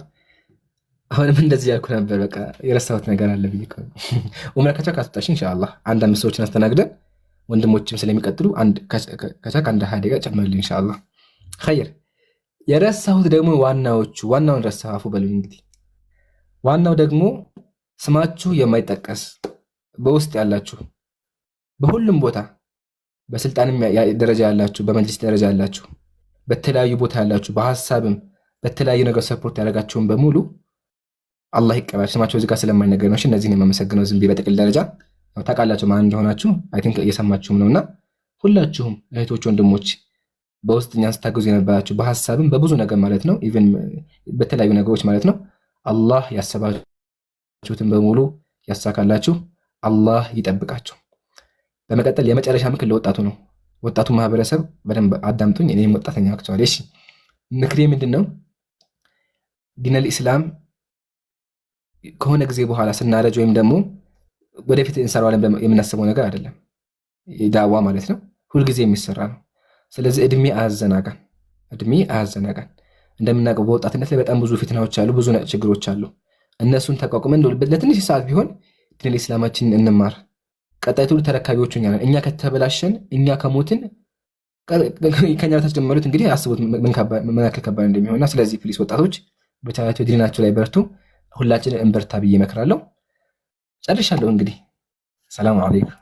[SPEAKER 1] አሁንም እንደዚህ ያልኩ ነበር። በቃ የረሳሁት ነገር አለ ብዬ ዑመር ከቻልክ አስወጣሽ ኢንሻአላህ። አንድ አምስት ሰዎችን አስተናግደን ወንድሞችም ስለሚቀጥሉ ከቻልክ አንድ 20 ደቂቃ ጨምርልኝ ኢንሻአላህ። ኸይር። የረሳሁት ደግሞ ዋናውን ረሳሁ፣ አፉ በሉኝ። እንግዲህ ዋናው ደግሞ ስማችሁ የማይጠቀስ በውስጥ ያላችሁ በሁሉም ቦታ በስልጣንም ደረጃ ያላችሁ በመጅሊስ ደረጃ ያላችሁ በተለያዩ ቦታ ያላችሁ በሐሳብም በተለያዩ ነገር ሰፖርት ያደረጋችሁን በሙሉ አላህ ይቀበል። ስማቸው እዚህ ጋር ስለማይነገር ነው። እነዚህን የማመሰግነው ዝም ብዬ በጥቅል ደረጃ ታውቃላችሁ ማን እንደሆናችሁ አይ ቲንክ እየሰማችሁም ነውና ሁላችሁም እህቶች ወንድሞች በውስጥ እኛን ስታግዙ የነበራችሁ በሐሳብም በብዙ ነገር ማለት ነው ኢቭን በተለያዩ ነገሮች ማለት ነው አላህ ያሰባችሁትን በሙሉ ያሳካላችሁ። አላህ ይጠብቃችሁ። በመቀጠል የመጨረሻ ምክር ለወጣቱ ነው። ወጣቱ ማህበረሰብ በደንብ አዳምጡኝ። እኔም ወጣተኛ አክቹዋሊ። እሺ ምክሬ ምንድነው? ዲነል ኢስላም ከሆነ ጊዜ በኋላ ስናረጅ ወይም ደግሞ ወደፊት እንሰራዋለን ብለን የምናስበው ነገር አይደለም። ዳዋ ማለት ነው ሁልጊዜ የሚሰራ ነው። ስለዚህ እድሜ አያዘናጋን። እንደምናውቀው በወጣትነት ላይ በጣም ብዙ ፊትናዎች አሉ፣ ብዙ ችግሮች አሉ። እነሱን ተቋቁመን ለትንሽ ሰዓት ቢሆን ዲን ኢስላማችንን እንማር። ቀጣይ ትውልድ ተረካቢዎቹ እኛ ነን። እኛ ከተበላሸን፣ እኛ ከሞትን ከኛ በታች ጀመሩት እንግዲህ አስቡት ምን ያክል ከባድ እንደሚሆንና ስለዚህ ፕሊስ ወጣቶች በቻላቸው ዲናቸው ላይ በርቱ። ሁላችንን እንበርታ ብዬ እመክራለሁ። ጨርሻለሁ እንግዲህ ሰላም አለይኩም።